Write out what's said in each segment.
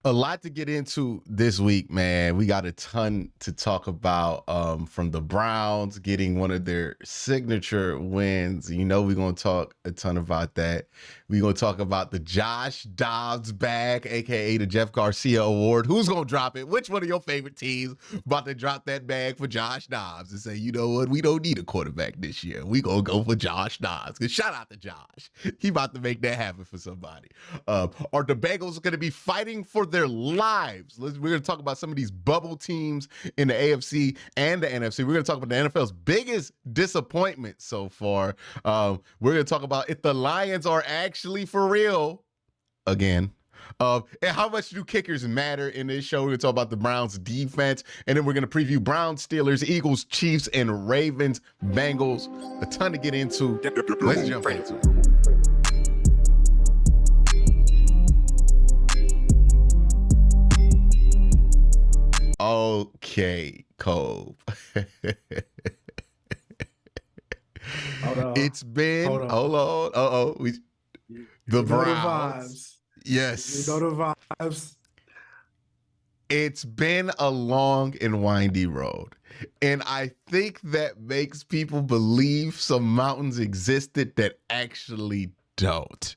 A lot to get into this week, man. We got a ton to talk about, from the Browns getting one of their signature wins. You know, we're going to talk a ton about that. We're going to talk about the Josh Dobbs bag, aka the Jeff Garcia Award. Who's going to drop it? Which one of your favorite teams about to drop that bag for Josh Dobbs and say, you know what, we don't need a quarterback this year. We going to go for Josh Dobbs. Because shout out to Josh. He about to make that happen for somebody. Are the Bengals going to be fighting for their lives? We're going to talk about some of these bubble teams in the AFC and the NFC. We're going to talk about the NFL's biggest disappointment so far. We're going to talk about if the Lions are actually for real again. And how much do kickers matter in this show? We're going to talk about the Browns defense, and then we're going to preview Browns, Steelers, Eagles, Chiefs, and Ravens, Bengals. A ton to get into. Let's jump into it. Okay, Cole. It's been hold on. The Browns. Yes. You know the vibes. It's been a long and windy road. And I think that makes people believe some mountains existed that actually don't.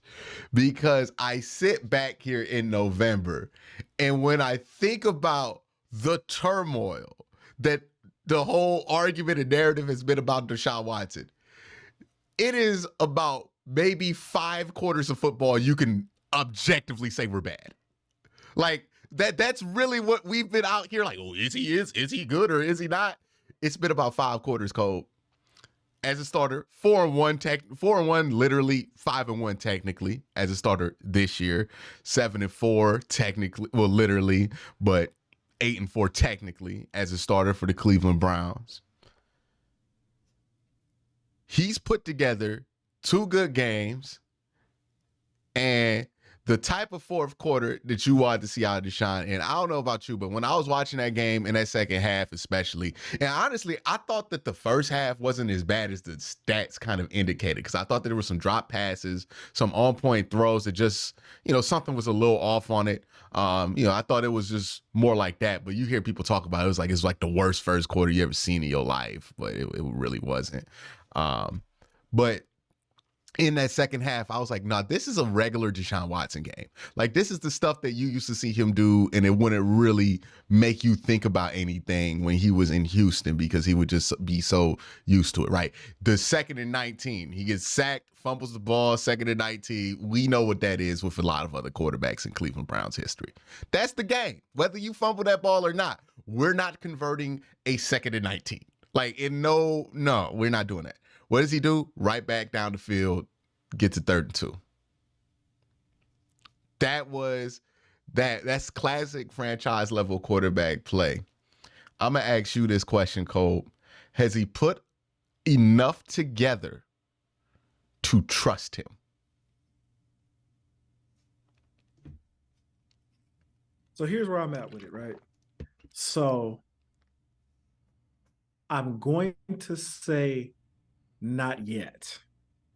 Because I sit back here in November, and when I think about the turmoil that the whole argument and narrative has been about Deshaun Watson, it is about maybe 5 quarters of football you can objectively say we're bad. Like that's really what we've been out here like, oh, is he good or is he not? It's been about 5 quarters, Cole. As a starter, 4-1 literally, 5-1 technically as a starter this year, 7-4 technically, well literally, but 8-4 technically as a starter for the Cleveland Browns. He's put together 2 good games and the type of fourth quarter that you wanted to see out of Deshaun. And I don't know about you, but when I was watching that game in that second half especially, and honestly, I thought that the first half wasn't as bad as the stats kind of indicated, because I thought that there were some drop passes, some on-point throws that just, something was a little off on it. I thought it was just more like that, but you hear people talk about it, it's like the worst first quarter you ever seen in your life, but it really wasn't. But in that second half, I was like, nah, this is a regular Deshaun Watson game. Like, this is the stuff that you used to see him do, and it wouldn't really make you think about anything when he was in Houston, because he would just be so used to it, right? The 2nd and 19, he gets sacked, fumbles the ball, 2nd and 19. We know what that is with a lot of other quarterbacks in Cleveland Browns history. That's the game. Whether you fumble that ball or not, we're not converting a 2nd and 19. Like, no, we're not doing that. What does he do? Right back down the field, get to 3rd and 2. That's classic franchise level quarterback play. I'm going to ask you this question, Cole. Has he put enough together to trust him? So here's where I'm at with it, right? So I'm going to say not yet,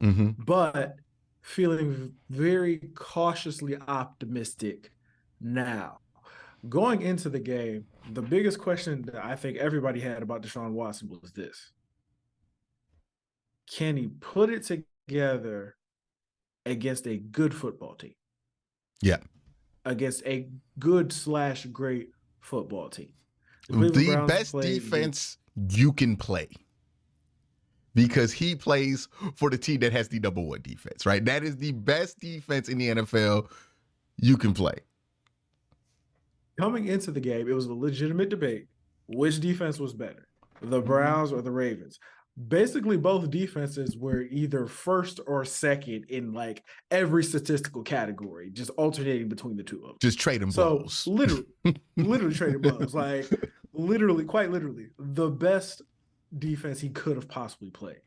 but feeling very cautiously optimistic now. Going into the game, the biggest question that I think everybody had about Deshaun Watson was this: can he put it together against a good football team? Yeah. Against a good/great football team. The best defense you can play, because he plays for the team that has the number 1 defense, right? That is the best defense in the NFL you can play. Coming into the game, it was a legitimate debate. Which defense was better, the Browns or the Ravens? Basically, both defenses were either first or second in like every statistical category, just alternating between the two of them. Just trading blows. So literally trading blows. Like quite literally, the best defense he could have possibly played.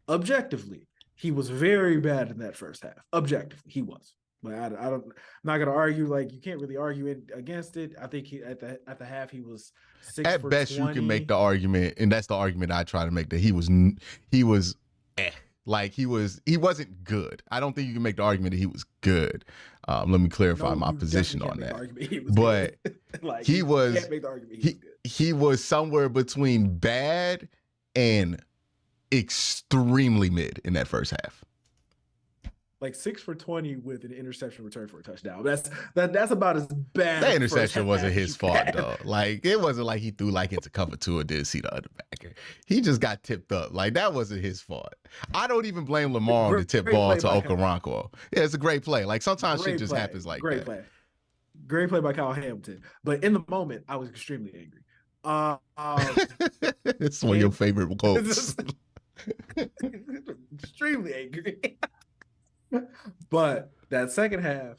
Objectively, he was very bad in that first half. Objectively, he was. But I'm not gonna argue. Like, you can't really argue against it. I think at the half he was 6 at for best 20. You can make the argument, and that's the argument I try to make, that he was like he wasn't good. I don't think you can make the argument that he was good. Let me clarify No, my you position definitely on can't make the that. argument he was But good. Like he you was can't make the argument he was he good. he was somewhere between bad and extremely mid in that first half. Like 6 for 20 with an interception return for a touchdown. That's about as bad. That a first interception wasn't half as his you fault can. though. Like it wasn't like he threw like into cover 2 or didn't see the other backer. He just got tipped up. Like that wasn't his fault. I don't even blame Lamar on the tip Great ball play to by Kyle. Okoronkwo. Yeah, it's a great play. Like sometimes shit Great just play. happens like Great that. play. Great play by Kyle Hamilton. But in the moment, I was extremely angry. It's one of your favorite quotes. Extremely angry. But that second half,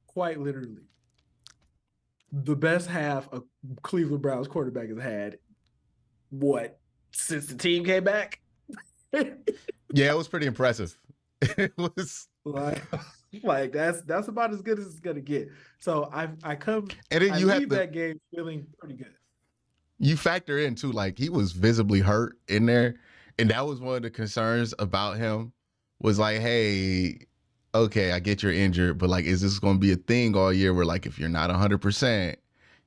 quite literally, the best half a Cleveland Browns quarterback has had, what, since the team came back? Yeah, it was pretty impressive. It was like that's about as good as it's gonna get. So I come and then I you have leave to that game feeling pretty good. you factor in too, like he was visibly hurt in there. And that was one of the concerns about him was like, hey, okay, I get you're injured, but like, is this going to be a thing all year where like, if you're not 100%,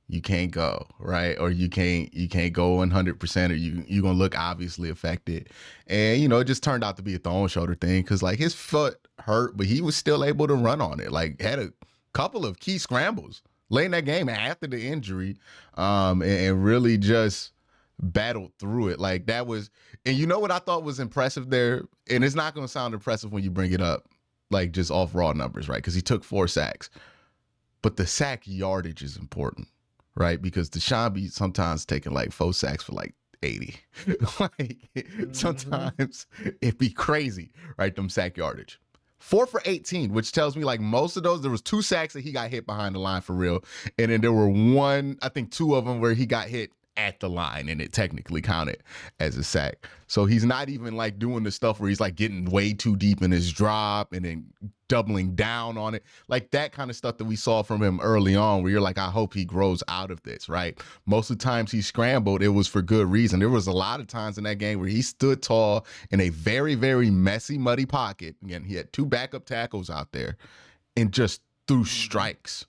you can't go, right? Or you can't go 100%, or you're going to look obviously affected. And, you know, it just turned out to be a throw shoulder thing because like his foot hurt, but he was still able to run on it. Like had a couple of key scrambles late in that game after the injury, and really just battled through it. Like that was, and you know what I thought was impressive there, and it's not going to sound impressive when you bring it up, like just off raw numbers, right? Because he took 4 sacks, but the sack yardage is important, right? Because Deshaun be sometimes taking like 4 sacks for like 80. Like sometimes it'd be crazy, right? Them sack yardage. 4 for 18, which tells me like most of those, there was 2 sacks that he got hit behind the line for real. And then there were 2 of them where he got hit at the line and it technically counted as a sack. So he's not even like doing the stuff where he's like getting way too deep in his drop and then doubling down on it. Like that kind of stuff that we saw from him early on where you're like, I hope he grows out of this, right? Most of the times he scrambled, it was for good reason. There was a lot of times in that game where he stood tall in a very, very messy, muddy pocket. Again, he had 2 backup tackles out there and just threw strikes.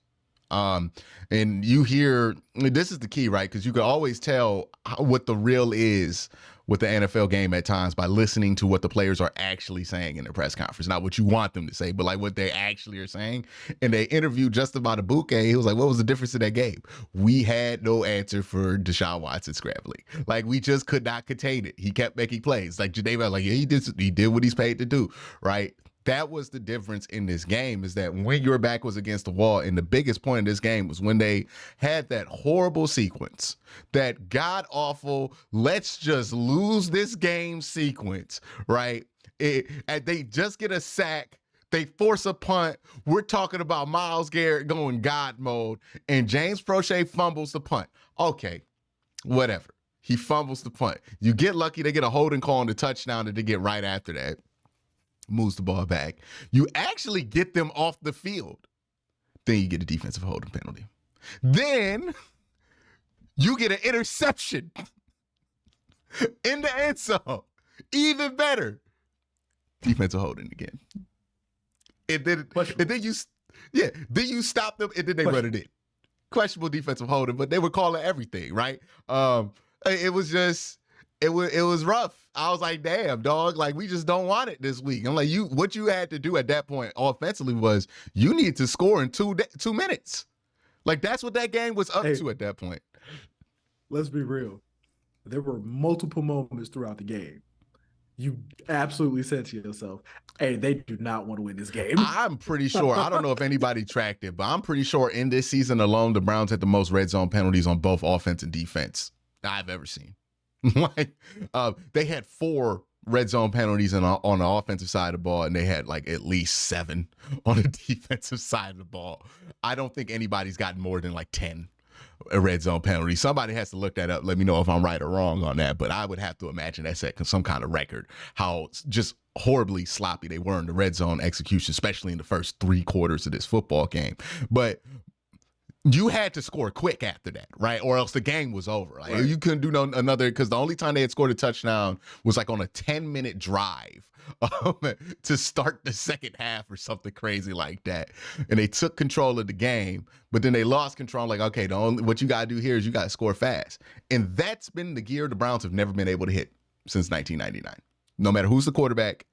And you hear, this is the key, right? Because you can always tell what the real is with the NFL game at times by listening to what the players are actually saying in their press conference. Not what you want them to say, but like what they actually are saying. And they interviewed just about Abuke. He was like, what was the difference in that game? We had no answer for Deshaun Watson scrambling. Like we just could not contain it. He kept making plays. Like Janae was like, yeah, he did what he's paid to do, right? That was the difference in this game, is that when your back was against the wall, and the biggest point in this game was when they had that horrible sequence, that god-awful, let's just lose this game sequence, right? And they just get a sack, they force a punt. We're talking about Myles Garrett going God mode, and James Prochet fumbles the punt. Okay, whatever. He fumbles the punt. You get lucky, they get a holding call on the touchdown that they get right after that. Moves the ball back. You actually get them off the field. Then you get a defensive holding penalty. Then you get an interception in the end zone. Even better. Defensive holding again. And then you stop them and then they run it in. Questionable defensive holding, but they were calling everything, right? It was just, it was rough. I was like, damn, dog, like we just don't want it this week. I'm like, what you had to do at that point offensively was you need to score in 2 minutes. Like that's what that game was up to at that point. Let's be real. There were multiple moments throughout the game. You absolutely said to yourself, hey, they do not want to win this game. I'm pretty sure, I don't know if anybody tracked it, but I'm pretty sure in this season alone, the Browns had the most red zone penalties on both offense and defense I've ever seen. Like they had 4 red zone penalties on the offensive side of the ball, and they had like at least 7 on the defensive side of the ball. I don't think anybody's gotten more than like 10 red zone penalties. Somebody has to look that up. Let me know if I'm right or wrong on that, but I would have to imagine that's at some kind of record, how just horribly sloppy they were in the red zone execution, especially in the first 3 quarters of this football game. But you had to score quick after that, right? Or else the game was over. Like, you couldn't do another, because the only time they had scored a touchdown was like on a 10-minute drive to start the second half or something crazy like that. And they took control of the game, but then they lost control. Like, okay, what you got to do here is you got to score fast. And that's been the gear the Browns have never been able to hit since 1999. No matter who's the quarterback,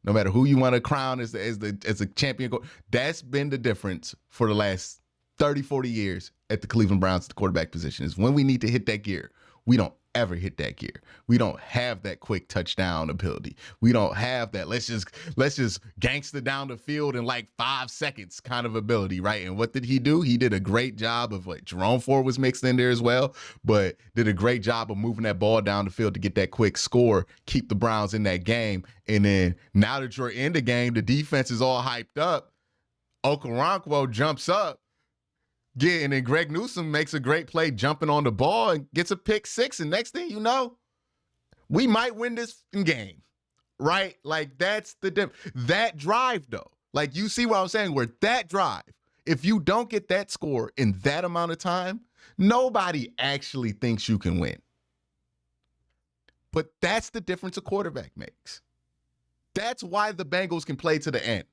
no matter who you want to crown as a champion, that's been the difference for the last 30, 40 years at the Cleveland Browns at the quarterback position. Is when we need to hit that gear, we don't ever hit that gear. We don't have that quick touchdown ability. We don't have that let's just gangster down the field in like 5 seconds kind of ability, right? And what did he do? He did a great job of Jerome Ford was mixed in there as well, but did a great job of moving that ball down the field to get that quick score, keep the Browns in that game. And then now that you're in the game, the defense is all hyped up. Okoronkwo jumps up. Yeah, and then Greg Newsome makes a great play jumping on the ball and gets a pick six. And next thing you know, we might win this game, right? Like, that's that drive, though. Like, you see what I'm saying? Where that drive, if you don't get that score in that amount of time, nobody actually thinks you can win. But that's the difference a quarterback makes. That's why the Bengals can play to the end.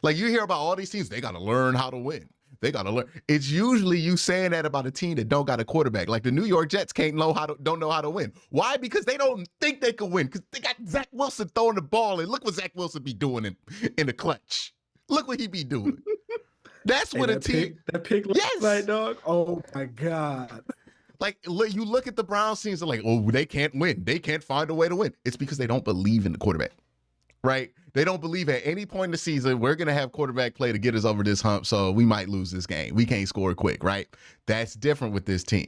Like, you hear about all these teams, they got to learn how to win. They got to learn. It's usually you saying that about a team that don't got a quarterback. Like the New York Jets don't know how to win. Why? Because they don't think they can win. Because they got Zach Wilson throwing the ball, and look what Zach Wilson be doing in the clutch. Look what he be doing. That's what a team. That pick last night, dog. Oh my God. Like, you look at the Browns teams and like, oh, they can't win. They can't find a way to win. It's because they don't believe in the quarterback. Right? They don't believe at any point in the season we're going to have quarterback play to get us over this hump, so we might lose this game. We can't score quick, right? That's different with this team.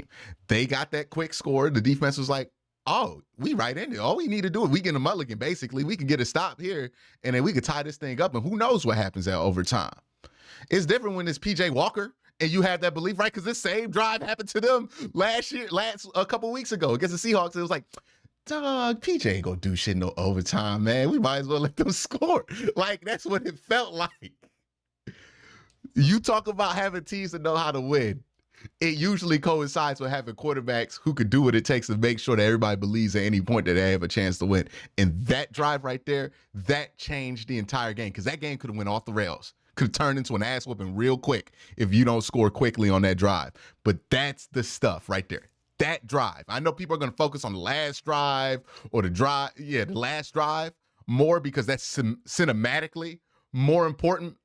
They got that quick score. The defense was like, oh, we right in there. All we need to do is we get a mulligan, basically. We can get a stop here, and then we can tie this thing up, and who knows what happens at overtime. It's different when it's P.J. Walker, and you have that belief, right? Because this same drive happened to them a couple weeks ago against the Seahawks. It was like, dog, PJ ain't gonna do shit no overtime, man. We might as well let them score. Like, that's what it felt like. You talk about having teams that know how to win. It usually coincides with having quarterbacks who could do what it takes to make sure that everybody believes at any point that they have a chance to win. And that drive right there, that changed the entire game, because that game could have went off the rails. Could have turned into an ass whooping real quick if you don't score quickly on that drive. But that's the stuff right there. That drive. I know people are going to focus on the last drive or the last drive more, because that's cinematically more important,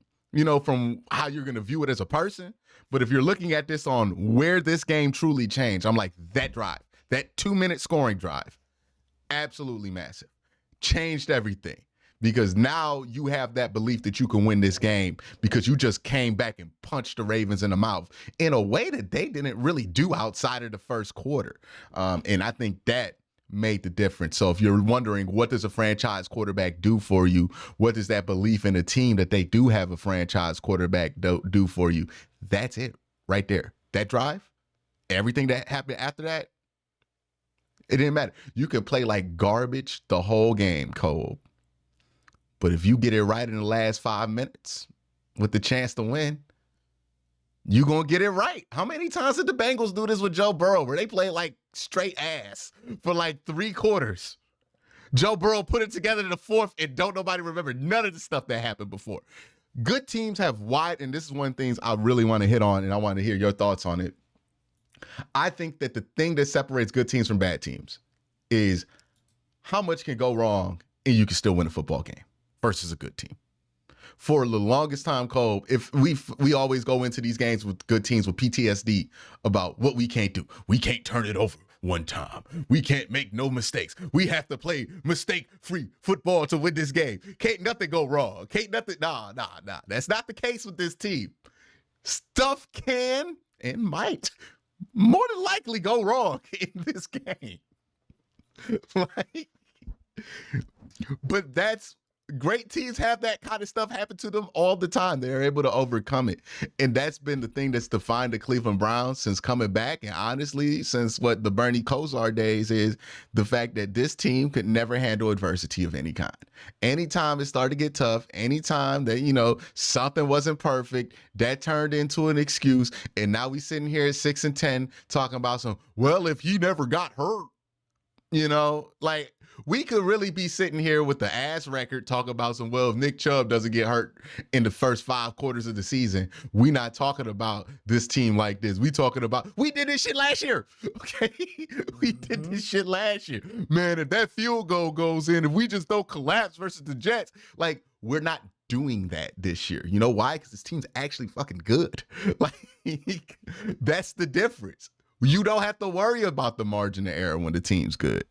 from how you're going to view it as a person. But if you're looking at this on where this game truly changed, I'm like, that drive, that 2-minute scoring drive, absolutely massive. Changed everything. Because now you have that belief that you can win this game because you just came back and punched the Ravens in the mouth in a way that they didn't really do outside of the first quarter. And I think that made the difference. So if you're wondering, what does a franchise quarterback do for you? What does that belief in a team that they do have a franchise quarterback do for you? That's it right there. That drive, everything that happened after that, it didn't matter. You could play like garbage the whole game, Cole. But if you get it right in the last 5 minutes with the chance to win, you're going to get it right. How many times did the Bengals do this with Joe Burrow, where they played like straight ass for like 3 quarters? Joe Burrow put it together in the fourth, and don't nobody remember none of the stuff that happened before. Good teams have wide, and this is one of the things I really want to hit on, and I want to hear your thoughts on it. I think that the thing that separates good teams from bad teams is how much can go wrong and you can still win a football game versus a good team. For the longest time, Cole, if we always go into these games with good teams with PTSD about what we can't do. We can't turn it over one time. We can't make no mistakes. We have to play mistake-free football to win this game. Can't nothing go wrong. Can't nothing. Nah. That's not the case with this team. Stuff can and might more than likely go wrong in this game. But that's Great teams have that kind of stuff happen to them all the time. They're able to overcome it. And that's been the thing that's defined the Cleveland Browns since coming back. And honestly, since what the Bernie Kosar days is the fact that this team could never handle adversity of any kind. Anytime it started to get tough, anytime that, you know, something wasn't perfect, that turned into an excuse. And now we sitting here at 6-10 talking about some, well, if he never got hurt, you know, like we could really be sitting here with the ass record talking about some, well, if Nick Chubb doesn't get hurt in the first 5 quarters of the season, we not talking about this team like this. We talking about, we did this shit last year. Okay. We did this shit last year. Man, if that field goal goes in, if we just don't collapse versus the Jets, like we're not doing that this year. You know why? Because this team's actually fucking good. Like that's the difference. You don't have to worry about the margin of error when the team's good.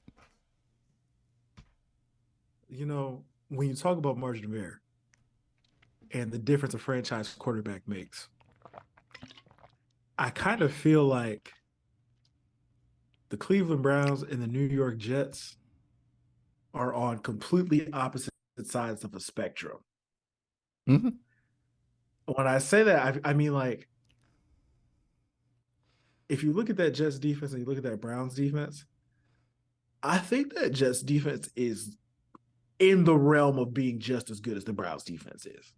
You know, when you talk about margin of error and the difference a franchise quarterback makes, I kind of feel like the Cleveland Browns and the New York Jets are on completely opposite sides of a spectrum. Mm-hmm. When I say that, I mean, like, if you look at that Jets defense and you look at that Browns defense, I think that Jets defense is in the realm of being just as good as the Browns defense is.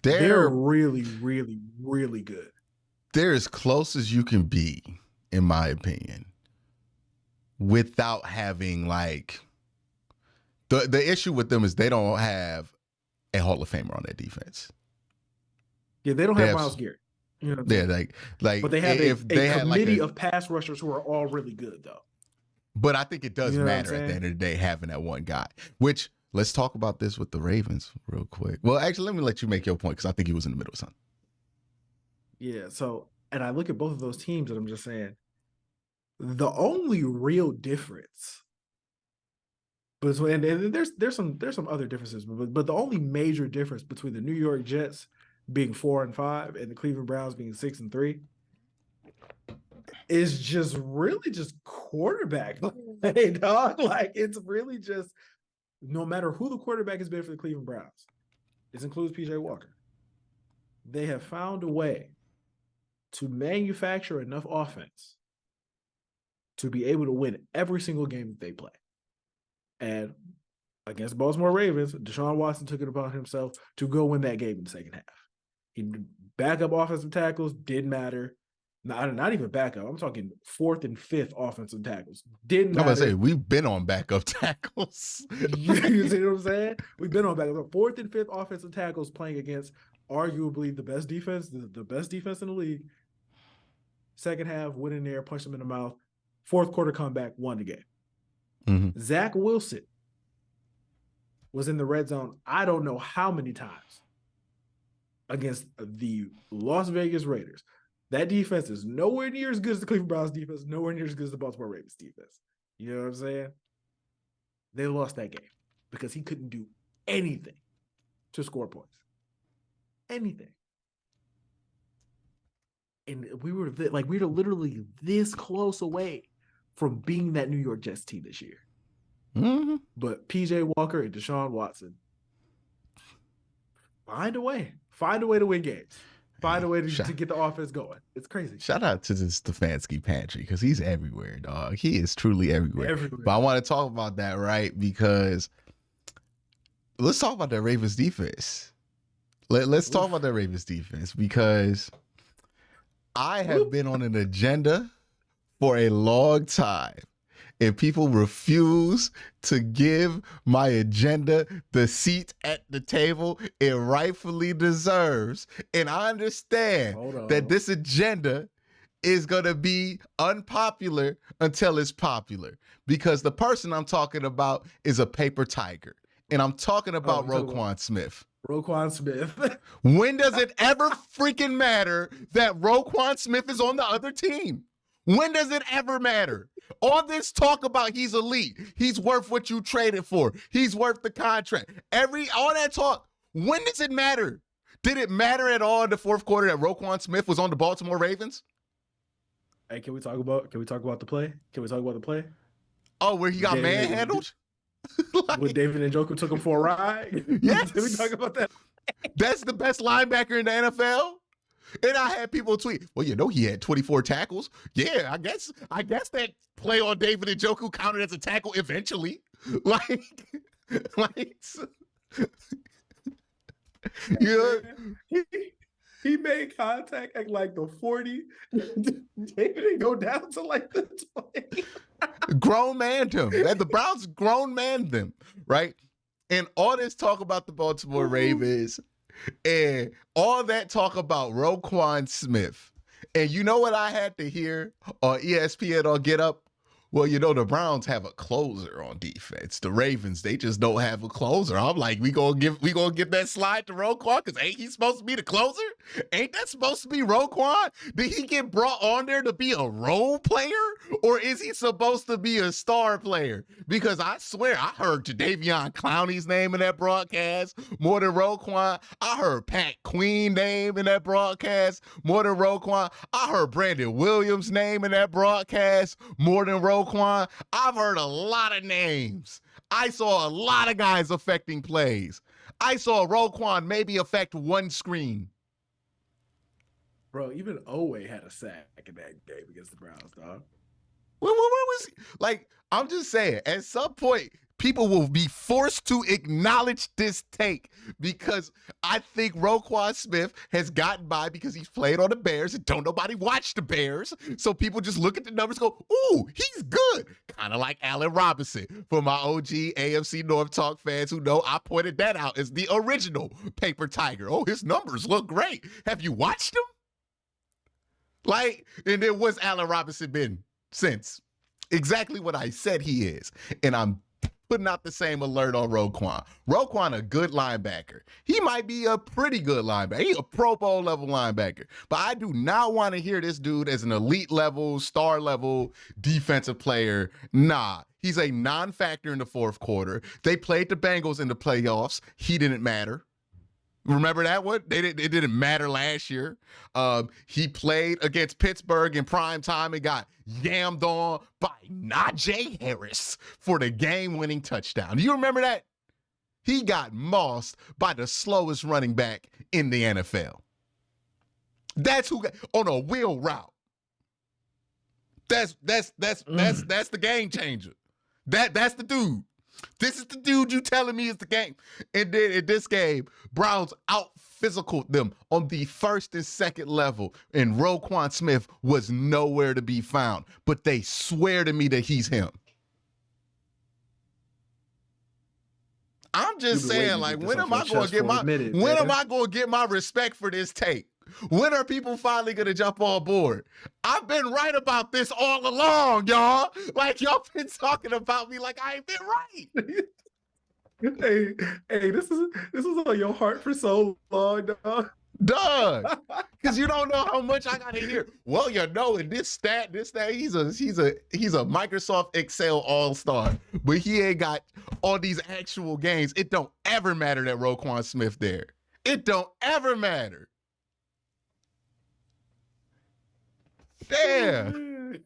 They're really, really, really good. They're as close as you can be, in my opinion, without having like the issue with them is they don't have a Hall of Famer on their defense. Yeah, they don't have Myles Garrett. You know, they're like, but they have a committee of pass rushers who are all really good, though. But I think it does matter at the end of the day having that one guy. Which let's talk about this with the Ravens real quick. Well, actually, let me let you make your point because I think he was in the middle of something. Yeah. So, and I look at both of those teams, and I'm just saying, the only real difference between, and there's some other differences, but the only major difference between the New York Jets being 4-5 and the Cleveland Browns being 6-3 is just really just quarterback play, dog. Like, it's really just, no matter who the quarterback has been for the Cleveland Browns, this includes PJ Walker, they have found a way to manufacture enough offense to be able to win every single game that they play. And against the Baltimore Ravens, Deshaun Watson took it upon himself to go win that game in the second half. He backup offensive tackles didn't matter. Not even backup. I'm talking 4th and 5th offensive tackles. Didn't matter. I'm gonna say we've been on backup tackles. You see what I'm saying? We've been on backup. 4th and 5th offensive tackles playing against arguably the best defense, the best defense in the league. Second half, went in there, punched him in the mouth. 4th quarter comeback, won the game. Mm-hmm. Zach Wilson was in the red zone I don't know how many times against the Las Vegas Raiders. That defense is nowhere near as good as the Cleveland Browns defense, nowhere near as good as the Baltimore Ravens defense. You know what I'm saying? They lost that game because he couldn't do anything to score points. Anything. And we were literally this close away from being that New York Jets team this year. Mm-hmm. But PJ Walker and Deshaun Watson find a way to win games. Find a way to get the offense going. It's crazy. Shout out to the Stefanski pantry because he's everywhere, dog. He is truly everywhere. But I want to talk about that, right? Because let's talk about that Ravens defense. Let's talk about that Ravens defense because I have been on an agenda for a long time. And people refuse to give my agenda the seat at the table it rightfully deserves. And I understand that this agenda is going to be unpopular until it's popular. Because the person I'm talking about is a paper tiger. And I'm talking about Roquan Smith. Roquan Smith. When does it ever freaking matter that Roquan Smith is on the other team? When does it ever matter? All this talk about he's elite, he's worth what you traded for, he's worth the contract. All that talk, when does it matter? Did it matter at all in the 4th quarter that Roquan Smith was on the Baltimore Ravens? Hey, can we talk about the play? Can we talk about the play? Oh, where he got manhandled? When David Njoku took him for a ride. Yes. Did we talk about that? That's the best linebacker in the NFL. And I had people tweet, well, you know, he had 24 tackles. Yeah, I guess that play on David Njoku counted as a tackle eventually. Like, yeah. He made contact at like the 40. David didn't go down to like the 20. Grown man him. The Browns grown man them, right? And all this talk about the Baltimore Ravens and all that talk about Roquan Smith. And you know what I had to hear on ESPN or Get Up? Well, you know, the Browns have a closer on defense. The Ravens, they just don't have a closer. I'm like, we gonna give that slide to Roquan because ain't he supposed to be the closer? Ain't that supposed to be Roquan? Did he get brought on there to be a role player, or is he supposed to be a star player? Because I swear I heard Jadeveon Clowney's name in that broadcast more than Roquan. I heard Pat Queen name in that broadcast more than Roquan. I heard Brandon Williams' name in that broadcast more than Roquan. I've heard a lot of names. I saw a lot of guys affecting plays. I saw Roquan maybe affect one screen. Bro, even Oweh had a sack in that game against the Browns, dog. Where was he? Like, I'm just saying, at some point, people will be forced to acknowledge this take because I think Roquan Smith has gotten by because he's played on the Bears and don't nobody watch the Bears. So people just look at the numbers and go, ooh, he's good. Kind of like Allen Robinson. For my OG AFC North Talk fans who know, I pointed that out as the original Paper Tiger. Oh, his numbers look great. Have you watched him? Like, and then what's Allen Robinson been since? Exactly what I said he is. And I'm putting out the same alert on Roquan. Roquan, a good linebacker. He might be a pretty good linebacker. He's a Pro Bowl level linebacker. But I do not want to hear this dude as an elite level, star level defensive player. Nah, he's a non-factor in the fourth quarter. They played the Bengals in the playoffs. He didn't matter. Remember that one? It didn't matter last year. He played against Pittsburgh in prime time and got yammed on by Najee Harris for the game-winning touchdown. Do you remember that? He got mossed by the slowest running back in the NFL. That's who got on a wheel route. That's the game changer. That's the dude. This is the dude you telling me is the game. And then in this game, Browns out-physicaled them on the first and second level, and Roquan Smith was nowhere to be found. But they swear to me that he's him. I'm just saying, like, when am I going to get my respect for this take? When are people finally going to jump on board? I've been right about this all along, y'all. Like, y'all been talking about me like I ain't been right. Hey, this is on your heart for so long, dog. Doug, because you don't know how much I gotta hear. Well, you know, in this stat, he's a Microsoft Excel all-star, but he ain't got all these actual games. It don't ever matter that Roquan Smith there. It don't ever matter. Damn.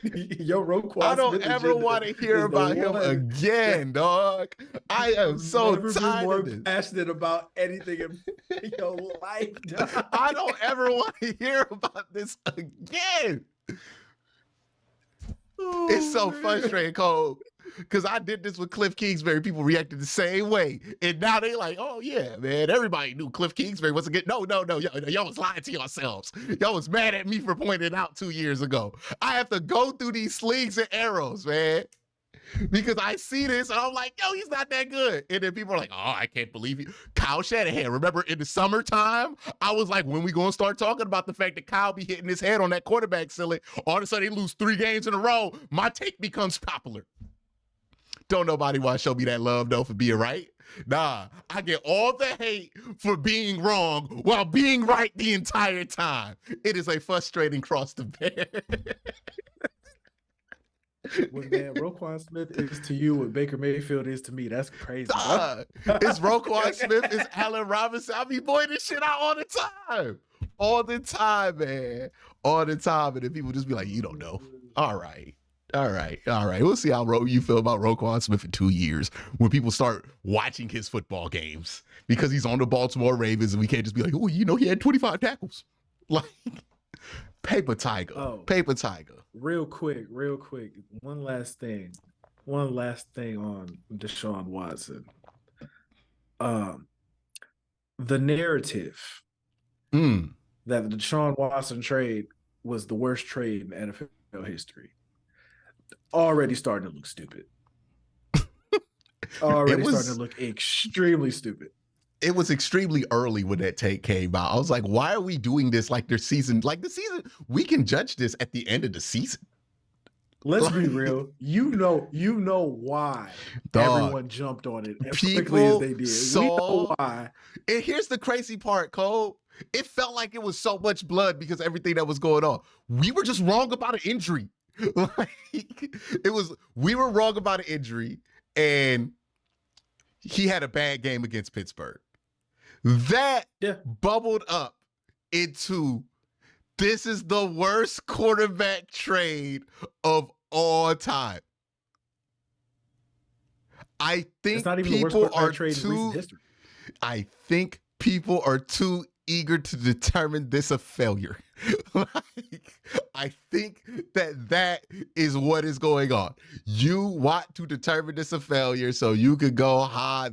Yo, Roquan I don't ever want to hear about him again, dog. I am so tired more of this. Passionate about anything in your life, dog. I don't ever want to hear about this again. Oh, it's so frustrating, Cole. Because I did this with Cliff Kingsbury. People reacted the same way. And now they like, oh, yeah, man. Everybody knew Cliff Kingsbury wasn't good. No. Y'all was lying to yourselves. Y'all was mad at me for pointing it out 2 years ago. I have to go through these slings and arrows, man. Because I see this and I'm like, yo, he's not that good. And then people are like, oh, I can't believe you. Kyle Shanahan. Remember in the summertime, I was like, when we going to start talking about the fact that Kyle be hitting his head on that quarterback ceiling, all of a sudden they lose 3 games in a row, my take becomes popular. Don't nobody want to show me that love, though, for being right. Nah, I get all the hate for being wrong while being right the entire time. It is a frustrating cross to bear. When man, Roquan Smith is to you what Baker Mayfield is to me. That's crazy. It's Roquan Smith, it's Allen Robinson. I be pointing this shit out all the time. All the time, man. All the time. And then people just be like, you don't know. All right. All right. We'll see how you feel about Roquan Smith in 2 years when people start watching his football games because he's on the Baltimore Ravens and we can't just be like, oh, he had 25 tackles. Like, paper tiger. Paper tiger. Real quick. One last thing on Deshaun Watson. The narrative that the Deshaun Watson trade was the worst trade in NFL history already starting to look stupid. Starting to look extremely stupid. It was extremely early when that take came out. I was like, why are we doing this like the season, we can judge this at the end of the season. Let's be real. You know why everyone jumped on it as quickly as they did. We know why. And here's the crazy part, Cole. It felt like it was so much blood because everything that was going on. We were just wrong about an injury. We were wrong about an injury, and he had a bad game against Pittsburgh. That bubbled up into this is the worst quarterback trade of all time. I think people are too eager to determine this a failure. I think that is what is going on. You want to determine this a failure so you could go,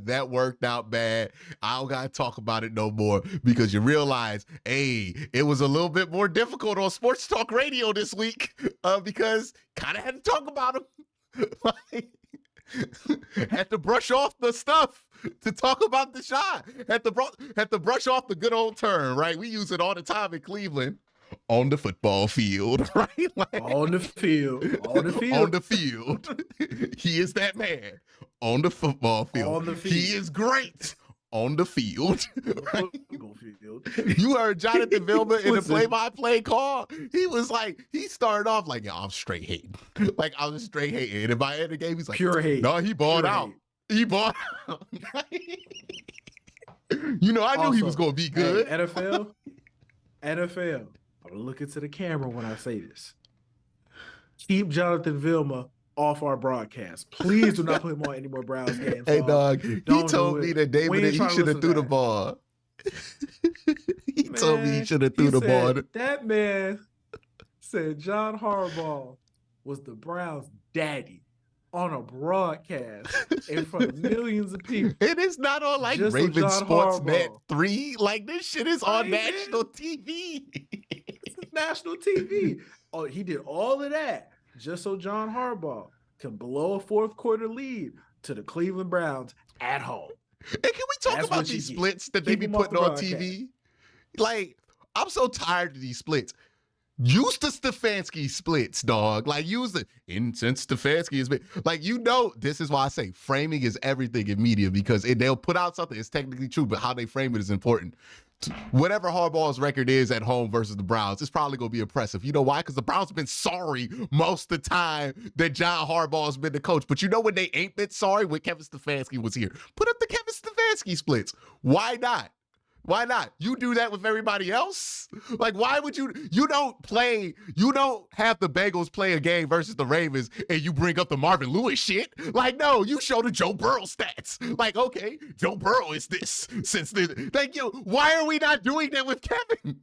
that worked out bad. I don't gotta talk about it no more, because you realize, hey, it was a little bit more difficult on sports talk radio this week because kind of had to talk about them. Had to brush off the stuff to talk about the shot. Had to brush off the good old term, right? We use it all the time in Cleveland. On the football field, right? On the field. On the field. He is that man. On the football field. On the field. He is great. On the field. Right? Field. You heard Jonathan Vilma in the play-by-play call. He started off like, I'm straight hating. Like, I was straight hating. And by the end of the game, he's like, pure hate. No, he bought out. He bought out. I knew he was going to be good. Hey, NFL. I'm looking to the camera when I say this. Keep Jonathan Vilma off our broadcast. Please do not put him on any more Browns games. Hey, dog, he told me that David he should have threw the ball. He told me he should have threw the ball. That man said John Harbaugh was the Browns' daddy on a broadcast in front of millions of people. It is not on like Raven Sportsnet 3. Like, this shit is on national TV. This is national TV. Oh, he did all of that just so John Harbaugh can blow a fourth quarter lead to the Cleveland Browns at home. And can we talk about these splits that they be putting on TV? Like, I'm so tired of these splits. Use the Stefanski splits, dog. Like, use the since Stefanski is big. Like, this is why I say framing is everything in media, because they'll put out something that's technically true, but how they frame it is important. Whatever Harbaugh's record is at home versus the Browns, it's probably going to be impressive. You know why? Because the Browns have been sorry most of the time that John Harbaugh's been the coach. But you know when they ain't been sorry? When Kevin Stefanski was here. Put up the Kevin Stefanski splits. Why not? Why not? You do that with everybody else? Like, why would you don't have the Bengals play a game versus the Ravens and you bring up the Marvin Lewis shit. Like, no, you show the Joe Burrow stats. Like, okay, Joe Burrow is this since this. Thank you. Why are we not doing that with Kevin?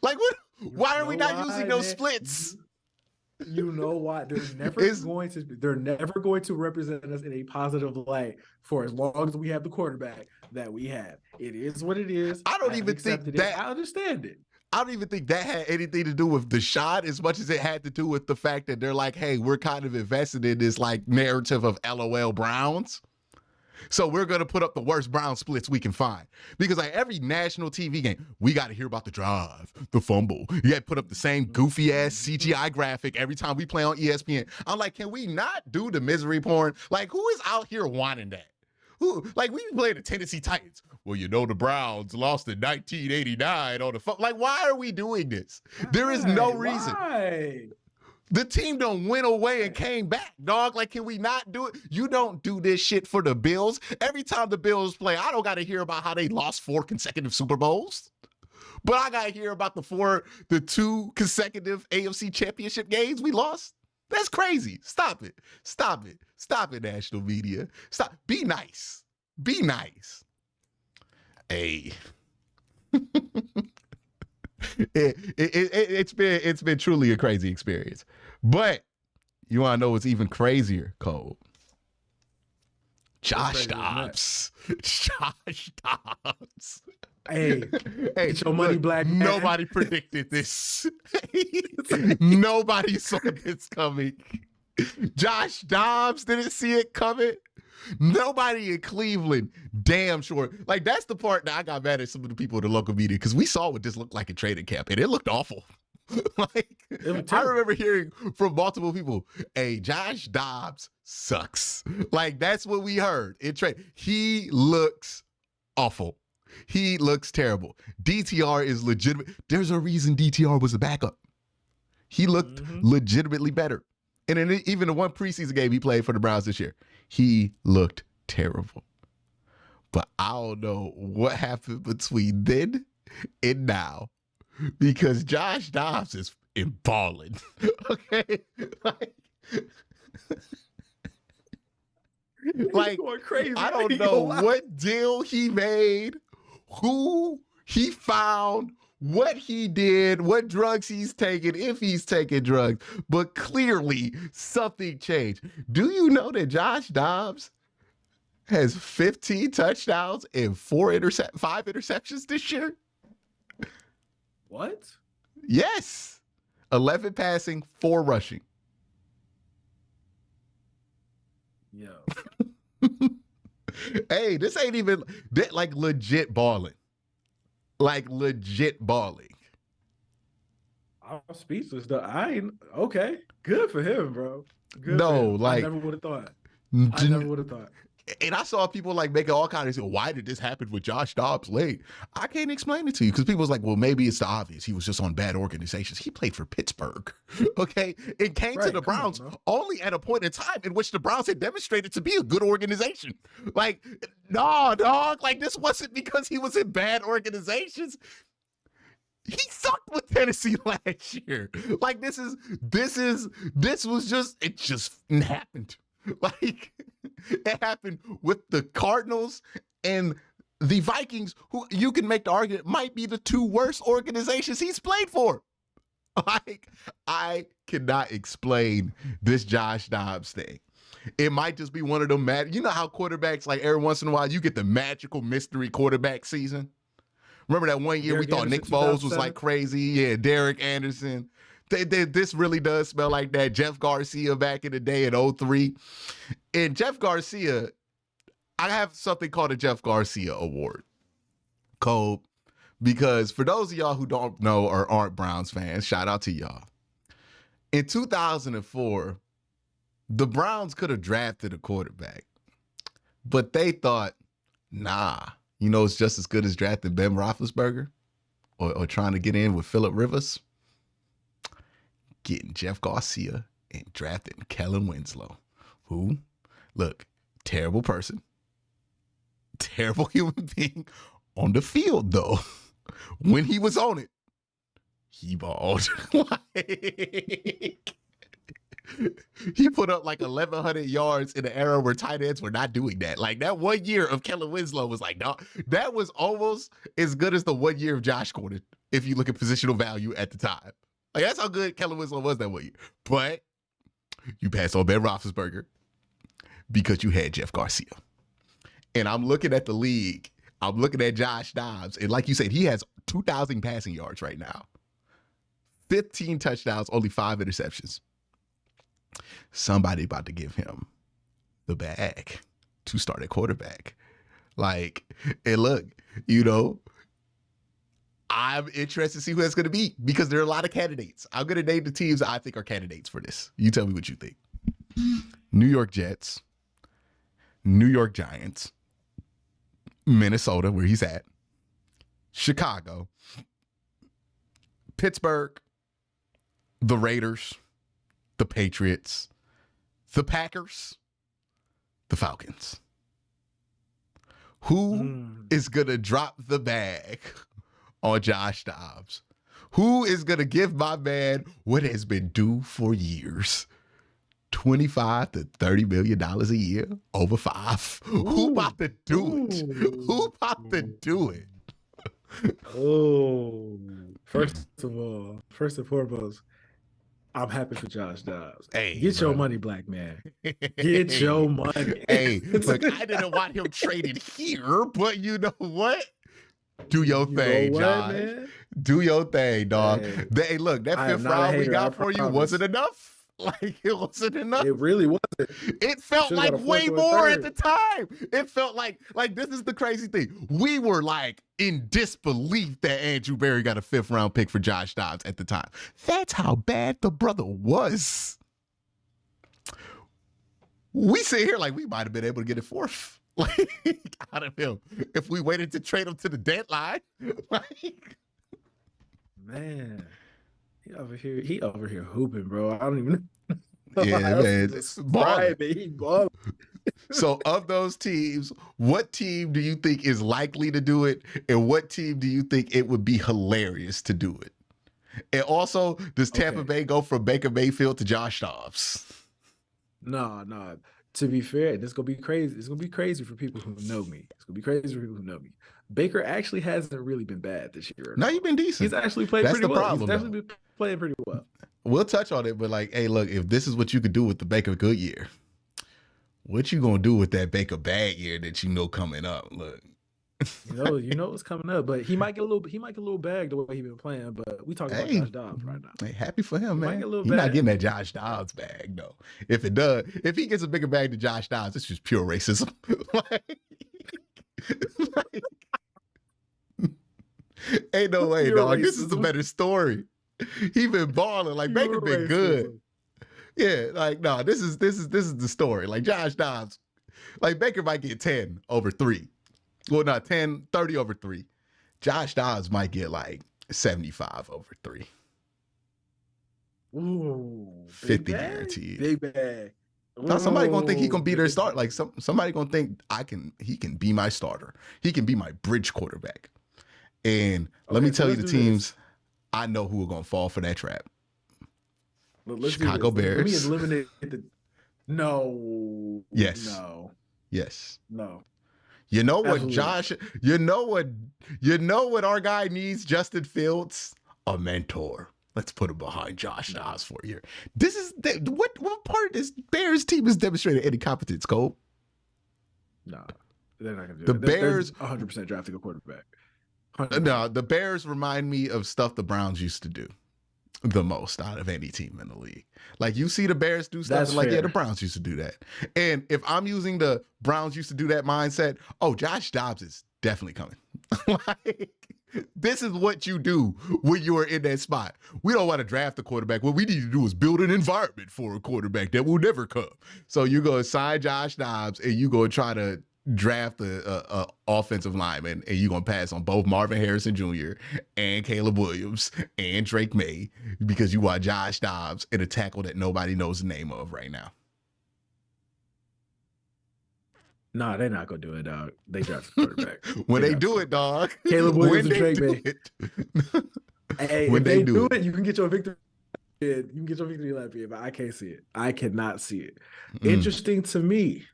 Like, what? Why are we not using those splits? You know why? They're never going to represent us in a positive light for as long as we have the quarterback that we have. It is what it is. I don't even think that I understand it. I don't even think that had anything to do with the shot as much as it had to do with the fact that they're like, hey, we're kind of invested in this like narrative of LOL Browns. So we're going to put up the worst Brown splits we can find. Because like every national TV game, we got to hear about the drive, the fumble. You got to put up the same goofy ass CGI graphic every time we play on ESPN. I'm like, can we not do the misery porn? Like, who is out here wanting that? Who, like, we play the Tennessee Titans. Well, the Browns lost in 1989 on the phone. Like, why are we doing this? There is no reason. Why? The team done went away and came back, dog. Like, can we not do it? You don't do this shit for the Bills. Every time the Bills play, I don't got to hear about how they lost 4 consecutive Super Bowls. But I got to hear about the 2 consecutive AFC championship games we lost. That's crazy. Stop it. Stop it. Stop it, national media. Stop. Be nice. Be nice. Hey. It's been truly a crazy experience. But you want to know what's even crazier, Cole? Josh Dobbs. Josh Dobbs. Hey, get your money, black man. Nobody predicted this. Nobody saw this coming. Josh Dobbs didn't see it coming. Nobody in Cleveland, damn sure. Like, that's the part that I got mad at some of the people in the local media, because we saw what this looked like in training camp, and it looked awful. Like, I remember hearing from multiple people, hey, Josh Dobbs sucks. Like, that's what we heard in trade. He looks awful. He looks terrible. DTR is legitimate. There's a reason DTR was a backup. He looked legitimately better. And in even the one preseason game he played for the Browns this year, he looked terrible. But I don't know what happened between then and now, because Josh Dobbs is balling. Okay? Like going crazy. I don't know what deal he made, who he found, what he did, what drugs he's taking, if he's taking drugs, but clearly something changed. Do you know that Josh Dobbs has 15 touchdowns and 5 interceptions this year? What? Yes. 11 passing, 4 rushing. Yo. Hey, this ain't even like legit balling. Like legit balling. I'm speechless though. Okay. Good for him, bro. Good no, for him. like I never would have thought. I never would have thought. And I saw people like making all kinds of, why did this happen with Josh Dobbs late? I can't explain it to you, because people was like, well, maybe it's the obvious. He was just on bad organizations. He played for Pittsburgh, okay? It came to the Browns only at a point in time in which the Browns had demonstrated to be a good organization. Like, no, dog, like this wasn't because he was in bad organizations. He sucked with Tennessee last year. Like, it just happened. Like, it happened with the Cardinals and the Vikings, who you can make the argument might be the 2 worst organizations he's played for. Like, I cannot explain this Josh Dobbs thing. It might just be one of them you know how quarterbacks, like every once in a while, you get the magical mystery quarterback season? Remember that one year we thought Nick Foles was like crazy? Yeah, Derek Anderson. This really does smell like that Jeff Garcia back in the day in 2003. And Jeff Garcia, I have something called a Jeff Garcia Award, Cole, because for those of y'all who don't know or aren't Browns fans, shout out to y'all. In 2004, the Browns could have drafted a quarterback, but they thought, nah, you know, it's just as good as drafting Ben Roethlisberger or trying to get in with Phillip Rivers. Getting Jeff Garcia and drafting Kellen Winslow, who, look, terrible person, terrible human being on the field, though. When he was on it, he balled. Like, he put up like 1,100 yards in an era where tight ends were not doing that. Like, that 1 year of Kellen Winslow was like, no, that was almost as good as the 1 year of Josh Gordon, if you look at positional value at the time. Like, that's how good Kellen Winslow was that 1 year. But you passed on Ben Roethlisberger because you had Jeff Garcia. And I'm looking at the league. I'm looking at Josh Dobbs. And like you said, he has 2,000 passing yards right now. 15 touchdowns, only 5 interceptions. Somebody about to give him the bag to start at quarterback. Like, and look, you know, I'm interested to see who that's going to be, because there are a lot of candidates. I'm going to name the teams I think are candidates for this. You tell me what you think. New York Jets, New York Giants, Minnesota, where he's at, Chicago, Pittsburgh, the Raiders, the Patriots, the Packers, the Falcons. Who is going to drop the bag on Josh Dobbs? Who is going to give my man what has been due for years? $25 to $30 million a year over 5. Who about to do it? Who about to do it? Oh, first and foremost, I'm happy for Josh Dobbs. Hey, Get your bro. money, black man. Get your money. Hey, look, I didn't want him traded here, but you know what? Do your thing, Josh. Man? Do your thing, dog. Hey, look, that 5th round we got for you wasn't enough. Like, it wasn't enough. It really wasn't. It felt like way more at the time. It felt like this is the crazy thing. We were like in disbelief that Andrew Berry got a 5th round pick for Josh Dobbs at the time. That's how bad the brother was. We sit here like we might have been able to get it 4th. Like, out of him if we waited to trade him to the deadline. Like, man, he over here hooping, bro. I don't even know. Yeah, man, he balling. So of those teams, what team do you think is likely to do it, and what team do you think it would be hilarious to do it? And also, does Tampa Bay go from Baker Mayfield to Josh Dobbs? No. To be fair, this is gonna be crazy. It's gonna be crazy for people who know me. Baker actually hasn't really been bad this year. No, he's been decent. He's actually played pretty well. Problem, he's actually been playing pretty well. We'll touch on it, but like, hey, look, if this is what you could do with the Baker good year, what you gonna do with that Baker bad year that you know coming up? Look, you know what's coming up, but he might get a little bag the way he been playing. But we talking about Josh Dobbs right now. Hey, happy for him, man. He's not getting that Josh Dobbs bag though. If he gets a bigger bag than Josh Dobbs, it's just pure racism. Ain't no way, dog. Racism. This is the better story. He been balling. Like, Baker been good. Yeah, like, no, this is the story. Like, Josh Dobbs, like, Baker might get 10 over 3. Well, not 10, 30 over 3. Josh Dobbs might get like 75 over 3. Ooh, 50 guaranteed. Big bag. Now somebody gonna think he gonna be their start. Like somebody gonna think he can be my starter. He can be my bridge quarterback. And let me tell you the teams I know who are gonna fall for that trap. Chicago Bears. Let me eliminate the. No. Yes. No. Yes. No. You know what, Josh? You know what our guy needs, Justin Fields? A mentor. Let's put him behind Josh Dobbs for a year. This is what part of this Bears team has demonstrated any competence, Cole? No, they're not gonna do it. The Bears 100% drafting a quarterback. 100%. No, the Bears remind me of stuff the Browns used to do the most out of any team in the league. Like, you see the Bears do stuff like, yeah, the Browns used to do that. And if I'm using the Browns used to do that mindset, oh, Josh Dobbs is definitely coming. Like, this is what you do when you are in that spot. We don't want to draft a quarterback. What we need to do is build an environment for a quarterback that will never come. So you're going to sign Josh Dobbs and you're going to try to draft a offensive lineman, and you're going to pass on both Marvin Harrison Jr. and Caleb Williams and Drake May because you want Josh Dobbs in a tackle that nobody knows the name of right now. Nah, they're not gonna do it, dog. They draft a quarterback. When they do it, dog. Caleb Williams and Drake May. Hey, when they do it, you can get your victory. You can get your victory lap here, but I can't see it. I cannot see it. Interesting to me.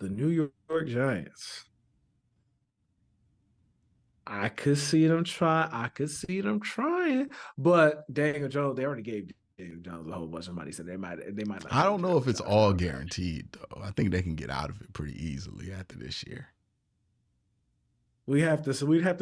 The New York Giants. I could see them trying. But Daniel Jones, they already gave Daniel Jones a whole bunch of money, so they might not. I don't know if it's all guaranteed though. I think they can get out of it pretty easily after this year. We'd have to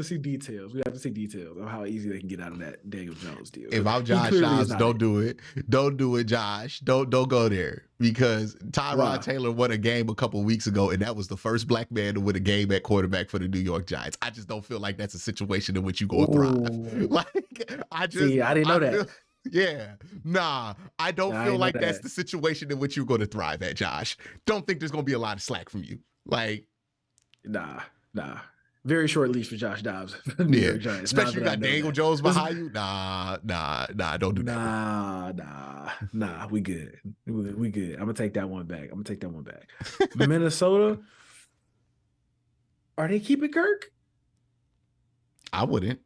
see details. We have to see details of how easy they can get out of that Daniel Jones deal. If I'm Josh Dobbs, don't do it. Don't do it, Josh. Don't go there, because Tyrod Taylor won a game a couple weeks ago, and that was the first black man to win a game at quarterback for the New York Giants. I just don't feel like that's a situation in which you go thrive. Like, I didn't know that. Yeah, nah, I don't feel like that's the situation in which you're going to thrive at, Josh. Don't think there's going to be a lot of slack from you. Like, nah. Very short leash for Josh Dobbs. Yeah, especially you got Daniel Jones behind you. Nah, don't do that. Nah, we good. We good. I'm gonna take that one back. Minnesota, are they keeping Kirk? I wouldn't,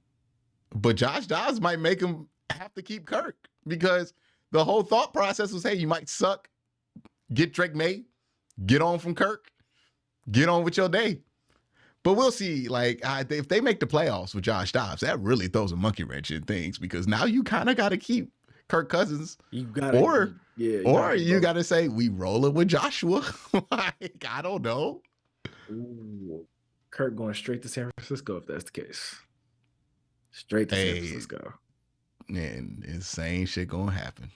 but Josh Dobbs might make him have to keep Kirk, because The whole thought process was, hey, you might suck. Get Drake May. Get on from Kirk. Get on with your day. But we'll see. Like, if they make the playoffs with Josh Dobbs, that really throws a monkey wrench in things because now you kind of got to keep Kirk Cousins. You got to, or you got to say we roll it with Joshua. Like, I don't know. Ooh, Kirk going straight to San Francisco if that's the case. Straight to San Francisco. And insane shit gonna happen.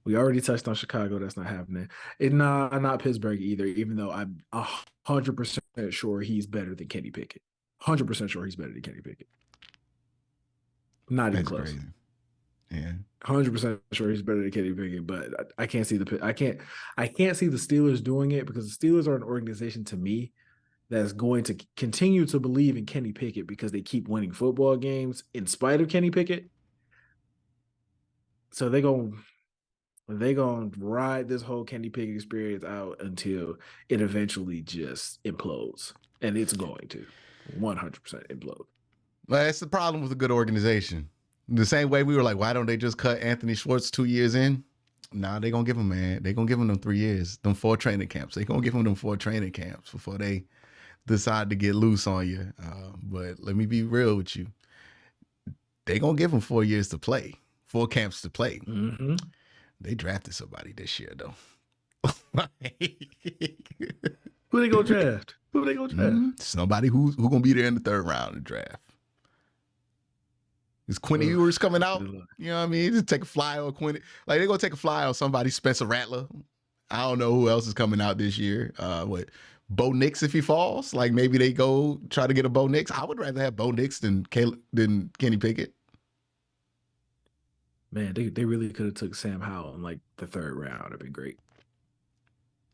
We already touched on Chicago. That's not happening. And not Pittsburgh either, even though I'm 100% sure he's better than Kenny Pickett. 100% sure he's better than Kenny Pickett. Not even close. Crazy. Yeah. 100% sure he's better than Kenny Pickett, but I can't see I can't see the Steelers doing it because the Steelers are an organization to me that's going to continue to believe in Kenny Pickett because they keep winning football games in spite of Kenny Pickett. So they're going to ride this whole Kenny Pickett experience out until it eventually just implodes. And it's going to 100% implode. Well, that's the problem with a good organization. The same way we were like, why don't they just cut Anthony Schwartz 2 years in? Nah, they're going to give him, man. They're going to give him them 3 years, them 4 training camps. They're going to give him them 4 training camps before they decide to get loose on you. But let me be real with you. They're going to give him 4 years to play, 4 camps to play. Mm-hmm. They drafted somebody this year, though. Who they going to draft? Somebody who's going to be there in the 3rd round of the draft. Is Quinny Ewers coming out? You know what I mean? Just take a flyer on Quinny. Like, they're going to take a flyer on somebody, Spencer Rattler. I don't know who else is coming out this year. Bo Nix if he falls? Like, maybe they go try to get a Bo Nix. I would rather have Bo Nix than Kenny Pickett. Man, they really could have took Sam Howell in, like, the 3rd round. That'd been great.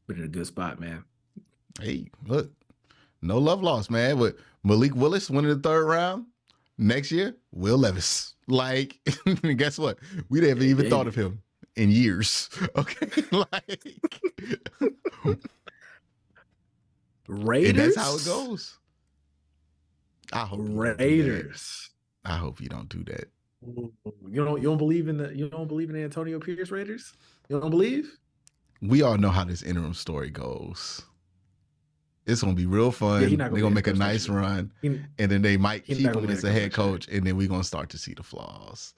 Been in a good spot, man. Hey, look. No love lost, man. But Malik Willis winning the 3rd round. Next year, Will Levis. Like, guess what? We never even thought of him in years. Okay, like Raiders. And that's how it goes. I hope Raiders. I hope you don't do that. You don't believe in the Antonio Pierce Raiders? You don't believe? We all know how this interim story goes. It's gonna be real fun. They're gonna make a nice run, and then they might keep him as a head coach, and then we're gonna start to see the flaws.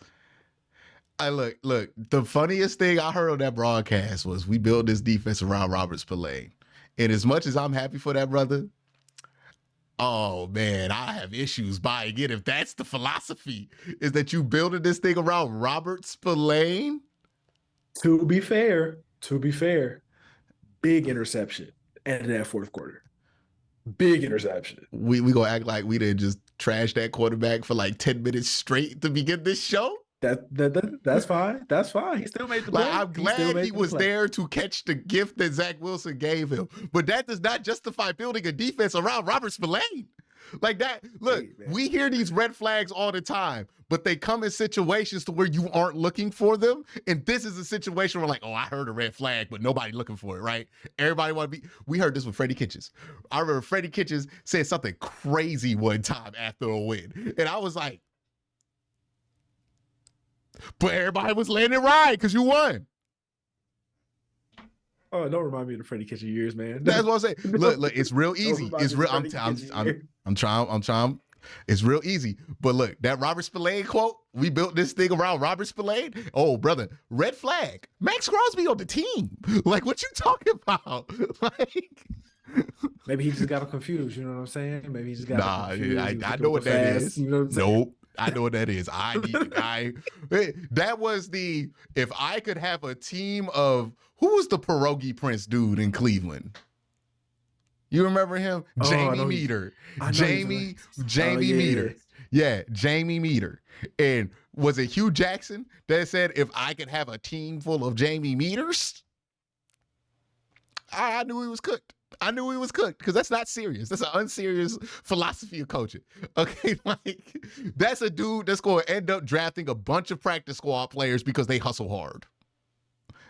Look. The funniest thing I heard on that broadcast was we built this defense around Robert Spillane, and as much as I'm happy for that brother, oh man, I have issues buying it. If that's the philosophy, is that you building this thing around Robert Spillane? To be fair, big interception in that 4th quarter. Big interception. We gonna act like we didn't just trash that quarterback for like 10 minutes straight to begin this show? That's fine. That's fine. He still made the play. Like, I'm glad he was there to catch the gift that Zach Wilson gave him. But that does not justify building a defense around Robert Spillane. Like that. Look, we hear these red flags all the time, but they come in situations to where you aren't looking for them. And this is a situation where, like, oh, I heard a red flag, but nobody looking for it, right? Everybody want to be. We heard this with Freddie Kitchens. I remember Freddie Kitchens said something crazy one time after a win. And I was like, but everybody was letting it ride because you won. Oh, don't remind me of the Freddie Kitchens years, man. That's what I'm saying. Look, it's real easy. It's real. I'm trying. It's real easy. But look, that Robert Spillane quote, we built this thing around Robert Spillane. Oh, brother, red flag. Max Crosby on the team. Like, what you talking about? Like, maybe he just got confused. You know what I'm saying? Maybe he just got confused. I know what that is. You know what I'm saying? Nope. I know what that is. That was the, if I could have a team of, who was the pierogi prince dude in Cleveland? You remember him? Jamie Meter. Jamie Meter. Yeah, Jamie Meter. And was it Hugh Jackson that said, if I could have a team full of Jamie Meters? I knew he was cooked. I knew he was cooked because that's not serious. That's an unserious philosophy of coaching. Okay, like, that's a dude that's going to end up drafting a bunch of practice squad players because they hustle hard.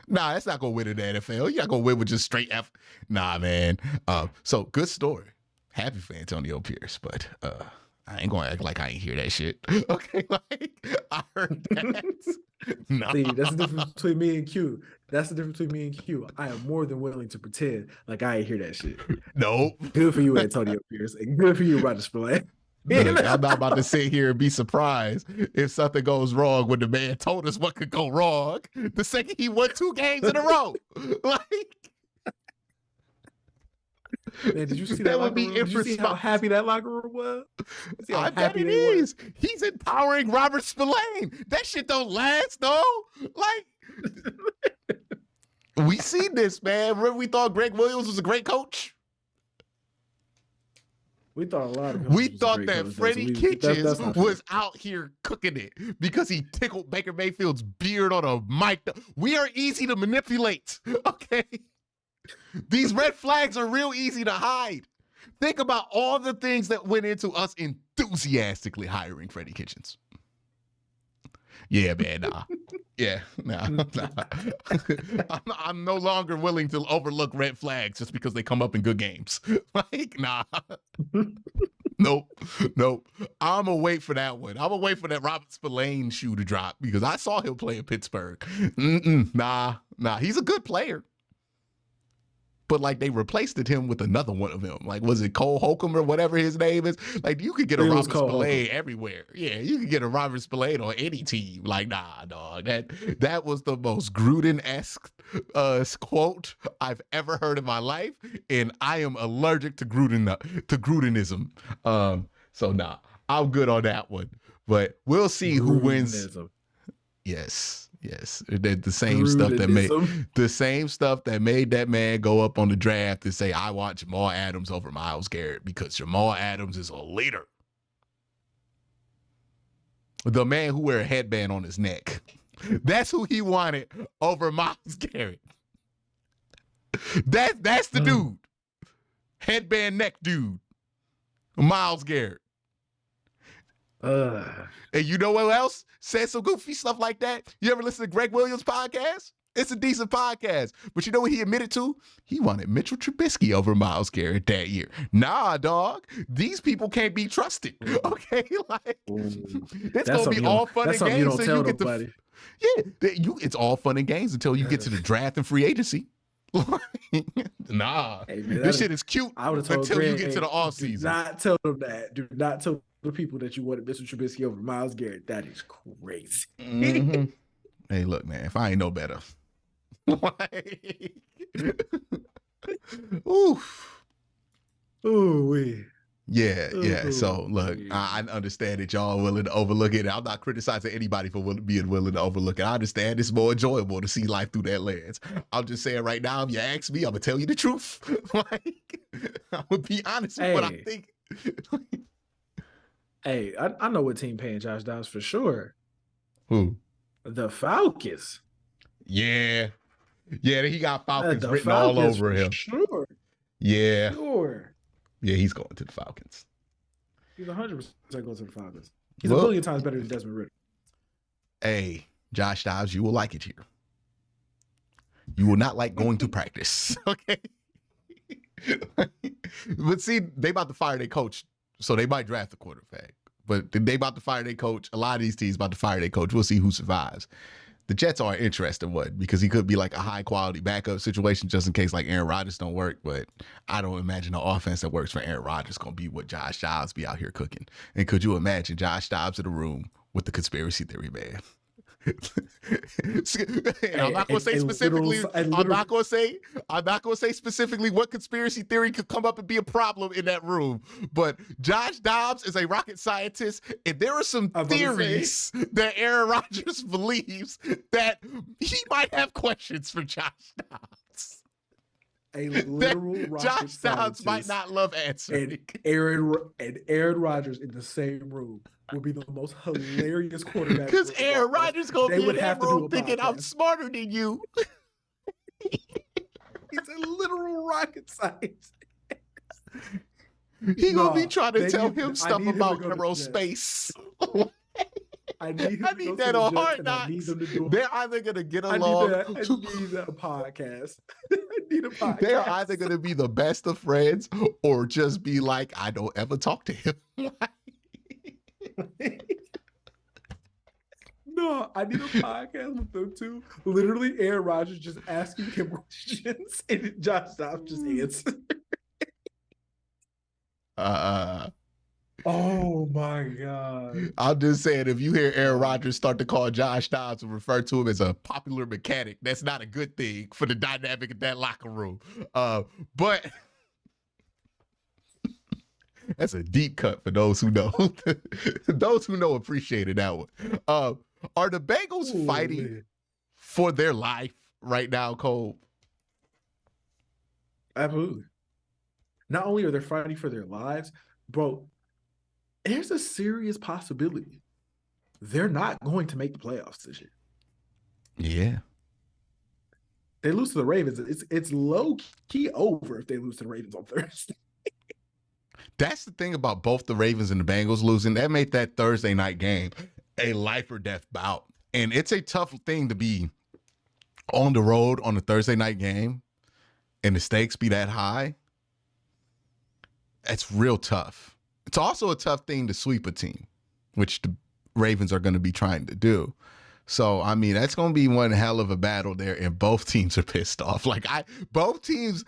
Nah, that's not going to win in the NFL. You're not going to win with just straight F. Nah, man. So good story. Happy for Antonio Pierce, but I ain't gonna act like I ain't hear that shit. Okay, like I heard that. No. See, that's the difference between me and Q. That's the difference between me and Q. I am more than willing to pretend like I ain't hear that shit. Nope. Good for you, Antonio Pierce, and good for you, Roger Spillane. Look, I'm not about to sit here and be surprised if something goes wrong when the man told us what could go wrong the second he won 2 games in a row. Like, man, did you see that? Would be room? Did you see how happy that locker room was? I bet it is. He's empowering Robert Spillane. That shit don't last though. Like, we seen this, man. Remember we thought Greg Williams was a great coach? We thought a lot of. We thought that Freddie Kitchens was out here cooking it because he tickled Baker Mayfield's beard on a mic. We are easy to manipulate, okay? These red flags are real easy to hide. Think about all the things that went into us enthusiastically hiring Freddie Kitchens. Yeah, man, nah. Yeah, nah. I'm no longer willing to overlook red flags just because they come up in good games. Like, nah. Nope. I'm gonna wait for that one. I'm gonna wait for that Robert Spillane shoe to drop because I saw him play in Pittsburgh. Nah. He's a good player. But like they replaced him with another one of them. Like, was it Cole Holcomb or whatever his name is? Like, you could get a Robert Spillane everywhere. Yeah, you could get a Robert Spillane on any team. Like, nah, dog. That was the most Gruden-esque quote I've ever heard in my life, and I am allergic to Grudenism. So nah, I'm good on that one. But we'll see who wins. Yes. The same stuff that made that man go up on the draft and say, I want Jamal Adams over Myles Garrett because Jamal Adams is a leader. The man who wear a headband on his neck. That's who he wanted over Myles Garrett. That's the dude. Headband neck dude. Myles Garrett. And you know what else said some goofy stuff like that? You ever listen to Greg Williams' podcast? It's a decent podcast. But you know what he admitted to? He wanted Mitchell Trubisky over Myles Garrett that year. Nah, dog. These people can't be trusted. Okay? Like, it's going to be all fun and games until you get to... Yeah, it's all fun and games until you get to the draft and free agency. Nah. Hey, man, this shit is cute until you get to the offseason. Do not tell them that. Do not tell the people that you wanted Mr. Trubisky over Myles Garrett. That is crazy. Mm-hmm. Hey, look, man, if I ain't no better. Oof. Ooh-wee. Yeah. So look, I understand that y'all are willing to overlook it. I'm not criticizing anybody for being willing to overlook it. I understand it's more enjoyable to see life through that lens. I'm just saying right now, if you ask me, I'm gonna tell you the truth. Like, I'm gonna be honest with what I think. Hey, I know what team paying Josh Dobbs for sure. Who? The Falcons. Yeah, he got Falcons written all over him. Sure. Yeah. Sure. Yeah, he's going to the Falcons. He's 100% going to the Falcons. He's a billion times better than Desmond Ridder. Hey, Josh Dobbs, you will like it here. You will not like going to practice, okay? But see, they about to fire their coach, so they might draft a quarterback. But they about to fire their coach. A lot of these teams about to fire their coach. We'll see who survives. The Jets are an interesting one because he could be like a high-quality backup situation just in case like Aaron Rodgers don't work. But I don't imagine the offense that works for Aaron Rodgers is going to be what Josh Dobbs be out here cooking. And could you imagine Josh Dobbs in the room with the conspiracy theory man? And I'm not going to say specifically. I'm not going to say specifically what conspiracy theory could come up and be a problem in that room. But Josh Dobbs is a rocket scientist, and there are some theories that Aaron Rodgers believes that he might have questions for Josh Dobbs. A literal rocket Josh Dobbs might not love answering. And Aaron Rodgers in the same room would be the most hilarious quarterback. Because Aaron Rodgers gonna be in that room thinking I'm smarter than you. He's a literal rocket scientist. He gonna be trying to tell him stuff about aerospace. I need that on Hard Knocks. They're either gonna get along. I need a podcast. I need a podcast. They're either gonna be the best of friends or just be like, I don't ever talk to him. No, I need a podcast with them too. Literally, Aaron Rodgers just asking him questions and Josh Dobbs just answering. Oh my God. I'm just saying, if you hear Aaron Rodgers start to call Josh Dobbs and refer to him as a popular mechanic, that's not a good thing for the dynamic in that locker room. But that's a deep cut for those who know. Those who know appreciated that one. Are the Bengals fighting for their life right now, Cole? Absolutely. Not only are they fighting for their lives, bro, there's a serious possibility they're not going to make the playoffs this year. Yeah. They lose to the Ravens. It's low key over if they lose to the Ravens on Thursday. That's the thing about both the Ravens and the Bengals losing. That made that Thursday night game a life or death bout. And it's a tough thing to be on the road on a Thursday night game and the stakes be that high. That's real tough. It's also a tough thing to sweep a team, which the Ravens are going to be trying to do. So, I mean, that's going to be one hell of a battle there, and both teams are pissed off. Both teams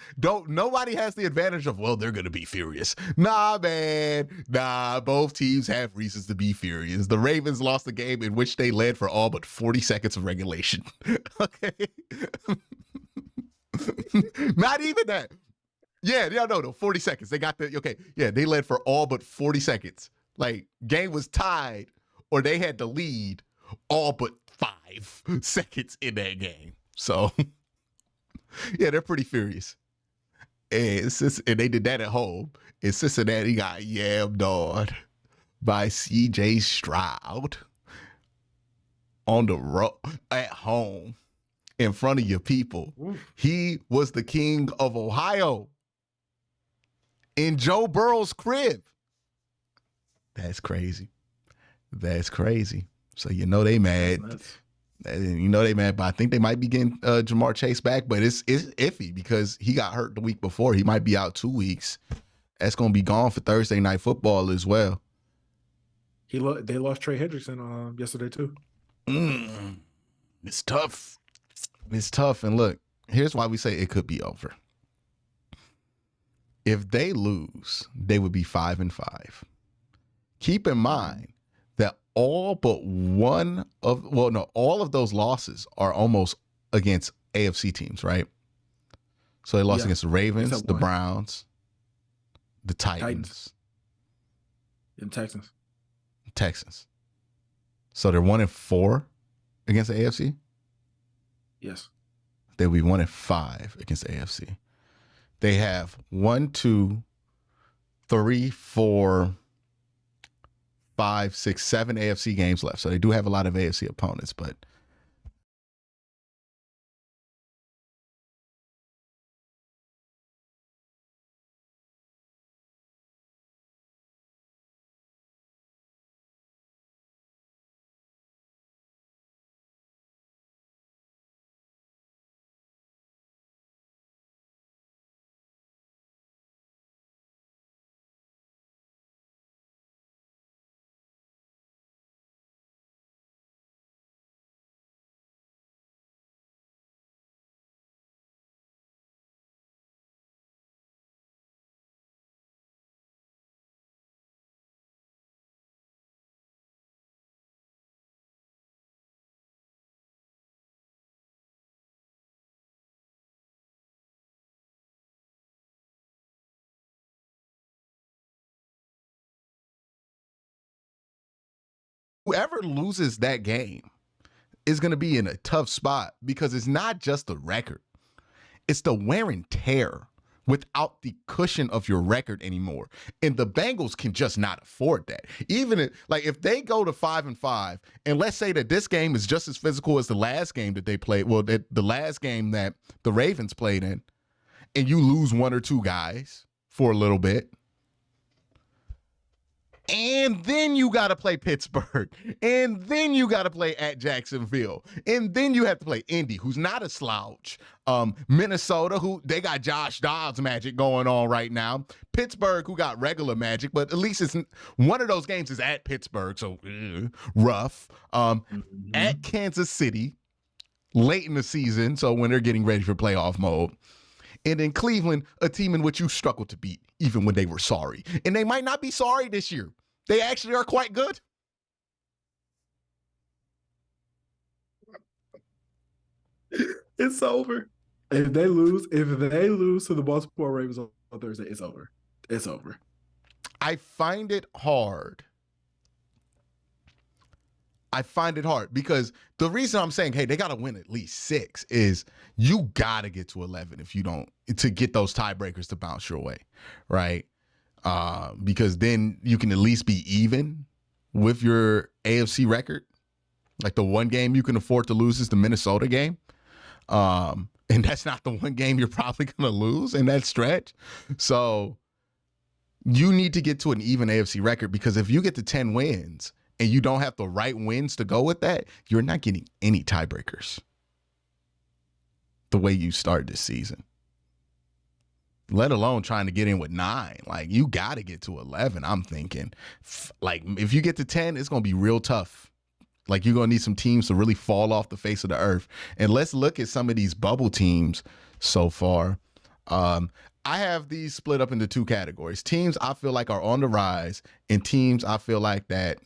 nobody has the advantage of, well, they're going to be furious. Nah, man. Nah, both teams have reasons to be furious. The Ravens lost the game in which they led for all but 40 seconds of regulation. Okay. Not even that. Yeah, no, 40 seconds. They got they led for all but 40 seconds. Game was tied, or they had to lead all but 5 seconds in that game. So, yeah, they're pretty furious. And they did that at home. And Cincinnati got yammed on by C.J. Stroud on the road at home in front of your people. He was the king of Ohio in Joe Burrow's crib. That's crazy. That's crazy. So you know they mad. You know they mad, but I think they might be getting Jamar Chase back, but it's iffy because he got hurt the week before. He might be out 2 weeks. That's going to be gone for Thursday Night Football as well. They lost Trey Hendrickson yesterday too. It's tough. It's tough. And look, here's why we say it could be over. If they lose, they would be 5-5. Keep in mind that all of those losses are almost against AFC teams, right? So they lost against the Ravens, the Browns, the Titans. And Texans. So they're 1-4 against the AFC? Yes. They'll be 1-5 against the AFC. They have 1, 2, 3, 4, 5, 6, 7 AFC games left. So they do have a lot of AFC opponents, but whoever loses that game is going to be in a tough spot because it's not just the record. It's the wear and tear without the cushion of your record anymore. And the Bengals can just not afford that. Even if they go to 5-5, and let's say that this game is just as physical as the last game that they played, the last game that the Ravens played in, and you lose 1 or 2 guys for a little bit, And then you got to play Pittsburgh. And then you got to play at Jacksonville. And then you have to play Indy, who's not a slouch. Minnesota, who they got Josh Dobbs magic going on right now. Pittsburgh, who got regular magic, but at least it's one of those games is at Pittsburgh, so rough. At Kansas City, late in the season, so when they're getting ready for playoff mode. And in Cleveland, a team in which you struggled to beat, even when they were sorry. And they might not be sorry this year. They actually are quite good. It's over. If they lose to the Baltimore Ravens on Thursday, it's over. It's over. I find it hard. Because the reason I'm saying, hey, they got to win at least 6 is you got to get to 11 if you don't, to get those tiebreakers to bounce your way, right? Because then you can at least be even with your AFC record. Like the one game you can afford to lose is the Minnesota game. And that's not the one game you're probably going to lose in that stretch. So you need to get to an even AFC record, because if you get to 10 wins and you don't have the right wins to go with that, you're not getting any tiebreakers the way you started this season, let alone trying to get in with 9. Like, you got to get to 11. I'm thinking, like, if you get to 10, it's going to be real tough. Like, you're going to need some teams to really fall off the face of the earth. And let's look at some of these bubble teams so far. I have these split up into 2 categories. Teams I feel like are on the rise, and teams I feel like that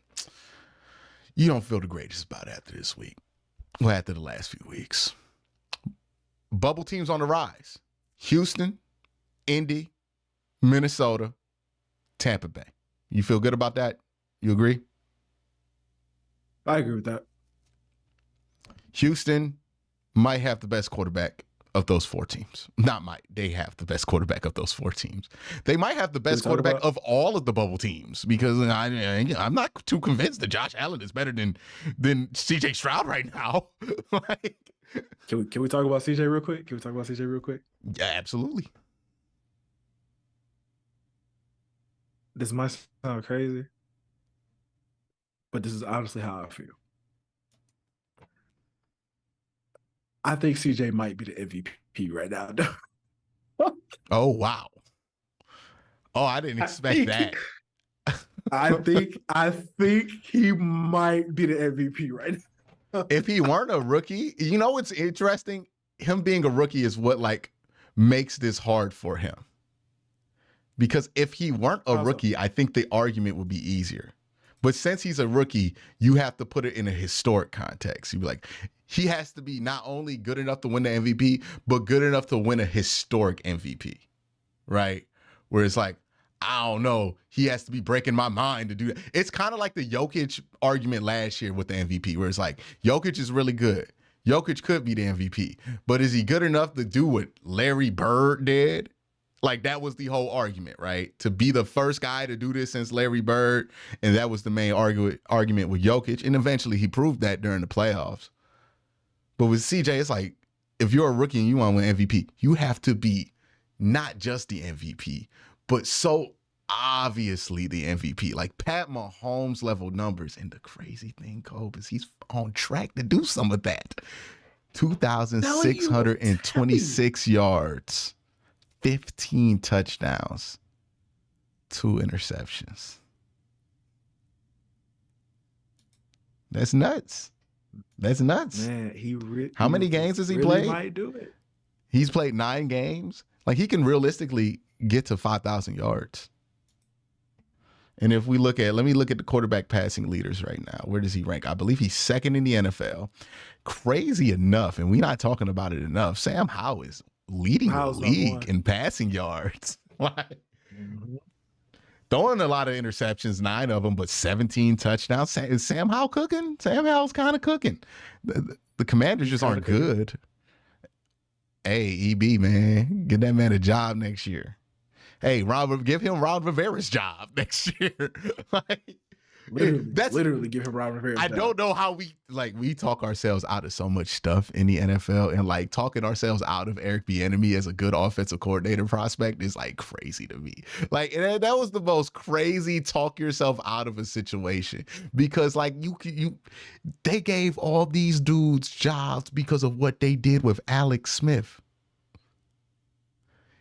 you don't feel the greatest about after this week. Well, after the last few weeks. Bubble teams on the rise: Houston, Indy, Minnesota, Tampa Bay. You feel good about that? You agree? I agree with that. Houston might have the best quarterback of those 4 teams. Not might. They have the best quarterback of those 4 teams. They might have the best quarterback of all of the bubble teams, because I'm not too convinced that Josh Allen is better than CJ Stroud right now. Like, can we talk about CJ real quick? Yeah, absolutely. This might sound crazy, but this is honestly how I feel. I think CJ might be the MVP right now. Oh, wow. Oh, I didn't expect that. I think he might be the MVP right now. If he weren't a rookie, you know what's interesting? Him being a rookie is what, like, makes this hard for him. Because if he weren't a rookie, I think the argument would be easier. But since he's a rookie, you have to put it in a historic context. You'd be like, he has to be not only good enough to win the MVP, but good enough to win a historic MVP, right? Where it's like, I don't know, he has to be breaking my mind to do that. It's kind of like the Jokic argument last year with the MVP, where it's like, Jokic is really good. Jokic could be the MVP, but is he good enough to do what Larry Bird did? Like, that was the whole argument, right? To be the first guy to do this since Larry Bird. And that was the main argument with Jokic. And eventually he proved that during the playoffs. But with CJ, it's like, if you're a rookie and you want to win MVP, you have to be not just the MVP, but so obviously the MVP. Like Pat Mahomes level numbers. And the crazy thing, Colb, is he's on track to do some of that. 2,626 yards. 15 touchdowns, 2 interceptions. That's nuts. Man, how many games has he really played? Might do it. He's played 9 games. Like, he can realistically get to 5,000 yards. And if we let me look at the quarterback passing leaders right now. Where does he rank? I believe he's 2nd in the NFL. Crazy enough, and we're not talking about it enough, Sam Howell is leading the league in passing yards. Throwing a lot of interceptions, 9 of them, but 17 touchdowns. Is Sam Howell cooking? Sam Howell's kind of cooking. The Commanders just aren't good. Hey, EB, man, get that man a job next year. Hey, give him Ron Rivera's job next year. Like, That's literally give him Ron Rivera. I don't know how we talk ourselves out of so much stuff in the NFL, and like talking ourselves out of Eric Bieniemy as a good offensive coordinator prospect is like crazy to me. Like, and that was the most crazy talk yourself out of a situation, because like they gave all these dudes jobs because of what they did with Alex Smith.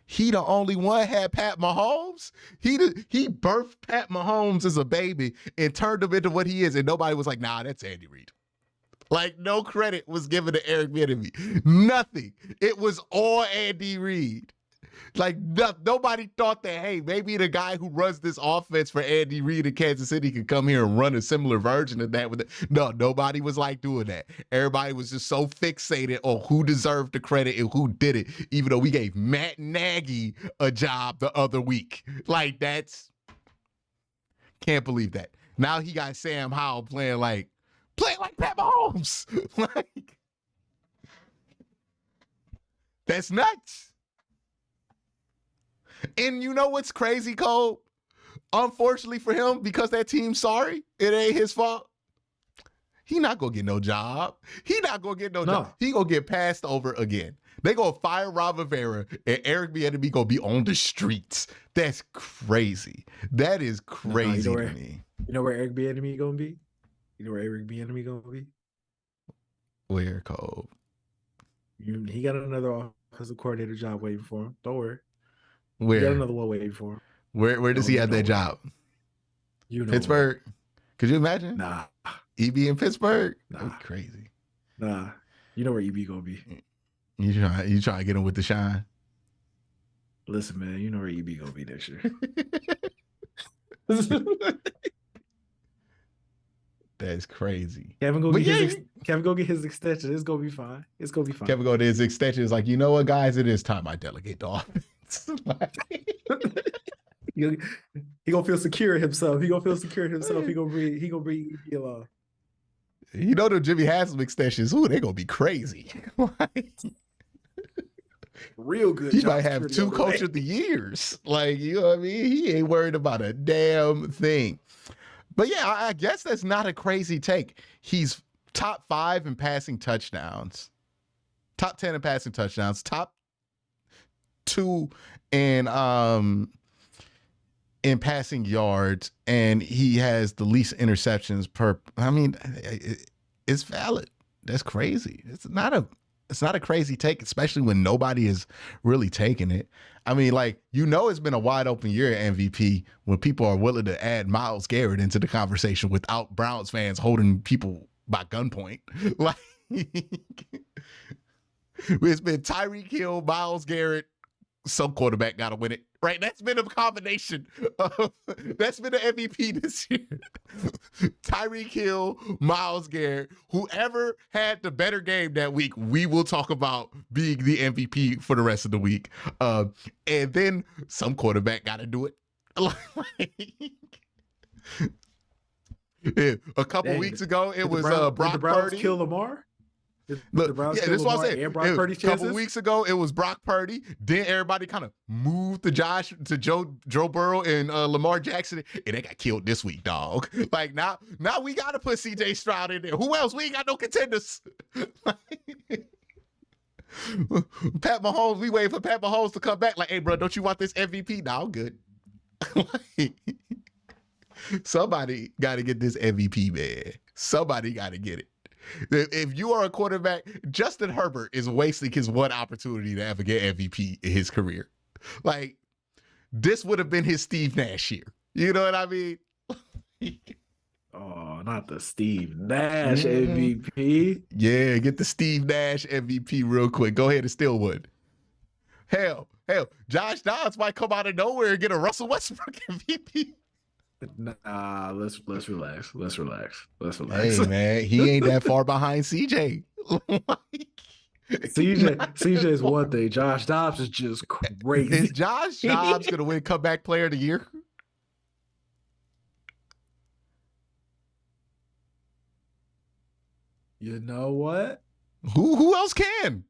He the only one had Pat Mahomes. He birthed Pat Mahomes as a baby and turned him into what he is. And nobody was like, nah, that's Andy Reid. Like, no credit was given to Eric Bieniemy. Nothing. It was all Andy Reid. Like, nobody thought that, hey, maybe the guy who runs this offense for Andy Reid in Kansas City could come here and run a similar version of that. No, nobody was like doing that. Everybody was just so fixated on who deserved the credit and who did it, even though we gave Matt Nagy a job the other week. Like, can't believe that. Now he got Sam Howell playing like Pat Mahomes. Like, that's nuts. And you know what's crazy, Cole? Unfortunately for him, because that team's sorry, it ain't his fault. He not gonna get no job. He not gonna get no job. He gonna get passed over again. They gonna fire Ron Rivera, and Eric Bieniemy gonna be on the streets. That's crazy. That is crazy to me. You know where Eric Bieniemy gonna be? You know where Eric Bieniemy gonna be? Where, Cole? He got another offensive coordinator job waiting for him. Don't worry. Where? He got another one waiting for him. Where does he have that job? You know, Pittsburgh. Could you imagine? Nah. EB in Pittsburgh? Nah. That'd be crazy. Nah. You know where EB gonna be. You try to get him with the shine. Listen, man, you know where EB gonna be next year. That's crazy. Kevin go get his extension. It's gonna be fine. It's gonna be fine. Kevin go to his extension. Is like, you know what, guys? It is time I delegate the offense. He gonna feel secure in himself. He gonna bring EB along. You know the Jimmy Haslam extensions. Ooh, they gonna be crazy. Real good. He might have 2 coach of the years. Like, you know what I mean? He ain't worried about a damn thing. But yeah, I guess that's not a crazy take. He's top 5 in passing touchdowns, top 10 in passing touchdowns, top 2 in passing yards, and he has the least interceptions per. I mean, it's valid. That's crazy. It's not a crazy take, especially when nobody is really taking it. I mean, like, you know, it's been a wide open year at MVP when people are willing to add Myles Garrett into the conversation without Browns fans holding people by gunpoint. Like, it's been Tyreek Hill, Myles Garrett, some quarterback got to win it, right? That's been a combination of, that's been the MVP this year. Tyreek Hill, Myles Garrett, whoever had the better game that week, we will talk about being the MVP for the rest of the week. And then some quarterback got to do it. A couple weeks ago, it was Brock Purdy. Kill Lamar? Look, yeah, that's what I said. A couple weeks ago, it was Brock Purdy. Then everybody kind of moved to Joe Burrow and Lamar Jackson, and they got killed this week, dog. Like, now we got to put CJ Stroud in there. Who else? We ain't got no contenders. Pat Mahomes, we wait for Pat Mahomes to come back. Like, hey, bro, don't you want this MVP? No, I'm good. Somebody got to get this MVP, man. Somebody got to get it. If you are a quarterback, Justin Herbert is wasting his one opportunity to ever get MVP in his career. Like, this would have been his Steve Nash year. You know what I mean? Oh, not the Steve Nash MVP. Yeah, get the Steve Nash MVP real quick. Go ahead and steal one. Hell, Josh Dobbs might come out of nowhere and get a Russell Westbrook MVP. Nah, let's relax. Let's relax. Hey, man, he ain't that far behind CJ. CJ's one thing. Josh Dobbs is just crazy. Is Josh Dobbs gonna win comeback player of the year? You know what? Who else can?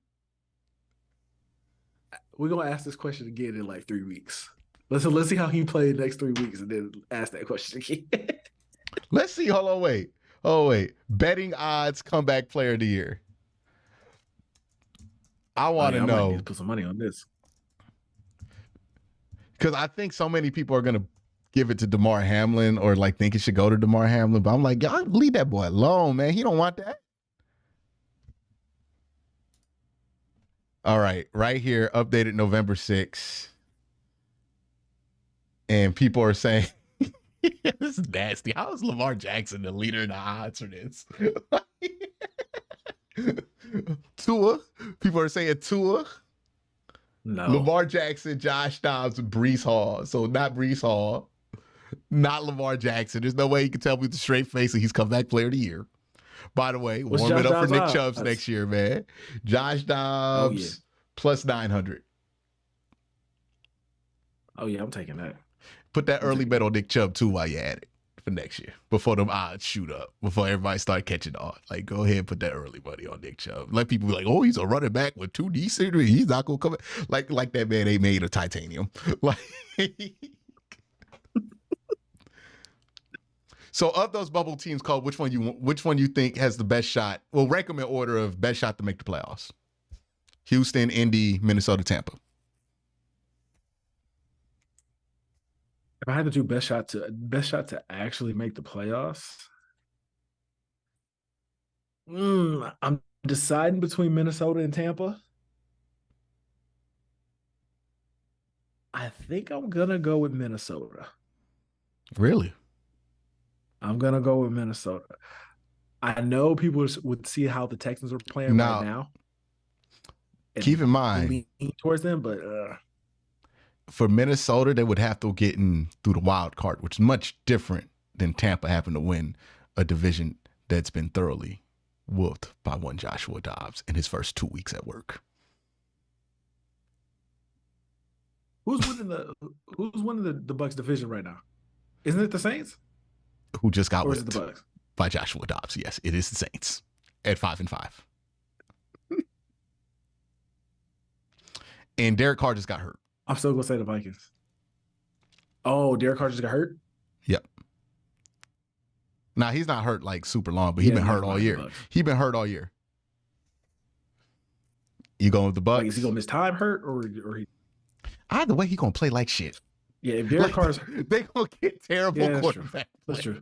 We're gonna ask this question again in like 3 weeks. Let's see how he played next 3 weeks, and then ask that question again. Let's see. Hold on, wait. Oh, wait. Betting odds comeback player of the year. I want to I might need to know put some money on this. because I think so many people are gonna give it to DeMar Hamlin or like think it should go to DeMar Hamlin, but I'm like, y'all leave that boy alone, man. He don't want that. All right here, updated November 6th. And people are saying this is nasty. How is Lamar Jackson the leader in the odds for this? Tua. People are saying Tua. No. Lamar Jackson, Josh Dobbs, Breece Hall. So not Breece Hall, not Lamar Jackson. There's no way you can tell me with a straight face that he's comeback player of the year. By the way, What's warm it Josh up for Dobbs' Nick odds? Chubb's next year, man. Josh Dobbs yeah. plus 900. Oh yeah, I'm taking that. Put that early bet on Nick Chubb too while you're at it for next year. Before them odds shoot up. Before everybody start catching on. Like, go ahead and put that early money on Nick Chubb. Let people be like, oh, he's a running back with 2 knee surgery. He's not gonna come in. Like that man ain't made of titanium. Like so of those bubble teams called, which one you think has the best shot? Well, rank them in order of best shot to make the playoffs. Houston, Indy, Minnesota, Tampa. If I had to do best shot to actually make the playoffs, I'm deciding between Minnesota and Tampa. I think I'm gonna go with Minnesota. Really? I'm gonna go with Minnesota. I know people would see how the Texans are playing right now. Keep in mind, lean towards them, but for Minnesota, they would have to get in through the wild card, which is much different than Tampa having to win a division that's been thoroughly whooped by one Joshua Dobbs in his first 2 weeks at work. Who's winning the Bucs division right now? Isn't it the Saints? Who just got whipped the Bucs? By Joshua Dobbs. Yes, it is the Saints at 5-5. And Derek Carr just got hurt. I'm still gonna say the Vikings. Oh, Derek Carr just got hurt? Yep. Now he's not hurt like super long, but he's been hurt all year. He's been hurt all year. You going with the Bucs? Like, is he gonna miss time hurt or he? Either way, he gonna play like shit. Yeah, if Derek Carr's they gonna get terrible quarterback. That's true.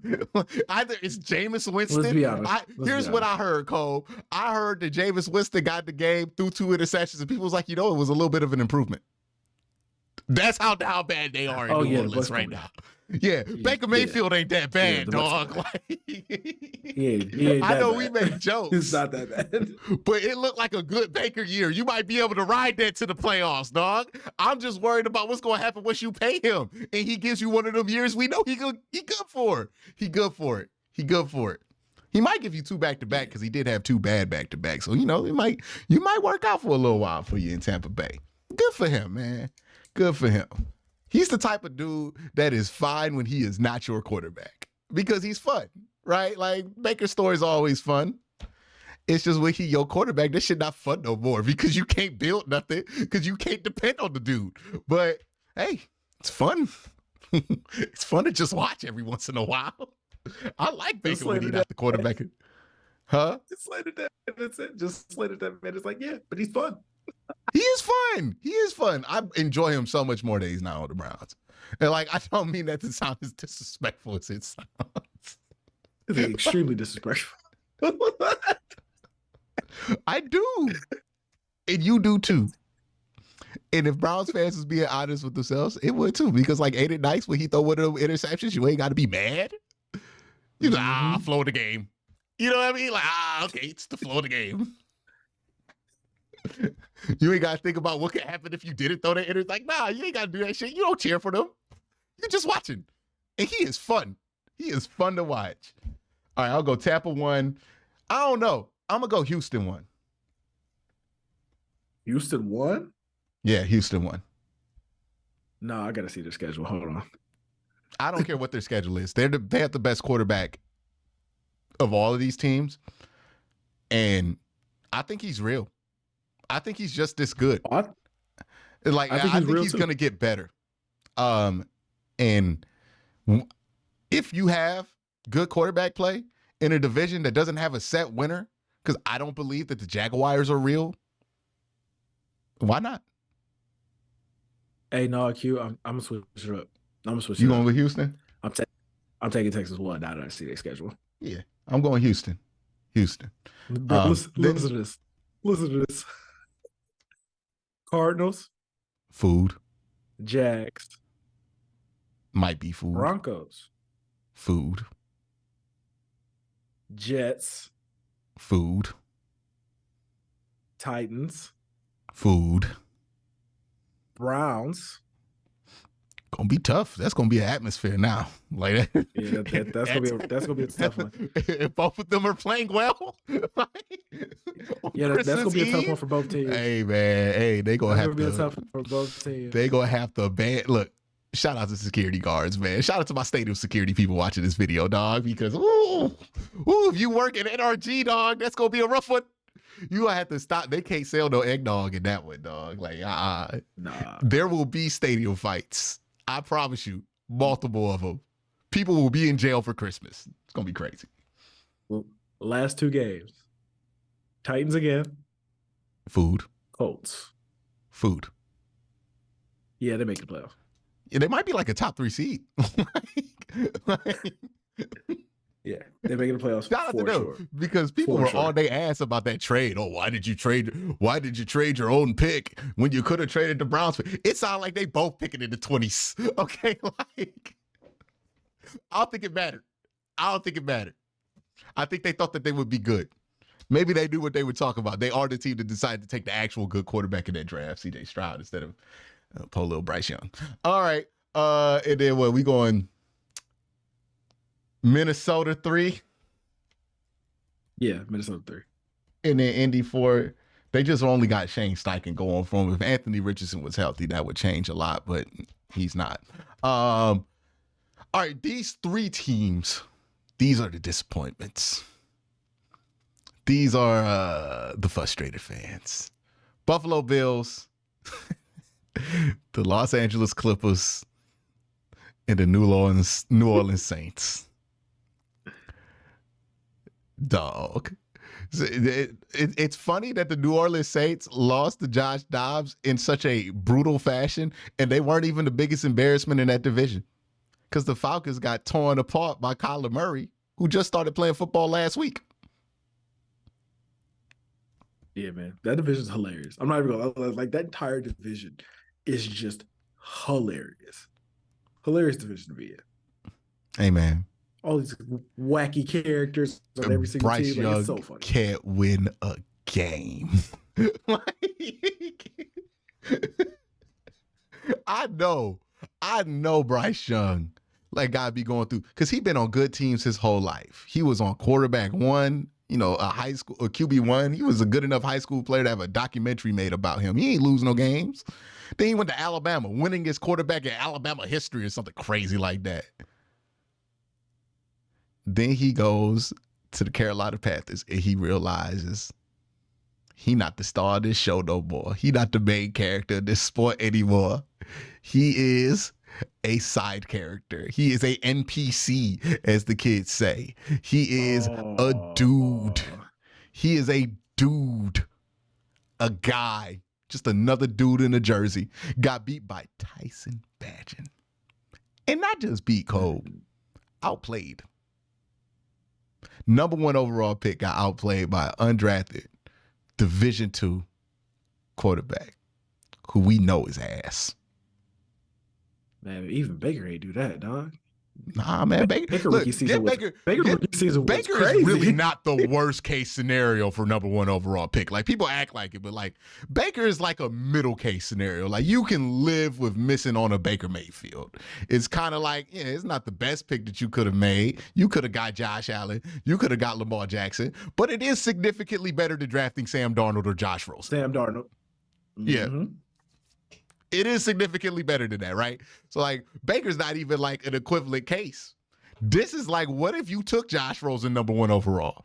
Either it's Jameis Winston. Let's be honest. Here's what I heard, Cole. I heard that Jameis Winston got the game, threw 2 interceptions, and people was like, it was a little bit of an improvement. That's how bad they are in New Orleans right now. Yeah, Baker Mayfield ain't that bad, dog. I know we make jokes. It's not that bad. But it looked like a good Baker year. You might be able to ride that to the playoffs, dog. I'm just worried about what's going to happen once you pay him. And he gives you one of them years we know he good for it. He good for it. He might give you 2 back-to-back because he did have 2 bad back-to-back. So, you might work out for a little while for you in Tampa Bay. Good for him, man. Good for him. He's the type of dude that is fine when he is not your quarterback because he's fun, right? Like, Baker's story is always fun. It's just when he's your quarterback, this shit not fun no more because you can't build nothing because you can't depend on the dude. But, hey, it's fun. It's fun to just watch every once in a while. I like Baker when he's not the quarterback. Huh? Just slated that. That's it. Just slated that, man. It's like, yeah, but he's fun. He is fun. I enjoy him so much more that he's not on the Browns. And like, I don't mean that to sound as disrespectful as it sounds. It's extremely disrespectful. I do. And you do too. And if Browns fans was being honest with themselves, it would too. Because like, ain't it nice when he throw one of them interceptions? You ain't got to be mad. You're like, flow of the game. You know what I mean? Like, okay, it's the flow of the game. You ain't got to think about what could happen if you didn't throw that interception. Like, nah, you ain't got to do that shit. You don't cheer for them. You're just watching. And he is fun. He is fun to watch. All right, I'll go Tampa 1. I don't know. I'm going to go Houston 1. Houston 1? Yeah, Houston 1. No, I got to see their schedule. Hold on. I don't care what their schedule is. They have the best quarterback of all of these teams. And I think he's real. I think he's just this good. What? Like, I think he's going to get better. And if you have good quarterback play in a division that doesn't have a set winner, because I don't believe that the Jaguars are real, why not? Hey, no, Q. I'm gonna switch it up. I'm gonna switch You it going up. with Houston? I'm taking Texas 1 now that I see their schedule. Yeah, I'm going Houston. Houston. Bro, listen Then to this. Listen to this. Cardinals, food Jags, might be food. Broncos, Food. Jets, Food. Titans, Food. Browns. Gonna be tough. That's gonna be an atmosphere now. Like that. Yeah, that's gonna be a tough one. If both of them are playing well, Yeah, that's gonna be a tough one for both teams. Hey man, hey, they gonna have to be a tough one for both teams. They gonna have to ban. Look, shout out to security guards, man. Shout out to my stadium security people watching this video, dog. Because if you work at NRG, dog, that's gonna be a rough one. You gonna have to stop. They can't sell no eggnog in that one, dog. Like, Nah. There will be stadium fights. I promise you, multiple of them. People will be in jail for Christmas. It's gonna be crazy. Well, last 2 games. Titans again. Food. Colts. Food. Yeah, they make the playoffs. Yeah, they might be like a top 3 seed. Yeah, they make the playoffs. Shout out to them, sure. because people were on their ass about that trade. Oh, why did you trade your own pick when you could have traded the Browns? It sounded like they both picking in the 20s. Okay, like I don't think it mattered. I think they thought that they would be good. Maybe they knew what they were talking about. They are the team that decided to take the actual good quarterback in that draft, C.J. Stroud, instead of poor little Bryce Young. All right, and then we going Minnesota 3. Yeah, Minnesota 3. And then Indy 4. They just only got Shane Steichen going for them. If Anthony Richardson was healthy, that would change a lot, but he's not. All right, these 3 teams, these are the disappointments. These are the frustrated fans. Buffalo Bills, the Los Angeles Clippers, and the New Orleans Saints. Dog. It's funny that the New Orleans Saints lost to Josh Dobbs in such a brutal fashion, and they weren't even the biggest embarrassment in that division, because the Falcons got torn apart by Kyler Murray, who just started playing football last week. Yeah, man, that division's hilarious. I'm not even gonna like that entire division is just hilarious. Hilarious division to be in. Hey, man. All these wacky characters on every single Bryce team. Young It's so funny. Can't win a game. I know Bryce Young gotta be going through, because he's been on good teams his whole life. He was on quarterback 1, a high school, a QB1. He was a good enough high school player to have a documentary made about him. He ain't losing no games. Then he went to Alabama, winningest quarterback in Alabama history or something crazy like that. Then he goes to the Carolina Panthers, and he realizes he not the star of this show no more. He not the main character of this sport anymore. He is a side character. He is a NPC, as the kids say. He is a dude. He is a dude. A guy. Just another dude in a jersey. Got beat by Tyson Bagent. And not just beat cold. Outplayed. Number 1 overall pick got outplayed by an undrafted Division II quarterback who we know is ass. Man, even Baker ain't do that, dog. Nah, man, Baker rookie season was Baker is really not the worst case scenario for number 1 overall pick. Like, people act like it, but Baker is like a middle case scenario. Like, you can live with missing on a Baker Mayfield. It's kind of like, it's not the best pick that you could have made. You could have got Josh Allen. You could have got Lamar Jackson. But it is significantly better than drafting Sam Darnold or Josh Rosen. Sam Darnold. Mm-hmm. Yeah. It is significantly better than that, right? So, Baker's not even an equivalent case. This is what if you took Josh Rosen number 1 overall?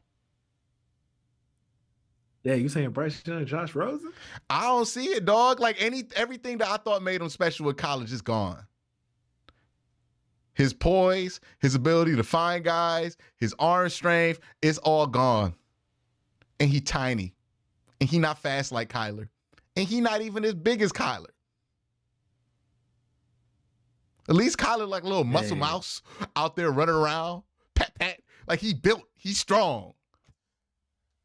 Yeah, you saying Bryce Young and Josh Rosen? I don't see it, dog. Everything that I thought made him special at college is gone. His poise, his ability to find guys, his arm strength, it's all gone. And he tiny. And he not fast like Kyler. And he not even as big as Kyler. At least Kyler like a little muscle mouse out there running around. Pat, pat. Like he built. He's strong.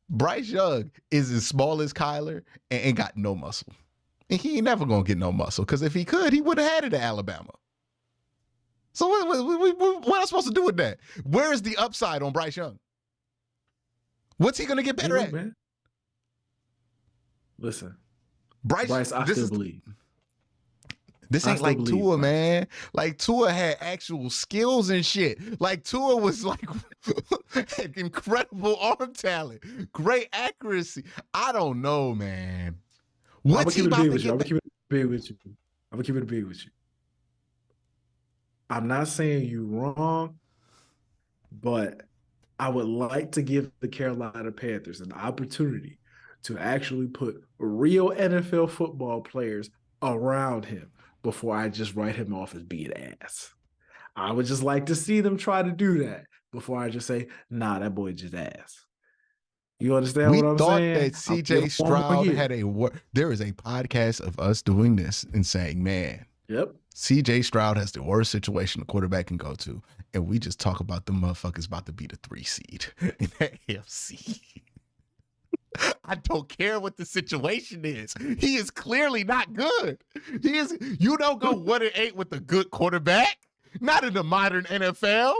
Bryce Young is as small as Kyler and ain't got no muscle. And he ain't never going to get no muscle because if he could, he would have had it at Alabama. So what am I supposed to do with that? Where is the upside on Bryce Young? What's he going to get better at? Man. Listen, Bryce, I still believe. This ain't like Tua, man. Like Tua had actual skills and shit. Like Tua was like had incredible arm talent, great accuracy. I don't know, man. What's he about to get? I'm gonna keep it big with you. I'm gonna keep it big with you. I'm not saying you wrong, but I would like to give the Carolina Panthers an opportunity to actually put real NFL football players around him before I just write him off as being ass. I would just like to see them try to do that before I just say, nah, that boy just ass. You understand what I'm saying? We thought that CJ Stroud had there is a podcast of us doing this and saying, man, yep, CJ Stroud has the worst situation a quarterback can go to. And we just talk about the motherfuckers about to be the 3 seed in that AFC. I don't care what the situation is. He is clearly not good. You don't go 1-8 with a good quarterback. Not in the modern NFL.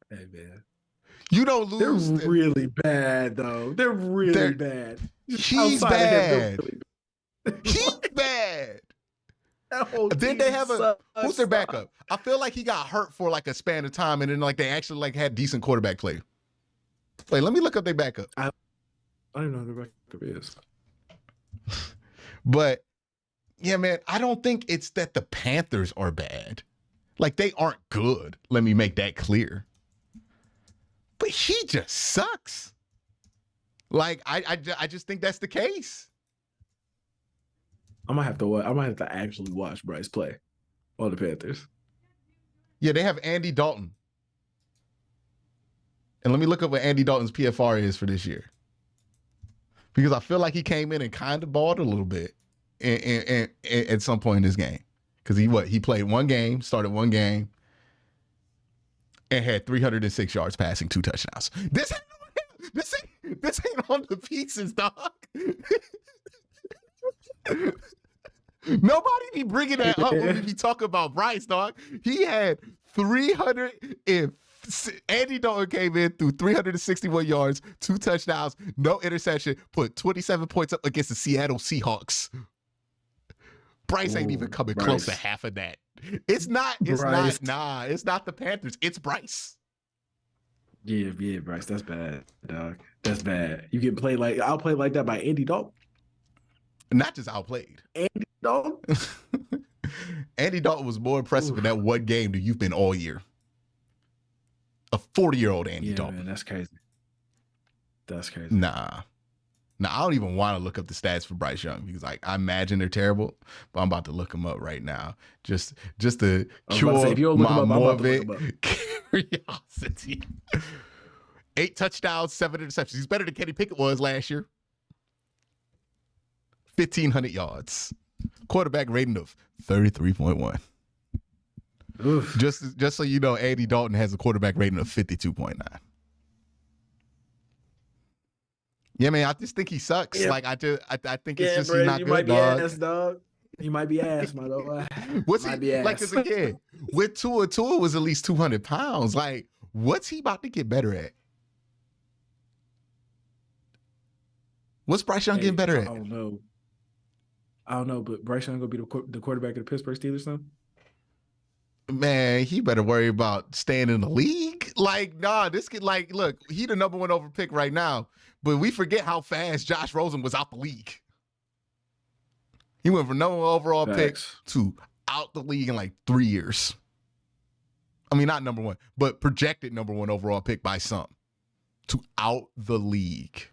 Hey, man. You don't lose. They're really bad, though. They're really bad. He's bad. He's bad. Then they have who's their backup? I feel like he got hurt for like a span of time, and then like they actually like had decent quarterback play. Wait, let me look up their backup. I don't know who their backup is. But yeah, man, I don't think it's that the Panthers are bad. Like they aren't good. Let me make that clear. But he just sucks. Like I just think that's the case. I might have to actually watch Bryce play on the Panthers. Yeah, they have Andy Dalton. And let me look up what Andy Dalton's PFR is for this year. Because I feel like he came in and kind of balled a little bit at some point in this game. Because he played one game, started one game, and had 306 yards passing, 2 touchdowns. This ain't on the pieces, dog. Nobody be bringing that up when we be talking about Bryce, dog. He had 300 if Andy Dalton came in through 361 yards, 2 touchdowns, no interception, put 27 points up against the Seattle Seahawks. Bryce ain't even coming close to half of that. It's not the Panthers. It's Bryce. Yeah, Bryce. That's bad, dog. That's bad. You get played like outplayed like that by Andy Dalton. Not just outplayed. Andy Dalton? Andy Dalton was more impressive in that one game than you've been all year. A 40-year-old Andy Dalton. Man, that's crazy. That's crazy. Nah, I don't even want to look up the stats for Bryce Young because like I imagine they're terrible, but I'm about to look them up right now. Just to cure my morbid curiosity. 8 touchdowns, 7 interceptions. He's better than Kenny Pickett was last year. 1,500 yards. Quarterback rating of 33.1. Oof. Just so you know, Andy Dalton has a quarterback rating of 52.9. Yeah, man, I just think he sucks. Yeah. Like I think it's just he's not good, dog. Ass, dog. He might be ass, my dog. What's he like as a kid? With Tua was at least 200 pounds. Like, what's he about to get better at? What's Bryce Young getting better at? I don't know, but Bryce Young gonna be the quarterback of the Pittsburgh Steelers now? Man, he better worry about staying in the league. Like, nah, this kid, like, look, he the number 1 over pick right now, but we forget how fast Josh Rosen was out the league. He went from number 1 overall pick to out the league in like 3 years. I mean, not number 1, but projected number 1 overall pick by some to out the league.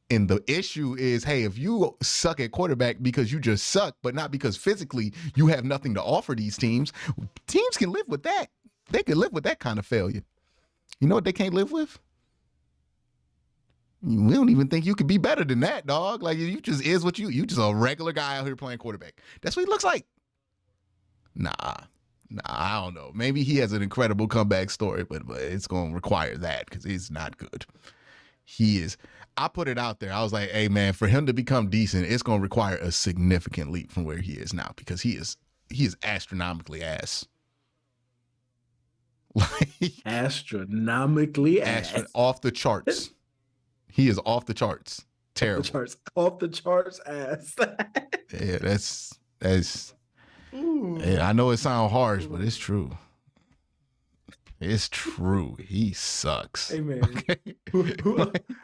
And the issue is, hey, if you suck at quarterback because you just suck, but not because physically you have nothing to offer these teams can live with that. They can live with that kind of failure. You know what they can't live with? We don't even think you could be better than that, dog. Like, you just is what you just a regular guy out here playing quarterback. That's what he looks like. Nah, I don't know. Maybe he has an incredible comeback story, but it's going to require that because he's not good. He is. I put it out there. I was like, hey, man, for him to become decent, it's going to require a significant leap from where he is now because he is astronomically ass. Like, astronomically off the charts. He is off the charts. Terrible. Off the charts ass. Yeah, that's yeah, I know it sounds harsh, but it's true. It's true. He sucks. Hey, man. Okay?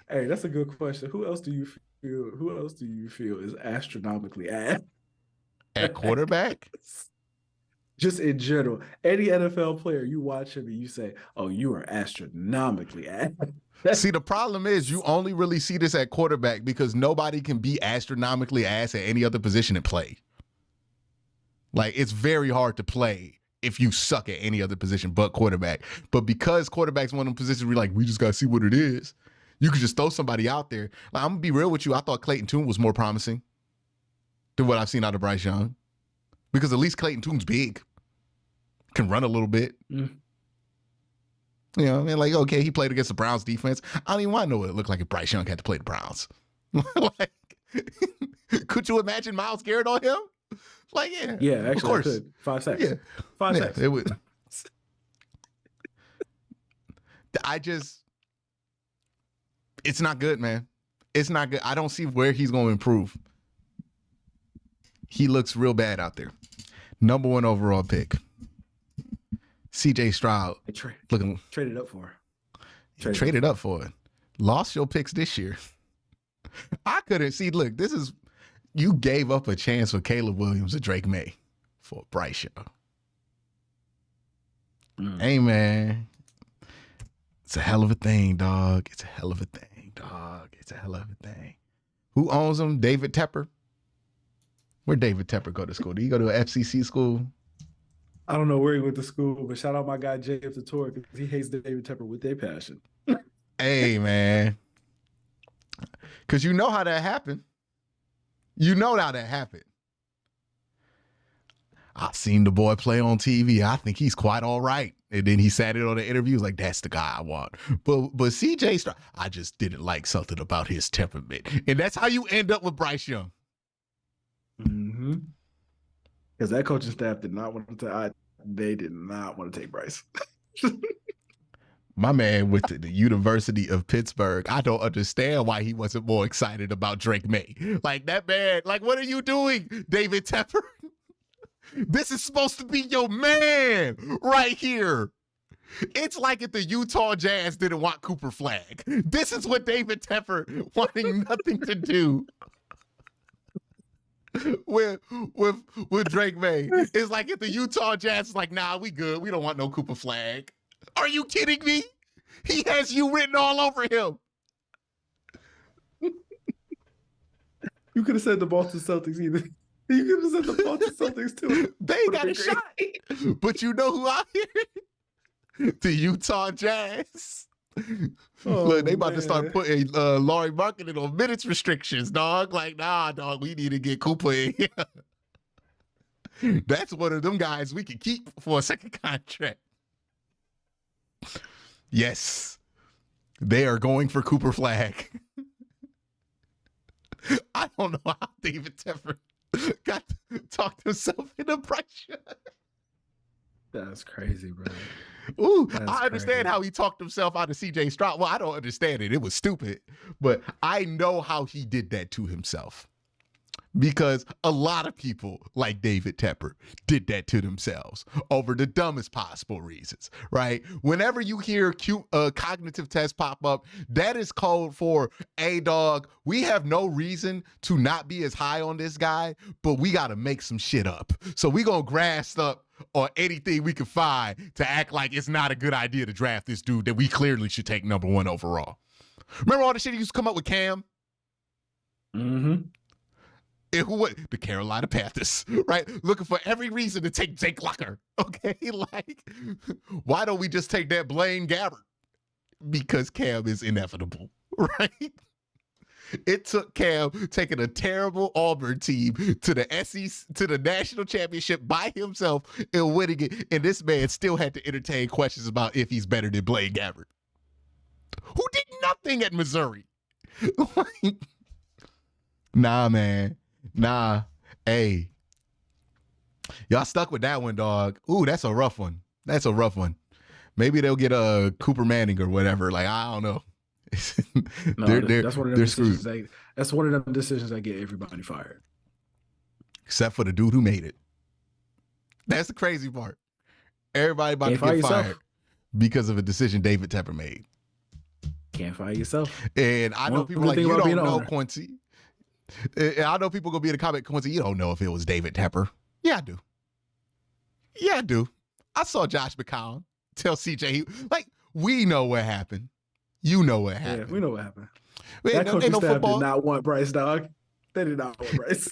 Hey, that's a good question. Who else do you feel is astronomically ass at quarterback? Just in general, any NFL player, you watch him and you say, "Oh, you are astronomically ass." See, the problem is you only really see this at quarterback because nobody can be astronomically ass at any other position and play. Like, it's very hard to play if you suck at any other position but quarterback. But because quarterback's one of them positions where you're like, we just got to see what it is, you could just throw somebody out there. Like, I'm going to be real with you. I thought Clayton Tune was more promising than what I've seen out of Bryce Young. Because at least Clayton Tune's big. Can run a little bit. You know what I mean? Like, okay, he played against the Browns defense. I don't even want to know what it looked like if Bryce Young had to play the Browns. Like, could you imagine Myles Garrett on him? Like, yeah. Yeah, actually, of course. I could. 5 sacks. Yeah. 5 sacks. It would. It's not good, man. It's not good. I don't see where he's going to improve. He looks real bad out there. Number 1 overall pick. CJ Stroud. Traded up for her. Traded up for it. Lost your picks this year. I couldn't see. Look, you gave up a chance for Caleb Williams and Drake May for Bryce Young. Hey, man. It's a hell of a thing, dog. It's a hell of a thing, dog. It's a hell of a thing. Who owns him? David Tepper? Where'd David Tepper go to school? Did he go to an FCC school? I don't know where he went to school, but shout out my guy James the Tour because he hates David Tepper with their passion. Hey, man. Because you know how that happened. You know how that happened. I've seen the boy play on TV. I think he's quite all right. And then he sat in on the interview. Like, that's the guy I want. But CJ Stroud, I just didn't like something about his temperament. And that's how you end up with Bryce Young. Mm-hmm. Because that coaching staff did not want to. They did not want to take Bryce. My man went to the University of Pittsburgh. I don't understand why he wasn't more excited about Drake May. Like, that man, like, what are you doing, David Tepper? This is supposed to be your man right here. It's like if the Utah Jazz didn't want Cooper Flagg. This is what David Tepper wanting nothing to do with Drake May. It's like if the Utah Jazz is like, nah, we good. We don't want no Cooper Flagg. Are you kidding me? He has you written all over him. You could have said the Boston Celtics either. You could have said the Boston Celtics too. They ain't got a shot. But you know who out here? The Utah Jazz. Oh, look, they about to start putting Laurie Marketing on minutes restrictions, dog. Like, nah, dog, we need to get Cooper in here. That's one of them guys we can keep for a second contract. Yes, they are going for Cooper Flagg. I don't know how David Tepper got to talk himself into Bryce Young. That's crazy, bro. Ooh, I understand how he talked himself out of CJ Stroud. Well, I don't understand it. It was stupid. But I know how he did that to himself. Because a lot of people like David Tepper did that to themselves over the dumbest possible reasons, right? Whenever you hear cognitive tests pop up, that is code for, hey, dog, we have no reason to not be as high on this guy, but we got to make some shit up. So we going to grass up on anything we can find to act like it's not a good idea to draft this dude that we clearly should take number 1 overall. Remember all the shit he used to come up with Cam? Mm-hmm. And who would? The Carolina Panthers, right? Looking for every reason to take Jake Locker. Okay, like, why don't we just take that Blaine Gabbert? Because Cam is inevitable, right? It took Cam taking a terrible Auburn team to the SEC, to the national championship by himself and winning it. And this man still had to entertain questions about if he's better than Blaine Gabbert, who did nothing at Missouri. Like, nah, man. Nah. Hey. Y'all stuck with that one, dog. Ooh, that's a rough one. That's a rough one. Maybe they'll get a Cooper Manning or whatever. Like, I don't know. No, that's one of them decisions. That's one of them decisions that get everybody fired, except for the dude who made it. That's the crazy part. Everybody about to get fired because of a decision David Tepper made. Can't fire yourself. And I know people like, you don't know Quincy. And I know people gonna be in the comment, Quincy, you don't know if it was David Tepper. Yeah, I do. Yeah, I do. I saw Josh McCown tell CJ, like, we know what happened. You know what happened. Yeah, we know what happened. That coaching staff did not want Bryce, dog. They did not want Bryce.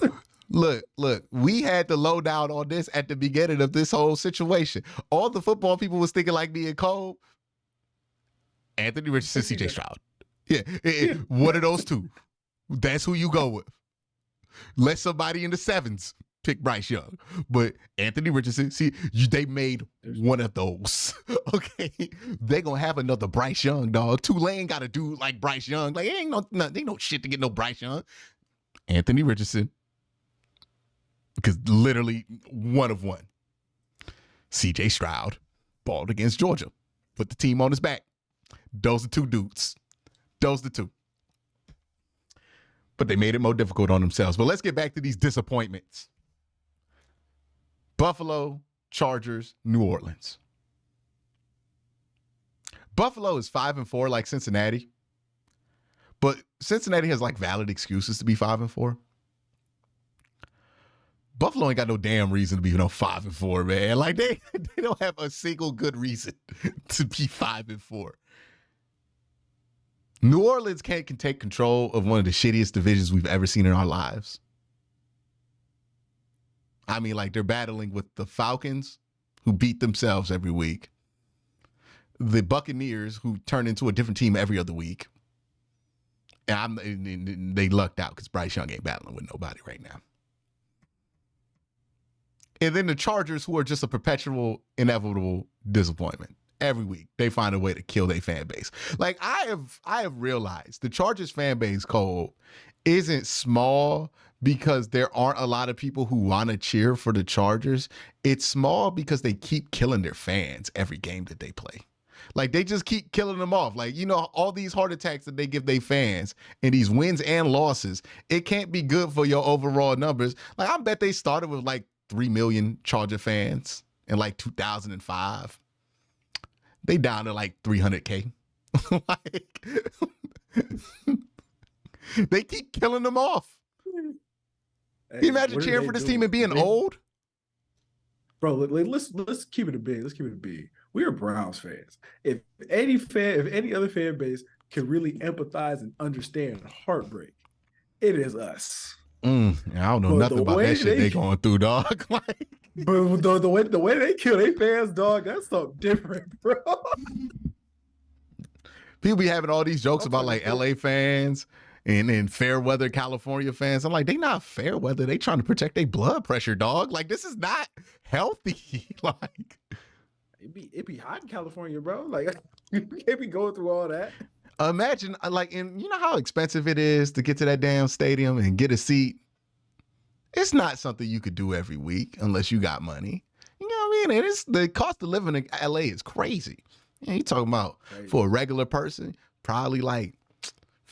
Look, we had the lowdown on this at the beginning of this whole situation. All the football people was thinking like me and Cole. Anthony Richardson, CJ Stroud. Yeah. One of those two. That's who you go with. Let somebody in the sevens pick Bryce Young. But Anthony Richardson, see, they made one of those. Okay. They gonna have another Bryce Young, dog. Tulane got a dude like Bryce Young. Like, ain't no shit to get no Bryce Young. Anthony Richardson. Because literally one of one. CJ Stroud balled against Georgia. Put the team on his back. Those are two dudes. Those are the two. But they made it more difficult on themselves. But let's get back to these disappointments. Buffalo, Chargers, New Orleans. Buffalo is 5-4 like Cincinnati. But Cincinnati has like valid excuses to be 5-4. Buffalo ain't got no damn reason to be 5-4, man. Like they don't have a single good reason to be 5-4. New Orleans can take control of one of the shittiest divisions we've ever seen in our lives. I mean, like, they're battling with the Falcons, who beat themselves every week. The Buccaneers, who turn into a different team every other week. And they lucked out because Bryce Young ain't battling with nobody right now. And then the Chargers, who are just a perpetual, inevitable disappointment. Every week, they find a way to kill their fan base. Like, I have realized the Chargers fan base, Cole, isn't small because there aren't a lot of people who want to cheer for the Chargers. It's small because they keep killing their fans every game that they play. Like, they just keep killing them off. Like, all these heart attacks that they give their fans and these wins and losses, it can't be good for your overall numbers. Like, I bet they started with like 3 million Charger fans in like 2005. They down to like 300K. Like, they keep killing them off. Hey, can you imagine cheering for this team and being old? Bro, let's keep it a big. Let's keep it a big. We are Browns fans. If any other fan base can really empathize and understand heartbreak, it is us. I don't know nothing about that shit they going through, dog. Like, but the way they kill their fans, dog, that's something different, bro. People be having all these jokes about like LA fans and fair weather California fans. I'm like, they not fair weather. They trying to protect their blood pressure, dog. Like, this is not healthy. Like, it be hot in California, bro. Like, you can't be going through all that. Imagine, like, and you know how expensive it is to get to that damn stadium and get a seat? It's not something you could do every week unless you got money. You know what I mean? And the cost of living in LA is crazy. Yeah, you talking about for a regular person, probably like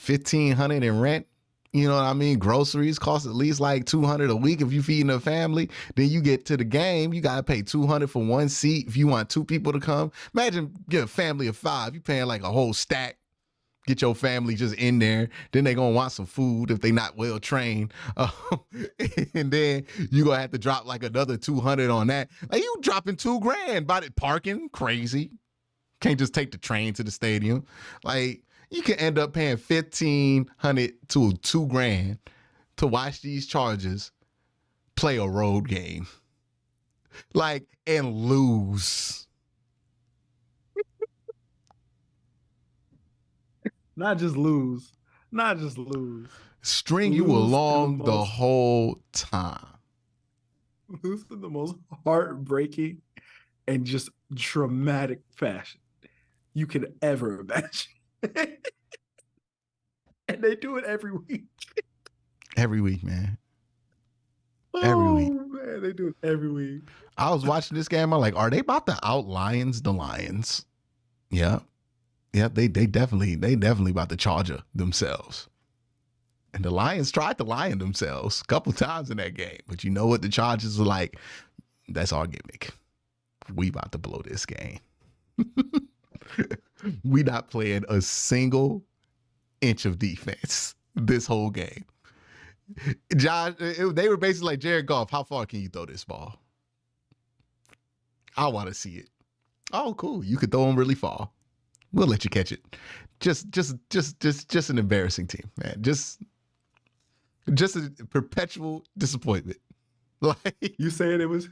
$1,500 in rent. You know what I mean? Groceries cost at least like $200 a week if you feeding a family. Then you get to the game, you gotta pay $200 for one seat if you want 2 people to come. Imagine get a family of 5, you paying like a whole stack. Get your family just in there. Then they gonna want some food if they not well trained, and then you gonna have to drop like another $200 on that. Like, you dropping $2,000 by the parking, crazy. Can't just take the train to the stadium. Like, you can end up paying $1,500 to $2,000 to watch these Chargers play a road game, like, and lose. Not just lose. Not just lose. String you Lose along the whole time. Lose in the most heartbreaking and just dramatic fashion you could ever imagine. And they do it every week. Every week, man. Every week. Man, they do it every week. I was watching this game. I'm like, are they about to out-Lions the Lions? Yeah. Yeah, they definitely about to Charger themselves. And the Lions tried to lion themselves a couple times in that game. But you know what? The Chargers were like, that's our gimmick. We about to blow this game. We not playing a single inch of defense this whole game. Josh, they were basically like, Jared Goff, how far can you throw this ball? I want to see it. Oh, cool. You could throw them really far. We'll let you catch it. Just an embarrassing team, man. Just a perpetual disappointment. Like, you saying it was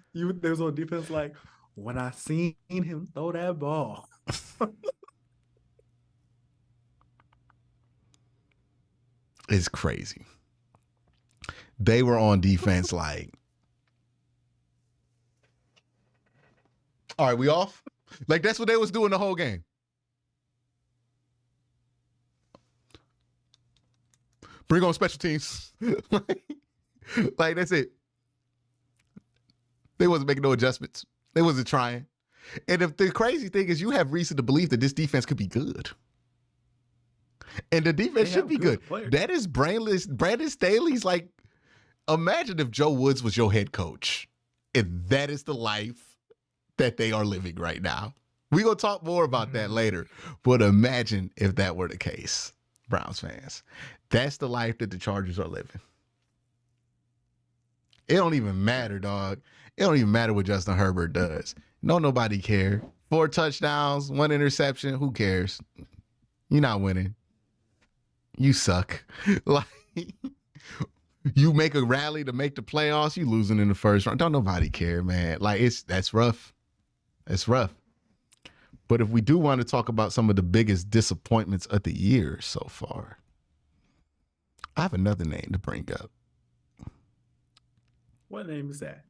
on defense like, when I seen him throw that ball. It's crazy. They were on defense like, all right, we off? Like, that's what they was doing the whole game. Bring on special teams. like, that's it. They wasn't making no adjustments. They wasn't trying. And if the crazy thing is, you have reason to believe that this defense could be good. And the defense should be good. Players. That is brainless. Brandon Staley's like, imagine if Joe Woods was your head coach. And that is the life that they are living right now. We're going to talk more about that later. But imagine if that were the case, Browns fans. That's the life that the Chargers are living. It don't even matter, dog. It don't even matter what Justin Herbert does. Nobody care. 4 touchdowns, 1 interception. Who cares? You're not winning. You suck. Like, you make a rally to make the playoffs, you losing in the first round. Don't nobody care, man. Like, that's rough. It's rough. But if we do want to talk about some of the biggest disappointments of the year so far, I have another name to bring up. What name is that?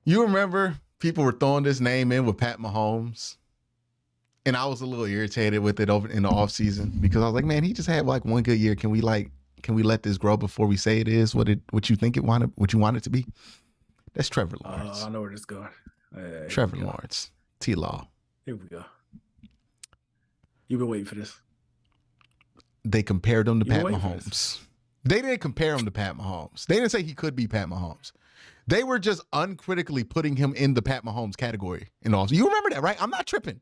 You remember people were throwing this name in with Pat Mahomes? And I was a little irritated with it over in the offseason because I was like, man, he just had like one good year. Can we let this grow before we say it is what you think it wanted, what you want it to be? That's Trevor Lawrence. I know where this is going. Trevor Lawrence. T-Law. Here we go. You've been waiting for this. They compared him to Pat Mahomes. They didn't compare him to Pat Mahomes. They didn't say he could be Pat Mahomes. They were just uncritically putting him in the Pat Mahomes category. You remember that, right? I'm not tripping.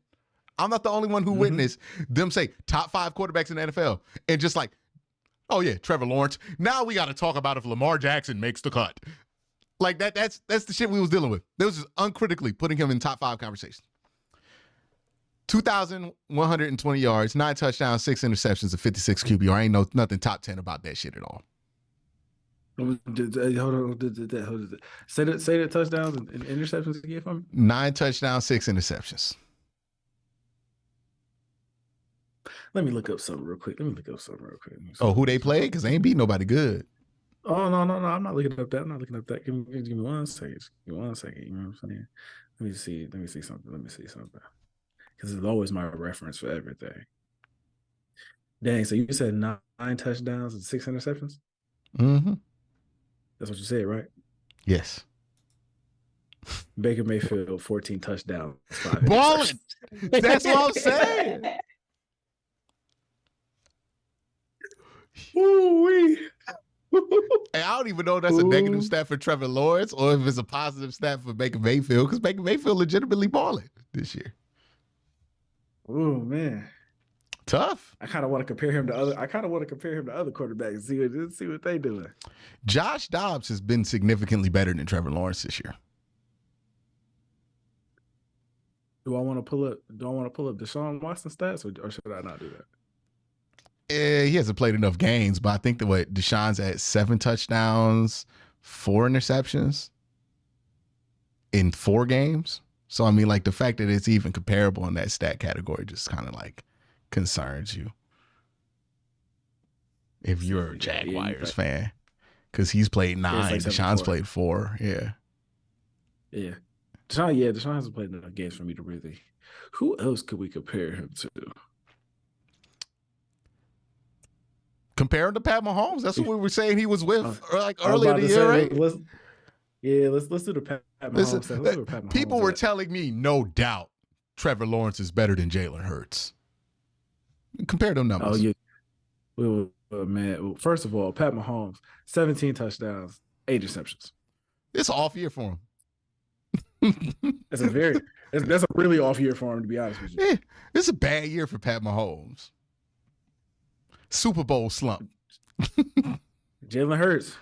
I'm not the only one who witnessed them say top 5 quarterbacks in the NFL and just like, oh yeah, Trevor Lawrence. Now we got to talk about if Lamar Jackson makes the cut. Like that's the shit we was dealing with. They was just uncritically putting him in top 5 conversations. 2,120 yards, 9 touchdowns, 6 interceptions, a 56 QBR. I ain't nothing top 10 about that shit at all. Hold on. Say the touchdowns and interceptions again for me. 9 touchdowns, 6 interceptions. Let me look up something real quick. Oh, who they played? Because they ain't beat nobody good. Oh, no. I'm not looking up that. Give me 1 second. Give me 1 second. You know what I'm saying? Let me see something. Because it's always my reference for everything. Dang, so you said 9 touchdowns and 6 interceptions? Mm-hmm. That's what you said, right? Yes. Baker Mayfield, 14 touchdowns, 5 Balling. interceptions. That's what I'm saying. Ooh-wee. And I don't even know if that's a negative stat for Trevor Lawrence or if it's a positive stat for Baker Mayfield, because Baker Mayfield legitimately balling this year. Oh man, tough. I kind of want to compare him to other quarterbacks. See what they doing. Josh Dobbs has been significantly better than Trevor Lawrence this year. Do I want to pull up Deshaun Watson stats, or should I not do that? He hasn't played enough games, but I think that Deshaun's at 7 touchdowns, 4 interceptions in 4 games. So I mean, like the fact that it's even comparable in that stat category just kind of like concerns you if you're a Jaguars fan, because he's played 9, like Deshaun's played 4. Yeah. Deshaun hasn't played enough games for me to really. Who else could we compare him to? Compare him to Pat Mahomes. That's what we were saying he was with like earlier in the year, right? Let's do the Pat Mahomes. Let's do Pat Mahomes. People were telling me, no doubt, Trevor Lawrence is better than Jalen Hurts. Compare them numbers. Oh yeah. Well, man. First of all, Pat Mahomes, 17 touchdowns, 8 interceptions. It's an off year for him. That's a really off year for him, to be honest with you. Yeah, it's a bad year for Pat Mahomes. Super Bowl slump. Jalen Hurts,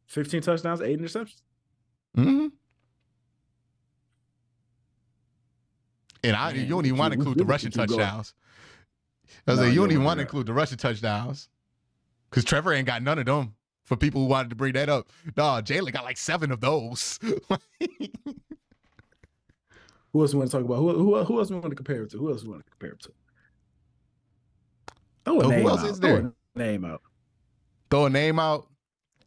15 touchdowns, 8 interceptions. Mm-hmm. And you don't even want to include the rushing touchdowns. I was like, you don't even want to include the rushing touchdowns because Trevor ain't got none of them. For people who wanted to bring that up, no, Jalen got like 7 of those. Who else we want to talk about? Who else we want to compare it to? Throw a name out. Throw a name out. Throw a name out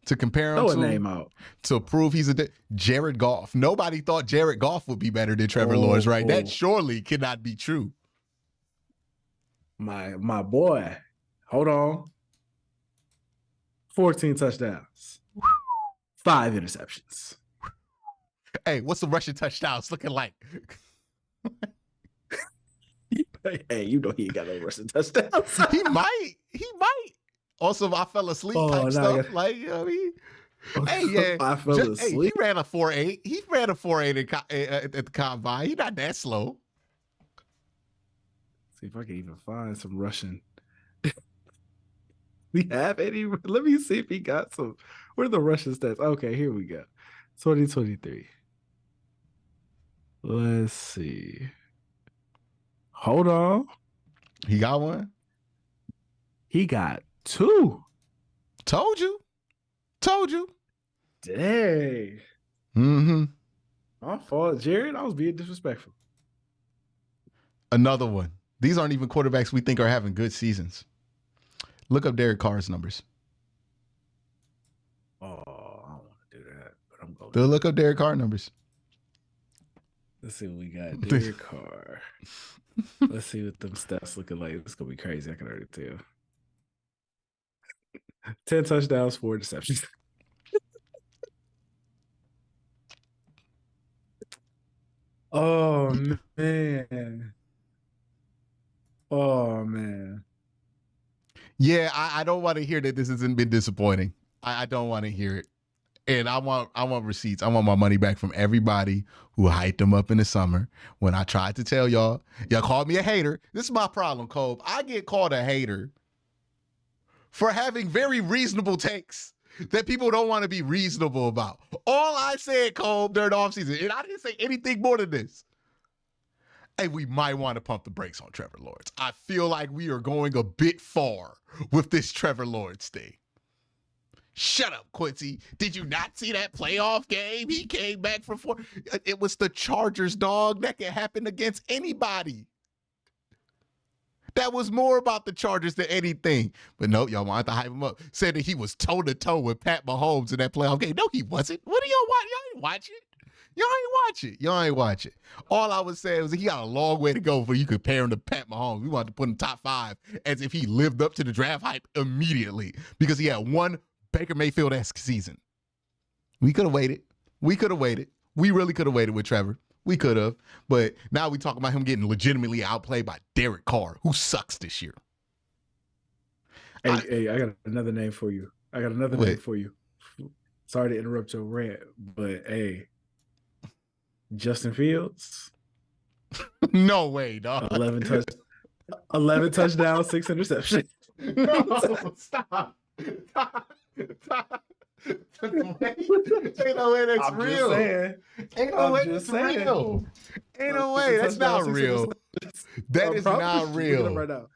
to compare him to. Throw a name out. To prove he's Jared Goff. Nobody thought Jared Goff would be better than Trevor Lawrence, right? That surely cannot be true. My boy. Hold on. 14 touchdowns. 5 interceptions. Hey, what's the rushing touchdowns looking like? Hey, you know he ain't got no rushing touchdowns. He might. Also, I fell asleep type stuff. Like, you know what I mean? Hey, yeah. I fell asleep. Hey, he ran a 4.8. He ran a 4.8 at the combine. He's not that slow. See if I can even find some rushing. We have any? Let me see if he got some. Where are the rushing stats? Okay, here we go. 2023. Let's see. Hold on. He got one? He got 2. Told you. Dang. Mm-hmm. My fault, Jared. I was being disrespectful. Another one. These aren't even quarterbacks we think are having good seasons. Look up Derek Carr's numbers. Oh, I don't want to do that, but I'm going to look up Derek Carr numbers. Let's see what we got. Derek Carr. Let's see what them stats looking like. It's going to be crazy. I can already tell. 10 touchdowns, 4 interceptions. Oh, man. Yeah, I don't want to hear that this hasn't been disappointing. I don't want to hear it. And I want receipts. I want my money back from everybody who hyped him up in the summer when I tried to tell y'all called me a hater. This is my problem, Colb. I get called a hater for having very reasonable takes that people don't want to be reasonable about. All I said, Colb, during the offseason, and I didn't say anything more than this. Hey, we might want to pump the brakes on Trevor Lawrence. I feel like we are going a bit far with this Trevor Lawrence thing. Shut up, Quincy. Did you not see that playoff game? He came back for 4. It was the Chargers, dog. That can happen against anybody. That was more about the Chargers than anything. But no, y'all wanted to hype him up. Said that he was toe-to-toe with Pat Mahomes in that playoff game. No, he wasn't. What do y'all watch? Y'all ain't watch it. Y'all ain't watch it. All I was saying was he got a long way to go before you compare him to Pat Mahomes. We wanted to put him top 5 as if he lived up to the draft hype immediately because he had one Baker Mayfield-esque season. We could have waited. We really could have waited with Trevor. We could have. But now we talk about him getting legitimately outplayed by Derek Carr, who sucks this year. Hey, I got another name for you. Sorry to interrupt your rant, but hey, Justin Fields. No way, dog. 11 touchdowns, 6 interceptions. No, stop. Ain't no way that's real. Ain't no way that's real. Ain't no way that's not real. That is not real.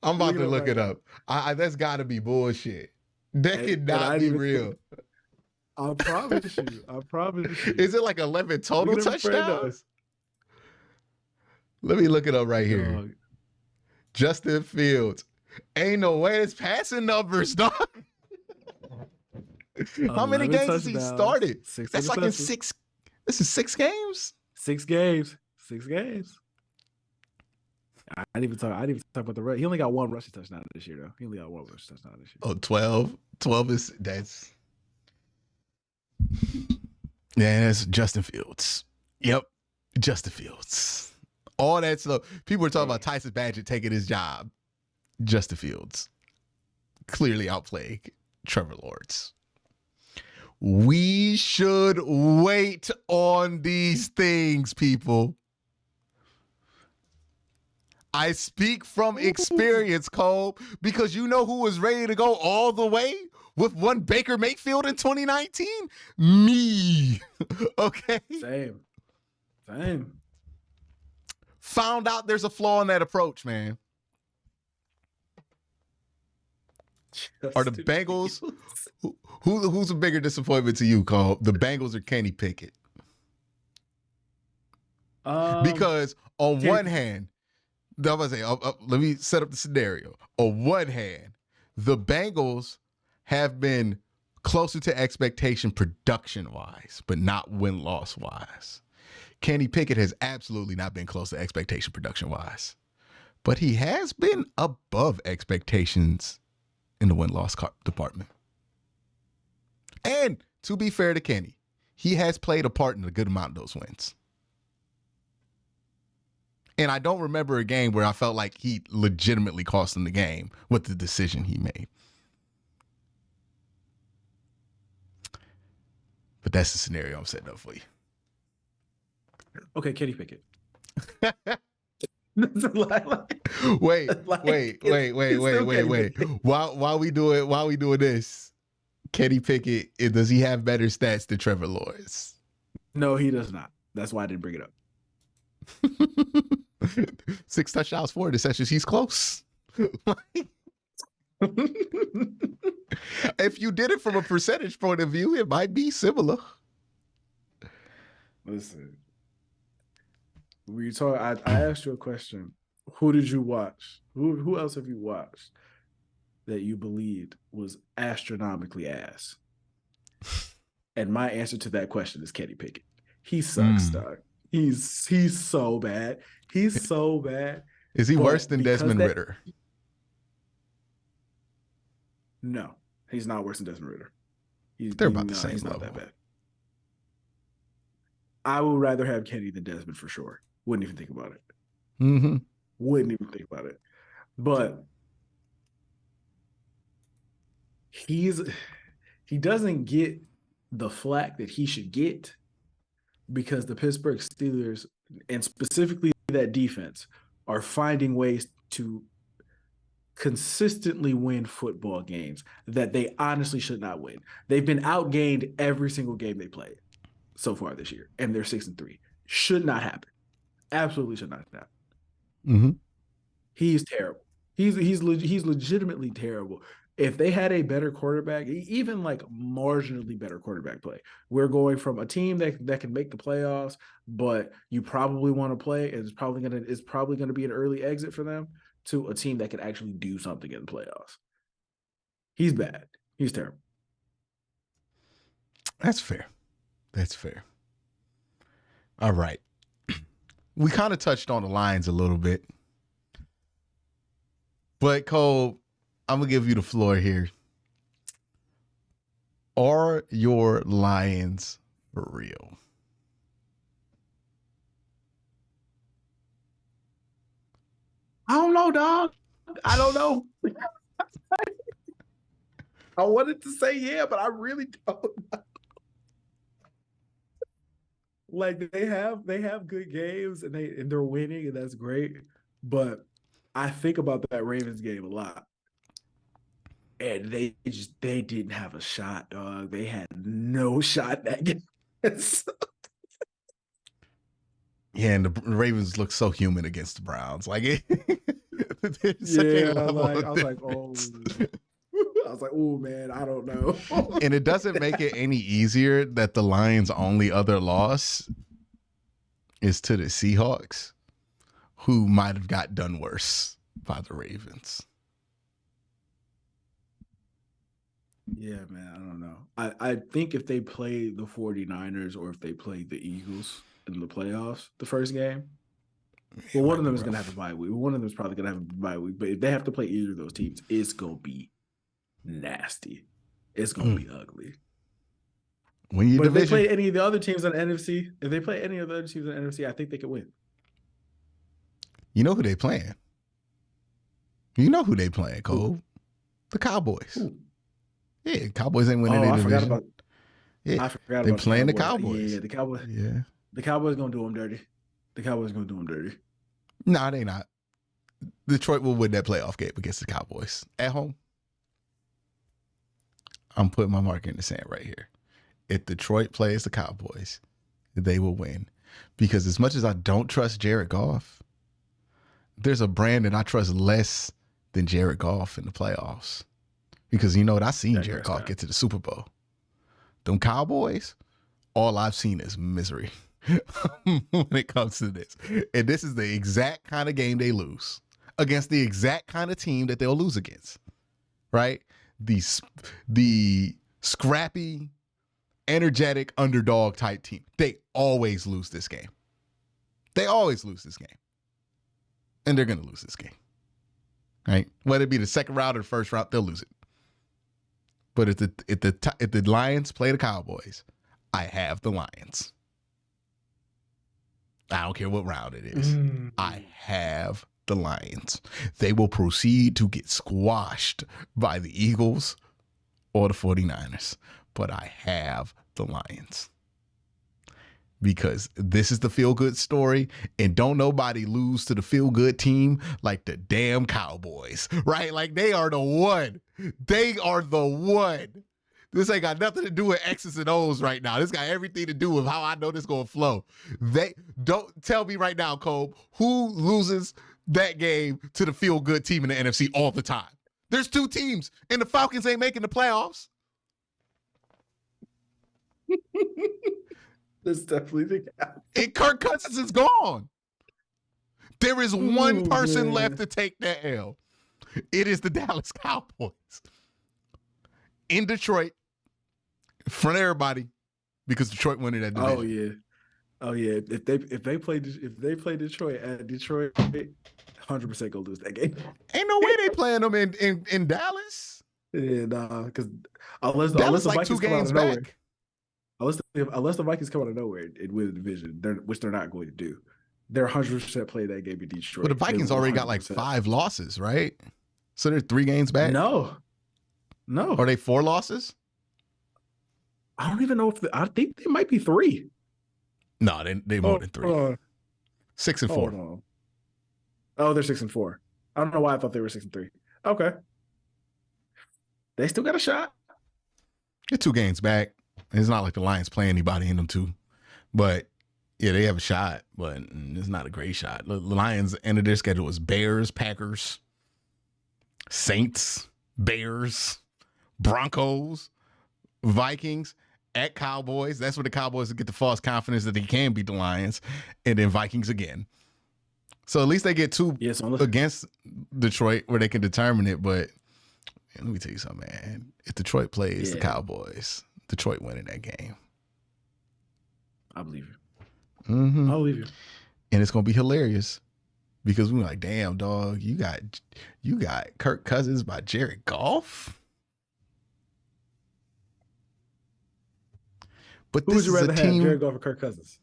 I'm about to look right it now. up. That's got to be bullshit. That could And not I be didn't even real. I promise you. I promise you. Is it like 11 Look total at him right now. touchdowns? Let me look it up right here. Dog. Justin Fields. Ain't no way it's passing numbers, dog. How many 11 games has he touchdowns, started? 6 That's like in interceptions. 6. This is 6 games? 6 games. 6 games. I didn't even talk about the rest. He only got 1 rushing touchdown this year, though. He only got 1 rushing touchdown this year. Oh, 12. 12 is that's. Yeah, that's Justin Fields. Yep. Justin Fields. All that stuff. People were talking about Tyson Badgett taking his job. Justin Fields. Clearly outplaying Trevor Lawrence. We should wait on these things, people. I speak from experience, Cole, because you know who was ready to go all the way with one Baker Mayfield in 2019? Me. Okay? Same. Found out there's a flaw in that approach, man. Are the Bengals, who's a bigger disappointment to you, Cole? The Bengals or Kenny Pickett? Because on one hand, I was saying, let me set up the scenario. On one hand, the Bengals have been closer to expectation production-wise, but not win-loss wise. Kenny Pickett has absolutely not been close to expectation production-wise, but he has been above expectations in the win-loss department. And to be fair to Kenny, he has played a part in a good amount of those wins. And I don't remember a game where I felt like he legitimately cost him the game with the decision he made. But that's the scenario I'm setting up for you. Okay, Kenny Pickett. Wait. While we doing this, Kenny Pickett, does he have better stats than Trevor Lawrence? No, he does not. That's why I didn't bring it up. 6 touchdowns, 4 interceptions. He's close. If you did it from a percentage point of view, it might be similar. Listen, I asked you a question. Who did you watch? Who else have you watched that you believed was astronomically ass? And my answer to that question is Kenny Pickett. He sucks, dog. He's so bad. He's so bad. Is he worse than Desmond Ridder? No, he's not worse than Desmond Ridder. They're about the same he's level. Not that bad. I would rather have Kenny than Desmond for sure. Wouldn't even think about it. Mm-hmm. Wouldn't even think about it. But he doesn't get the flack that he should get because the Pittsburgh Steelers, and specifically that defense, are finding ways to consistently win football games that they honestly should not win. They've been outgained every single game they played so far this year, and they're 6-3. Should not happen. Absolutely should not happen. Mm-hmm. He's terrible. He's legitimately terrible. If they had a better quarterback, even like marginally better quarterback play, we're going from a team that can make the playoffs, but you probably want to play, and it's probably gonna be an early exit for them, to a team that can actually do something in the playoffs. He's bad. He's terrible. That's fair. All right. We kind of touched on the Lions a little bit. But Cole, I'm going to give you the floor here. Are your Lions for real? I don't know, dog. I don't know. I wanted to say yeah, but I really don't know. Like they have good games and they're winning, and that's great. But I think about that Ravens game a lot. And they didn't have a shot, dog. They had no shot that game. Yeah, and the Ravens look so human against the Browns. Like Yeah, like I was like, oh, I was like, oh man, I don't know. And it doesn't make it any easier that the Lions' only other loss is to the Seahawks, who might have got done worse by the Ravens. Yeah, man, I don't know. I think if they play the 49ers or if they play the Eagles in the playoffs, the first game, well, one of them is going to have a bye week. One of them is probably going to have a bye week. But if they have to play either of those teams, it's going to be nasty. It's going to be ugly. When you if they play any of the other teams in the NFC, I think they could win. You know who they playing? You know who they playing, Cole? The Cowboys. Ooh. Yeah, Cowboys ain't winning their division. I forgot they about playing the Cowboys. Yeah, the Cowboys. Yeah. The Cowboys going to do them dirty. Nah, they not. Detroit will win that playoff game against the Cowboys at home. I'm putting my mark in the sand right here. If Detroit plays the Cowboys, they will win. Because as much as I don't trust Jared Goff, there's a brand that I trust less than Jared Goff in the playoffs. Because you know what? I seen Jared Goff get to the Super Bowl. Them Cowboys, all I've seen is misery when it comes to this. And this is the exact kind of game they lose against the exact kind of team that they'll lose against, right? The scrappy, energetic underdog type team. They always lose this game. And they're going to lose this game, right? Whether it be the second round or the first round, they'll lose it. But if the Lions play the Cowboys, I have the Lions. I don't care what round it is. I have the Lions. They will proceed to get squashed by the Eagles or the 49ers. But I have the Lions. Because this is the feel-good story, and don't nobody lose to the feel-good team like the damn Cowboys, right? Like, they are the one. This ain't got nothing to do with X's and O's right now. This got everything to do with how I know this going to flow. They don't tell me right now, Cole, who loses that game to the feel-good team in the NFC all the time. There's two teams, and the Falcons ain't making the playoffs. That's definitely the case. And Kirk Cousins is gone. There is one person left to take that L. It is the Dallas Cowboys. In Detroit, in front of everybody, because Detroit won that division. Oh yeah. If they play Detroit at Detroit, 100% go lose that game. Ain't no way they playing them in Dallas. Yeah, nah, because unless the like Vikings 2 games back. Unless the Vikings come out of nowhere and win the division, which they're not going to do, they're 100% play that game in Detroit. But the Vikings already got like 5 losses, right? So they're 3 games back? No. Are they 4 losses? I don't even know I think they might be 3. No, they more than 3. 6 and 4. Oh, they're 6 and 4. I don't know why I thought they were 6 and 3. Okay. They still got a shot. They're 2 games back. It's not like the Lions play anybody in them too. But yeah, they have a shot, but it's not a great shot. The Lions' end of their schedule is Bears, Packers, Saints, Bears, Broncos, Vikings, at Cowboys. That's where the Cowboys get the false confidence that they can beat the Lions, and then Vikings again. So at least they get 2 against Detroit where they can determine it. But let me tell you something, man. If Detroit plays the Cowboys, Detroit winning that game. I believe you. Mm-hmm. I believe you. And it's gonna be hilarious because we're like, damn, dog, you got Kirk Cousins by Jared Goff. But who would you rather have, Jared Goff or Kirk Cousins?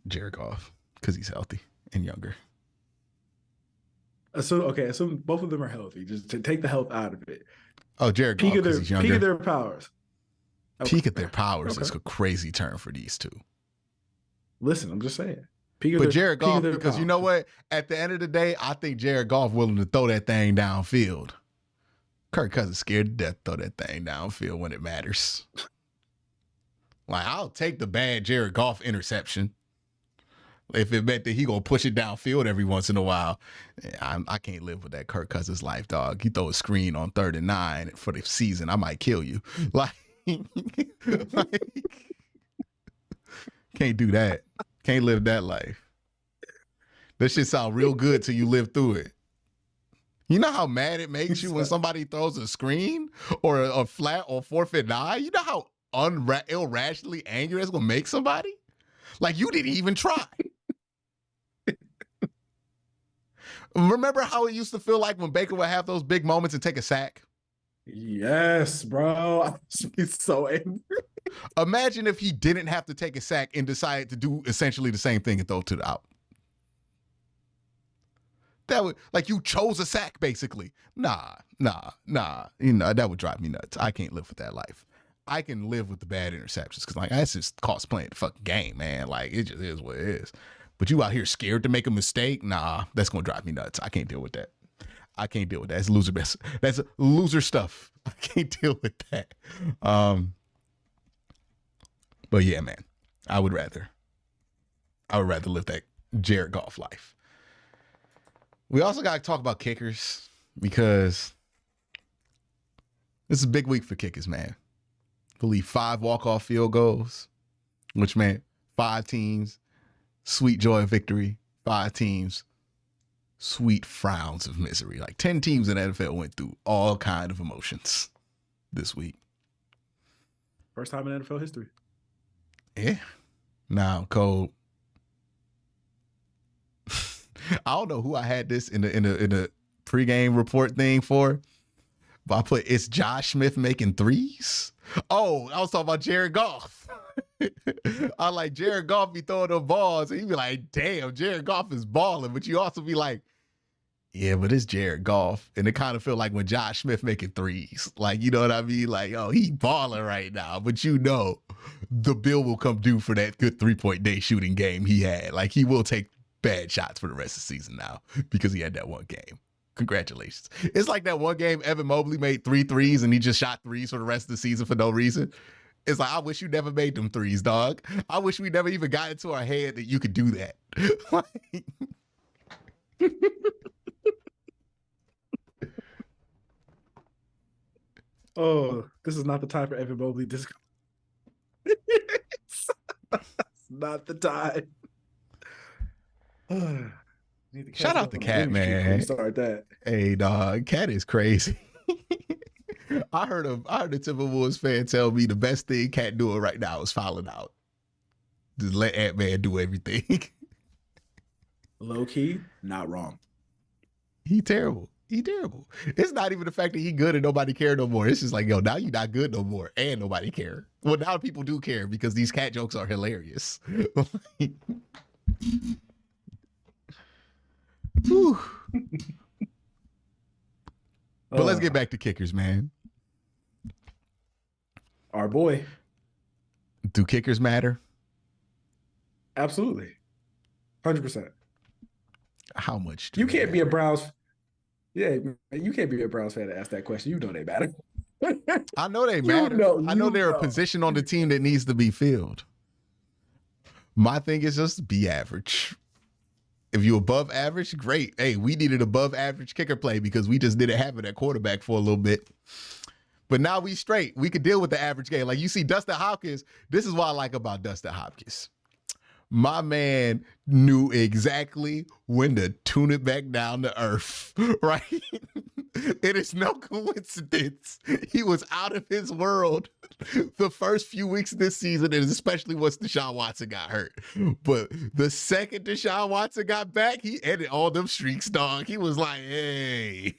Jared Goff, because he's healthy and younger. Assume both of them are healthy. Just to take the health out of it. Oh, Jared Goff, because he's younger. Peak of their powers. Peak at their powers is a crazy term for these two. Listen, I'm just saying. Jared Goff, because you know what? At the end of the day, I think Jared Goff willing to throw that thing downfield. Kirk Cousins scared to death throw that thing downfield when it matters. Like, I'll take the bad Jared Goff interception. If it meant that he gonna push it downfield every once in a while, I can't live with that Kirk Cousins life, dog. You throw a screen on 3rd and 9 for the season, I might kill you. Like, can't do that. Can't live that life. That shit sound real good till you live through it. You know how mad it makes you when somebody throws a screen or a flat or 4th and 9? You know how irrationally angry it's gonna make somebody? Like, you didn't even try. Remember how it used to feel like when Baker would have those big moments and take a sack? Yes, bro. He's so angry. Imagine if he didn't have to take a sack and decided to do essentially the same thing and throw to the out. That would, like, you chose a sack, basically. Nah. You know, that would drive me nuts. I can't live with that life. I can live with the bad interceptions because, like, that's just cost playing the fucking game, man. Like, it just is what it is. But you out here scared to make a mistake? Nah, that's gonna drive me nuts. I can't deal with that. I can't deal with that. It's loser best. That's loser stuff. I can't deal with that. But yeah, man, I would rather live that Jared Goff life. We also got to talk about kickers because this is a big week for kickers, man. I believe 5 walk-off field goals, which meant 5 teams, sweet joy of victory, 5 teams, sweet frowns of misery. Like 10 teams in the NFL went through all kind of emotions this week. First time in NFL history. Yeah. Now, Cole, I don't know who I had this in the pregame report thing for, but I put, it's Josh Smith making threes. Oh, I was talking about Jared Goff. I like Jared Goff be throwing the balls, and you be like, damn, Jared Goff is balling. But you also be like, yeah, but it's Jared Goff. And it kind of feel like when Josh Smith making threes. Like, you know what I mean? Like, oh, he balling right now. But you know, the bill will come due for that good 3-point day shooting game he had. Like, he will take bad shots for the rest of the season now because he had that one game. Congratulations. It's like that one game Evan Mobley made 3 threes and he just shot threes for the rest of the season for no reason. It's like, I wish you never made them threes, dog. I wish we never even got into our head that you could do that. Oh, this is not the time for Evan Mobley disco. It's not the time. Shout out to Cat, man. Start that. Hey, dog, Cat is crazy. I heard a Timberwolves fan tell me the best thing Cat doing right now is fouling out. Just let Ant-Man do everything. Low key, not wrong. He terrible. He terrible. It's not even the fact that he good and nobody care no more. It's just like, yo, now you're not good no more and nobody care. Well, now people do care because these Cat jokes are hilarious. But let's get back to kickers, man. Our boy. Do kickers matter? Absolutely. 100%. How much do you can't be a Browns? Yeah, you can't be a Browns fan to ask that question. You know they matter. I know they matter. I know they're a position on the team that needs to be filled. My thing is just be average. If you're above average, great. Hey, we needed above average kicker play because we just didn't have it at quarterback for a little bit. But now we straight. We could deal with the average game. Like you see Dustin Hopkins. This is what I like about Dustin Hopkins. My man knew exactly when to tune it back down to earth, right? It is no coincidence. He was out of his world the first few weeks of this season, and especially once Deshaun Watson got hurt. But the second Deshaun Watson got back, he ended all them streaks, dog. He was like, hey,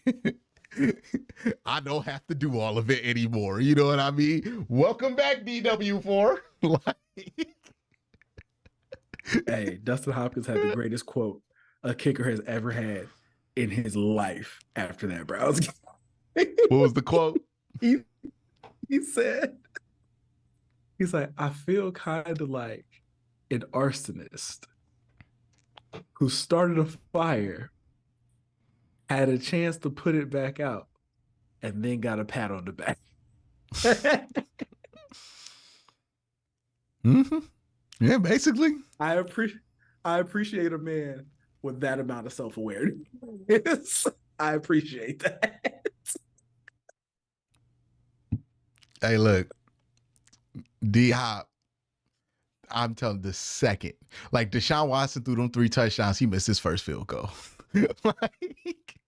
I don't have to do all of it anymore. You know what I mean? Welcome back, DW4. Hey, Dustin Hopkins had the greatest quote a kicker has ever had in his life after that Browns game. What was the quote? He said, he's like, I feel kind of like an arsonist who started a fire, had a chance to put it back out, and then got a pat on the back. Mm-hmm. Yeah, basically. I I appreciate a man with that amount of self-awareness. I appreciate that. Hey, look, D Hop. I'm telling the second, like Deshaun Watson threw them 3 touchdowns, he missed his first field goal. Like,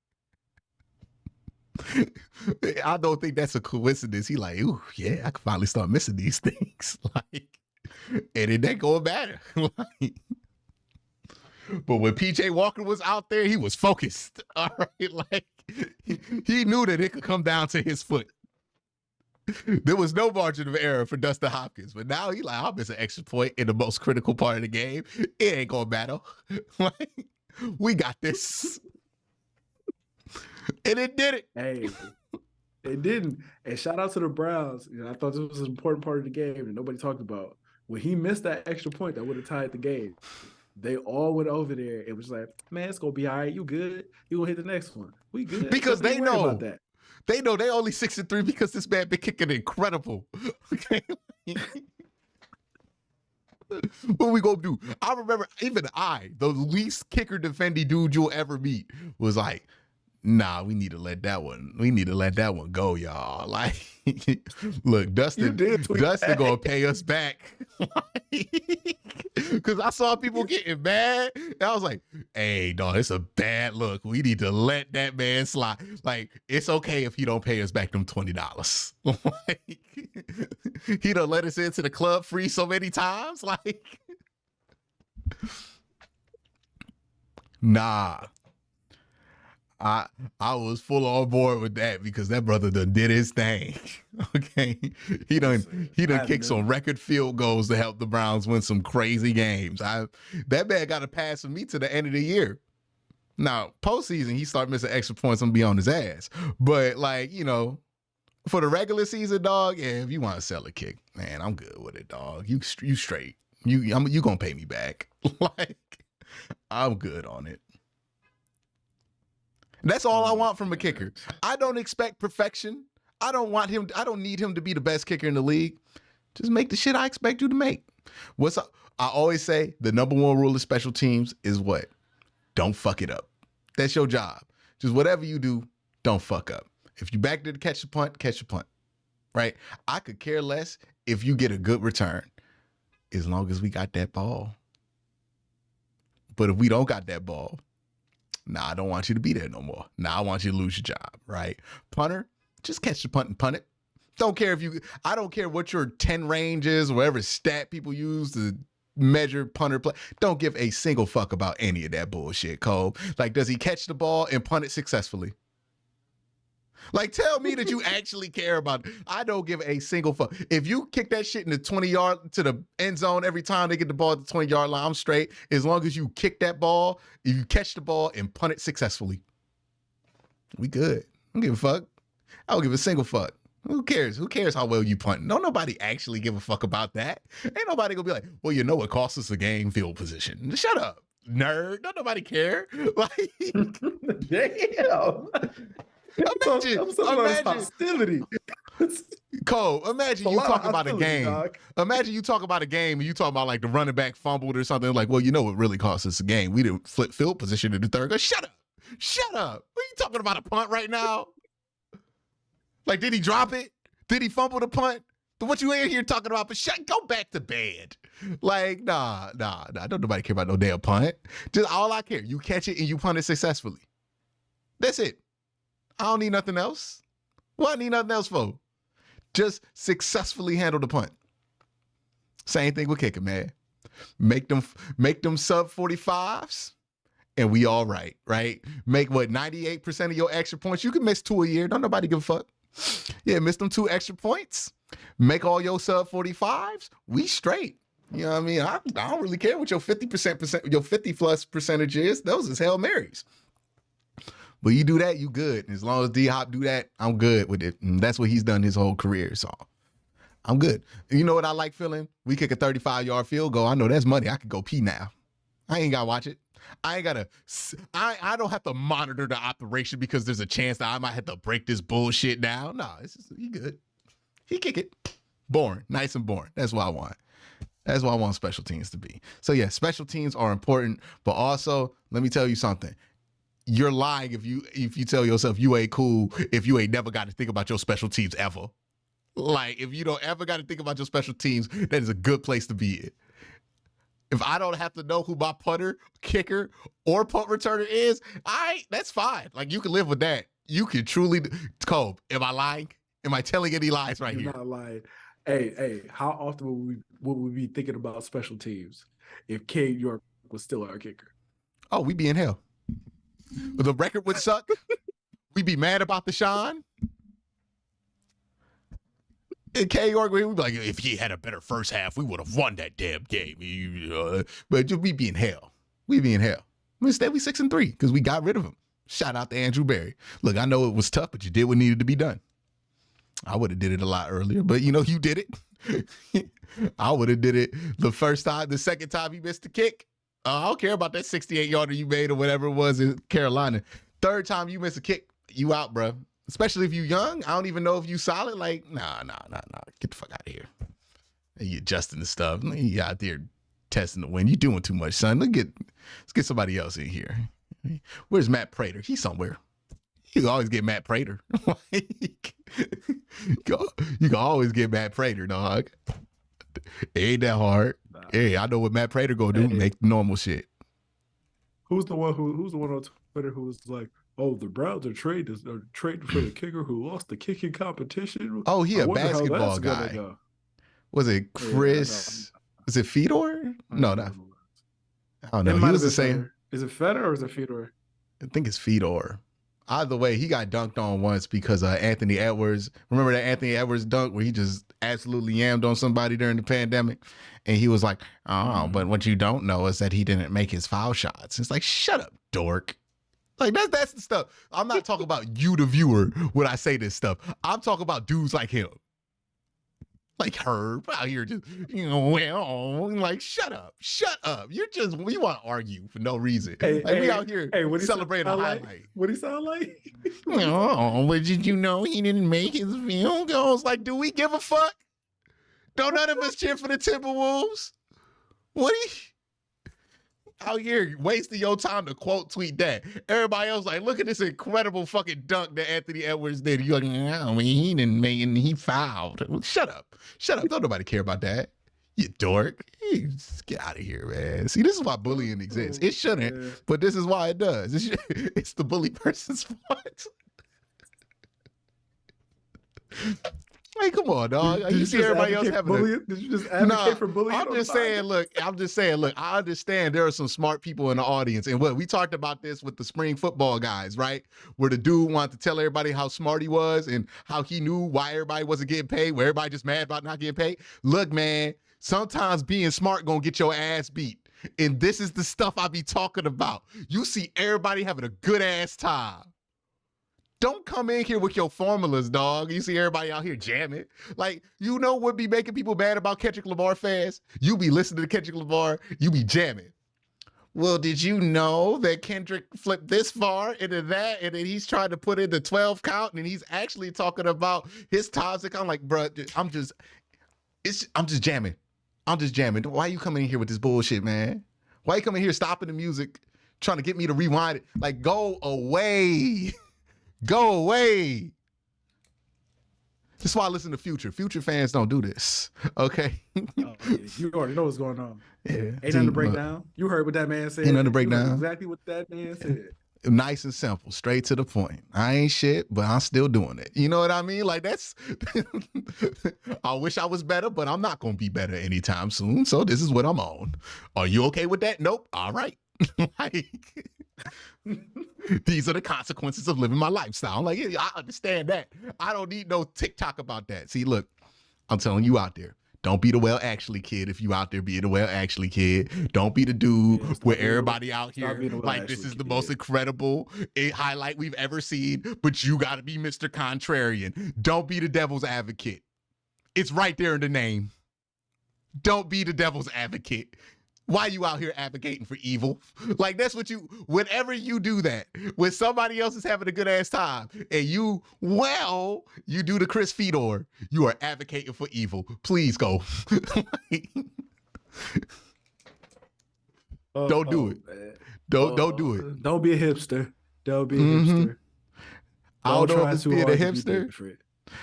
I don't think that's a coincidence. He like, ooh, yeah, I can finally start missing these things. Like, and it ain't going better. Like, but when PJ Walker was out there, he was focused. All right, like he knew that it could come down to his foot. There was no margin of error for Dustin Hopkins, but now he like, I'll miss an extra point in the most critical part of the game. It ain't gonna matter. Like, we got this. And it did it. Hey, it didn't. And shout out to the Browns. I thought this was an important part of the game that nobody talked about. When he missed that extra point that would have tied the game, they all went over there. It was like, man, it's gonna be all right. You good? You gonna hit the next one? We good? Because they know about that. They know they only 6-3 because this man been kicking incredible. Okay. What we gonna do? I remember even the least kicker defending dude you'll ever meet, was like, nah, we need to let that one go, y'all. Like, look, Dustin gonna pay us back. Because I saw people getting mad. And I was like, hey, dog, it's a bad look. We need to let that man slide. Like, it's okay if he don't pay us back them $20. Like, he done let us into the club free so many times. Like, nah. I was full on board with that because that brother done did his thing. Okay. He done kicked some record field goals to help the Browns win some crazy games. That man got a pass from me to the end of the year. Now, postseason, he started missing extra points, I'm gonna be on his ass. But like, for the regular season, dog, yeah, if you want to sell a kick, man, I'm good with it, dog. You straight. You gonna pay me back. Like, I'm good on it. That's all I want from a kicker. I don't expect perfection. I don't need him to be the best kicker in the league. Just make the shit I expect you to make. I always say the number one rule of special teams is what? Don't fuck it up. That's your job. Just whatever you do, don't fuck up. If you back there to catch a punt, catch a punt. Right? I could care less if you get a good return, as long as we got that ball. But if we don't got that ball, nah, I don't want you to be there no more. Nah, I want you to lose your job, right? Punter, just catch the punt and punt it. I don't care what your 10 range is, whatever stat people use to measure punter play. Don't give a single fuck about any of that bullshit, Cole. Like, does he catch the ball and punt it successfully? Like, tell me that you actually care about it. I don't give a single fuck. If you kick that shit in the 20-yard to the end zone every time they get the ball at the 20-yard line, I'm straight. As long as you kick that ball, you catch the ball and punt it successfully, we good. I don't give a fuck. I don't give a single fuck. Who cares? Who cares how well you punt? Don't nobody actually give a fuck about that. Ain't nobody gonna be like, well, you know what costs us a game? Field position. Shut up, nerd. Don't nobody care. Like, damn. Imagine hostility. Cole, imagine you talk about a game. Dog. Imagine you talk about a game and you talk about like the running back fumbled or something. Like, well, you know what really cost us a game? We didn't flip field position in the third. Go, shut up. Shut up. What are you talking about, a punt right now? Like, did he drop it? Did he fumble the punt? What you in here talking about? But go back to bed. Like, nah. Don't nobody care about no damn punt. Just all I care, you catch it and you punt it successfully. That's it. I don't need nothing else. What I need nothing else for? Just successfully handle the punt. Same thing with kicking, man. Make them sub 45s, and we all right? Make 98% of your extra points. You can miss 2 a year. Don't nobody give a fuck. Yeah, miss them 2 extra points. Make all your sub 45s. We straight. You know what I mean? I don't really care what your 50%, your 50+ percentage is. Those is Hail Marys. But you do that, you good. As long as D-Hop do that, I'm good with it. And that's what he's done his whole career. So I'm good. You know what I like feeling? We kick a 35-yard field goal. I know that's money. I could go pee now. I ain't got to watch it. I don't have to monitor the operation because there's a chance that I might have to break this bullshit down. No, he good. He kick it. Boring. Nice and boring. That's what I want. That's what I want special teams to be. So yeah, special teams are important, but also let me tell you something. You're lying if you tell yourself you ain't cool if you ain't never got to think about your special teams ever. Like if you don't ever got to think about your special teams, that is a good place to be in. If I don't have to know who my punter, kicker, or punt returner is, that's fine. Like you can live with that. You can truly, Colb, am I lying? Am I telling any lies right You're here? not lying. Hey, how often would we be thinking about special teams if Cade York was still our kicker? Oh, we'd be in hell. The record would suck. We'd be mad about the shine. And K York, we'd be like, if he had a better first half, we would have won that damn game. But we'd be in hell. We'd be in hell. Instead, we 6-3 because we got rid of him. Shout out to Andrew Berry. Look, I know it was tough, but you did what needed to be done. I would have did it a lot earlier, but you did it. I would have did it the first time. The second time you missed the kick, I don't care about that 68-yarder you made or whatever it was in Carolina. Third time you miss a kick, you out, bro. Especially if you young. I don't even know if you solid. Like, nah. Get the fuck out of here. You adjusting the stuff. You out there testing the win. You doing too much, son. Let's get somebody else in here. Where's Matt Prater? He's somewhere. You can always get Matt Prater. You can always get Matt Prater, dog. It ain't that hard. Nah. Hey, I know what Matt Prater gonna do. Make normal shit. Who's the one on Twitter who was like, "Oh, the Browns are trading for the kicker who lost the kicking competition"? Oh, he a basketball guy. Was it Chris? Is it Fedor? No. I don't know. He was the same. Is it Fedor or is it Fedor? I think it's Fedor. Either way, he got dunked on once because Anthony Edwards. Remember that Anthony Edwards dunk where he just absolutely yammed on somebody during the pandemic? And he was like, oh, but what you don't know is that he didn't make his foul shots. It's like, shut up, dork. Like, that's the stuff. I'm not talking about you, the viewer, when I say this stuff. I'm talking about dudes like him. Like Herb out here just, like, shut up. We want to argue for no reason. We out here celebrating a highlight. What he sound like? But did you know he didn't make his field goals? Like, do we give a fuck? Don't none of us cheer for the Timberwolves? What out here wasting your time to quote tweet that. Everybody else like, look at this incredible fucking dunk that Anthony Edwards did. You're like, no, he didn't make it, he fouled. Shut up. Don't nobody care about that. You dork. Get out of here, man. See, this is why bullying exists. It shouldn't, but this is why it does. It's the bully person's fault. Hey, come on, dog. You see everybody else having bullying? Did you just advocate for bullying? I'm just saying, look, I understand there are some smart people in the audience. And we talked about this with the spring football guys, right? Where the dude wanted to tell everybody how smart he was and how he knew why everybody wasn't getting paid, where everybody just mad about not getting paid. Look, man, sometimes being smart gonna get your ass beat. And this is the stuff I be talking about. You see everybody having a good ass time. Don't come in here with your formulas, dog. You see everybody out here jamming. Like, what be making people mad about Kendrick Lamar fans? You be listening to Kendrick Lamar, you be jamming. Well, did you know that Kendrick flipped this far into that, and then he's trying to put in the 12 count, and he's actually talking about his toxic? I'm like, bro, I'm just jamming. Why you coming in here with this bullshit, man? Why you coming here stopping the music, trying to get me to rewind it? Like, go away. Go away. That's why I listen to Future. Future fans don't do this. Okay. You already know what's going on. Yeah. Ain't nothing to break down. You heard what that man said. Ain't nothing to break down. Exactly what that man said. Nice and simple, straight to the point. I ain't shit, but I'm still doing it. You know what I mean? Like, that's, I wish I was better, but I'm not going to be better anytime soon. So this is what I'm on. Are you okay with that? Nope. All right. Like, these are the consequences of living my lifestyle. Like, yeah, I understand that. I don't need no TikTok about that. See, look, I'm telling you out there, don't be the well actually kid if you out there being the well actually kid. Don't be the dude where everybody out here like this is the most incredible highlight we've ever seen, but you got to be Mr. Contrarian. Don't be the devil's advocate. It's right there in the name. Don't be the devil's advocate. Why you out here advocating for evil? Like, that's what whenever you do that, when somebody else is having a good ass time and you do the Chris Fedor, you are advocating for evil. Please go. Don't do it. Man. Don't do it. Don't be a hipster. Don't be a Mm-hmm. hipster. I don't know try if it's too being a hard to be hipster. different.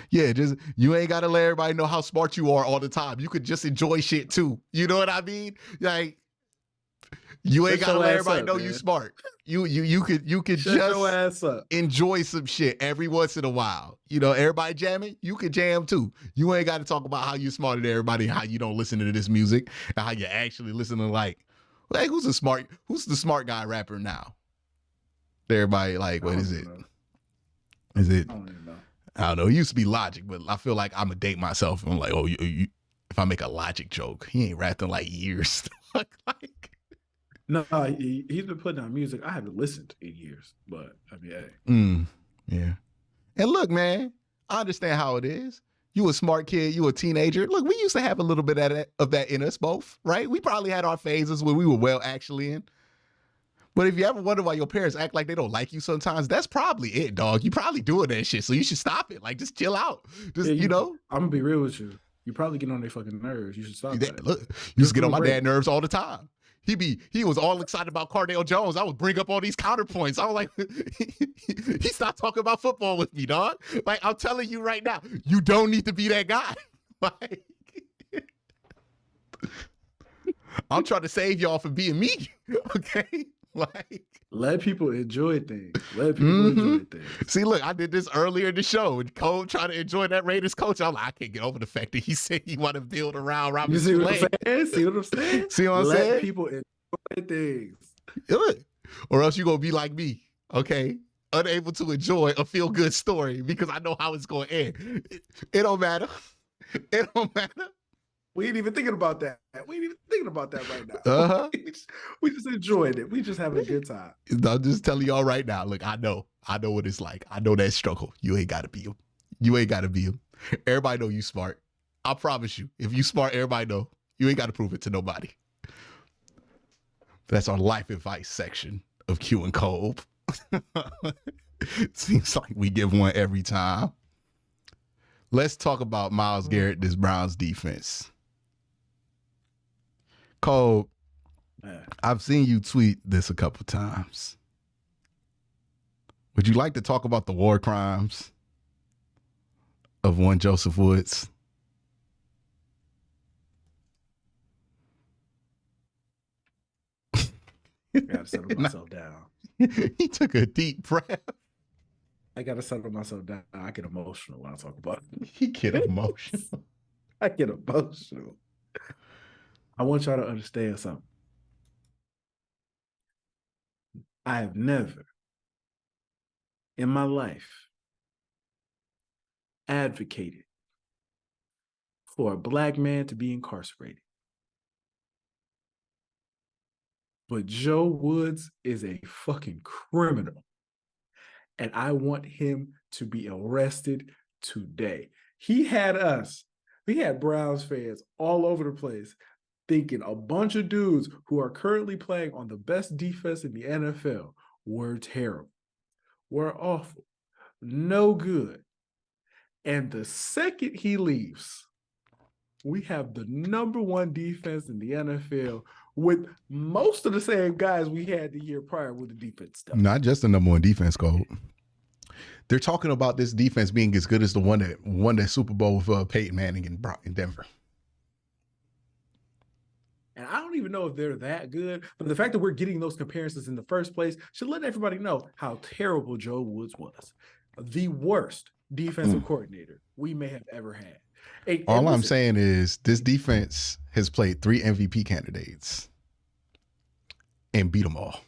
Yeah, just you ain't gotta let everybody know how smart you are all the time. You could just enjoy shit too. You know what I mean? Like you ain't Shut gotta your let ass everybody up, know man. you smart. You could Shut your just ass up. enjoy some shit every once in a while. You know, everybody jamming, you could jam too. You ain't got to talk about how you smarter than everybody, how you don't listen to this music, and how you actually listen to like who's the smart guy rapper now? Everybody like, what is it? Is it? I don't even know. I don't know. It used to be Logic, but I feel like I'm gonna date myself. I'm like, oh, if I make a Logic joke, he ain't rapped in like years. Like, No, he's been putting out music. I haven't listened in years, but I mean, hey. Yeah. And look, man, I understand how it is. You a smart kid, you a teenager. Look, we used to have a little bit of that in us both, right? We probably had our phases where we were well actually in. But if you ever wonder why your parents act like they don't like you sometimes, that's probably it, dog. You probably doing that shit. So you should stop it. Like, just chill out. Just, Yeah, you know. I'm gonna be real with you. You probably get on their fucking nerves. You should stop that. Look, you used to get on my dad's nerves all the time. He was all excited about Cardale Jones. I would bring up all these counterpoints. I was like, he stopped talking about football with me, dog. Like, I'm telling you right now, you don't need to be that guy. Like, I'm trying to save y'all from being me. Okay? Like, let people enjoy things. Let people enjoy things. See, look, I did this earlier in the show, and Cole trying to enjoy that Raiders coach. I'm like, I can't get over the fact that he said he want to build around Robert. You see what I'm saying? See what I'm saying? See what I'm saying? Let people enjoy things. Look, or else you're gonna be like me, okay? Unable to enjoy a feel-good story because I know how it's gonna end. It don't matter. It don't matter. We ain't even thinking about that. We ain't even thinking about that right now. Uh-huh. We just enjoying it. We just having a good time. I'm just telling y'all right now. Look, I know what it's like. I know that struggle. You ain't gotta be him. You ain't gotta be him. Everybody know you smart. I promise you. If you smart, everybody know. You ain't gotta prove it to nobody. That's our life advice section of QnCOLB. Seems like we give one every time. Let's talk about Myles Garrett, this Browns defense. Cole, I've seen you tweet this a couple times. Would you like to talk about the war crimes of one Joseph Woods? I gotta settle myself down. He took a deep breath. I gotta settle myself down. I get emotional when I talk about it. He get emotional. I get emotional. I want y'all to understand something. I have never in my life advocated for a black man to be incarcerated. But Joe Woods is a fucking criminal. And I want him to be arrested today. We had Browns fans all over the place thinking a bunch of dudes who are currently playing on the best defense in the NFL were terrible, were awful, no good. And the second he leaves, we have the #1 defense in the NFL with most of the same guys we had the year prior with the defense stuff. Not just the #1 defense, Cole. They're talking about this defense being as good as the one that won that Super Bowl with Peyton Manning in Denver. And I don't even know if they're that good, but the fact that we're getting those comparisons in the first place should let everybody know how terrible Joe Woods was. The worst defensive coordinator we may have ever had. All I'm saying is this defense has played 3 MVP candidates and beat them all.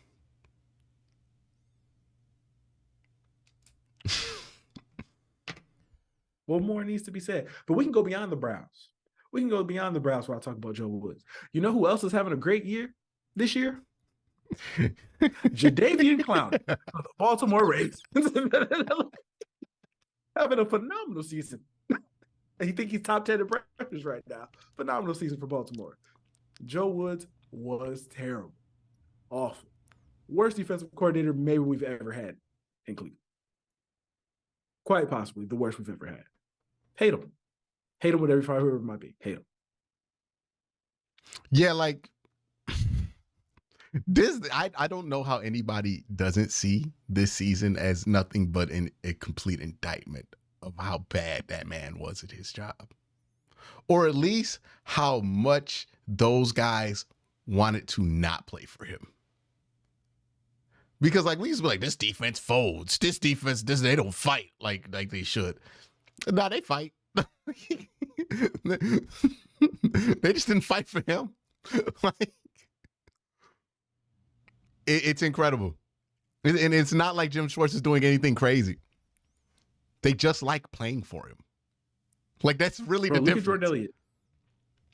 Well, more needs to be said, but we can go beyond the Browns. We can go beyond the Browns when I talk about Joe Woods. You know who else is having a great year this year? Jadeveon Clowney of the Baltimore Ravens. Having a phenomenal season. You think he's top 10 in pressures right now. Phenomenal season for Baltimore. Joe Woods was terrible. Awful. Worst defensive coordinator maybe we've ever had in Cleveland. Quite possibly the worst we've ever had. Hate him. Hate him with every fiber it might be. Hate him. Yeah, like this, I don't know how anybody doesn't see this season as nothing but a complete indictment of how bad that man was at his job. Or at least how much those guys wanted to not play for him. Because like we used to be like, this defense folds. This defense, they don't fight like they should. No, they fight. They just didn't fight for him. Like, it's incredible. And it's not like Jim Schwartz is doing anything crazy. They just like playing for him. Like, that's really the difference.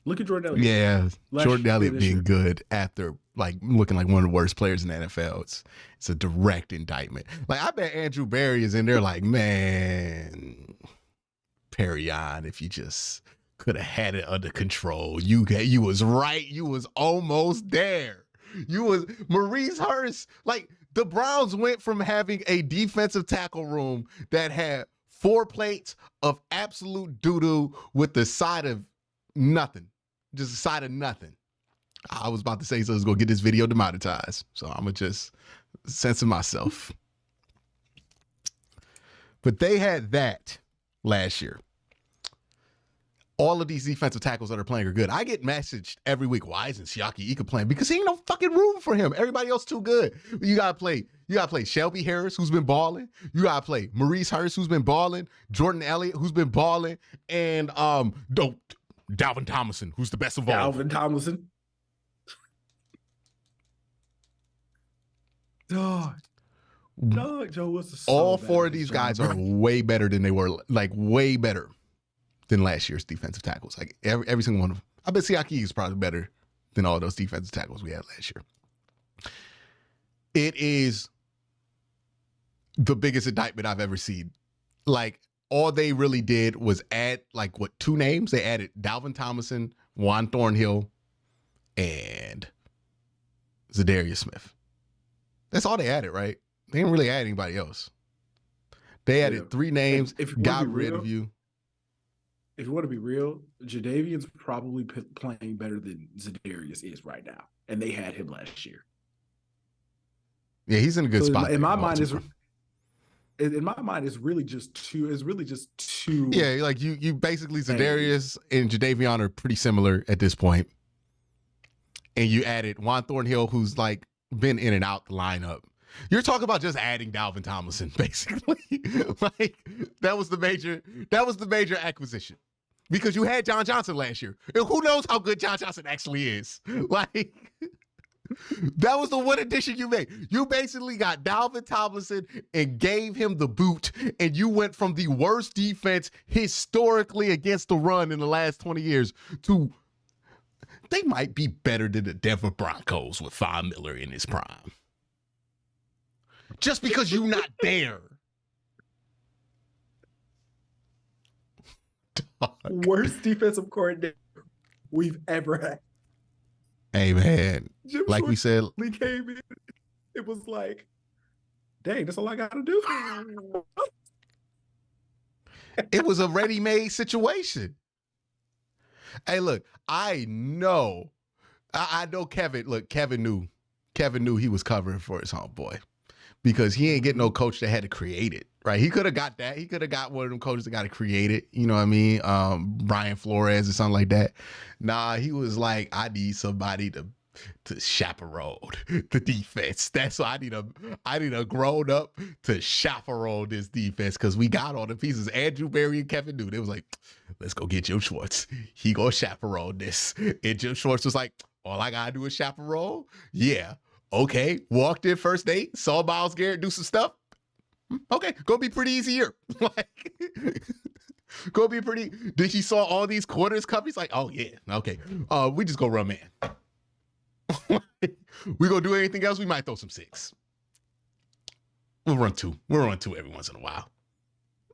Look at Jordan Elliott. Yeah, Jordan Elliott being good after like looking like one of the worst players in the NFL. It's a direct indictment. Like, I bet Andrew Berry is in there like, man, Perry on, if you just could have had it under control. You was right. You was almost there. You was Maurice Hurst. Like, the Browns went from having a defensive tackle room that had 4 plates of absolute doo-doo with the side of nothing. Just the side of nothing. I was about to say, so I was going to get this video demonetized. So I'm going to just censor myself. But they had that last year. All of these defensive tackles that are playing are good. I get messaged every week, why isn't Siaki Ika playing? Because he ain't no fucking room for him. Everybody else too good. You gotta play Shelby Harris, who's been balling. You gotta play Maurice Hurst, who's been balling. Jordan Elliott, who's been balling. And Dalvin Tomlinson, who's the best of all. Dalvin Tomlinson. Dog, Joe was so all 4 of these guys are way better than they were, like way better than last year's defensive tackles. Like every single one of them. I bet Siaki is probably better than all those defensive tackles we had last year. It is the biggest indictment I've ever seen. Like, all they really did was add, like, 2 names? They added Dalvin Tomlinson, Juan Thornhill, and Zadarius Smith. That's all they added, right? They didn't really add anybody else. They added 3 names, got rid of you. If you want to be real, Jadeveon's probably playing better than Zadarius is right now, and they had him last year. Yeah, he's in a good spot. In my mind, it's really just two. Yeah, like you basically Zadarius and Jadeveon are pretty similar at this point, and you added Juan Thornhill, who's like been in and out the lineup. You're talking about just adding Dalvin Tomlinson, basically. Like, that was the major acquisition. Because you had John Johnson last year. And who knows how good John Johnson actually is. Like, that was the one addition you made. You basically got Dalvin Tomlinson and gave him the boot, and you went from the worst defense historically against the run in the last 20 years to they might be better than the Denver Broncos with Von Miller in his prime. Just because you're not there. Dog. Worst defensive coordinator we've ever had. Hey, man. Jim like we said. He came in. It was like, dang, that's all I got to do. It was a ready-made situation. Hey, look, I know Kevin. Look, Kevin knew he was covering for his homeboy. Because he ain't getting no coach that had to create it, right? He could have got that. He could have got one of them coaches that got to create it. You know what I mean? Brian Flores or something like that. Nah, he was like, I need somebody to chaperone the defense. That's why I need a grown up to chaperone this defense because we got all the pieces. Andrew Berry and Kevin Newton. It was like, let's go get Jim Schwartz. He gonna chaperone this. And Jim Schwartz was like, all I gotta do is chaperone? Yeah. Okay, walked in first day, saw Myles Garrett do some stuff. Okay, gonna be pretty easy here. Like, gonna be pretty. Then he saw all these quarters come. He's like, oh yeah, okay. We just go run man. We gonna do anything else? We might throw some 6. We'll run 2. We'll run 2 every once in a while.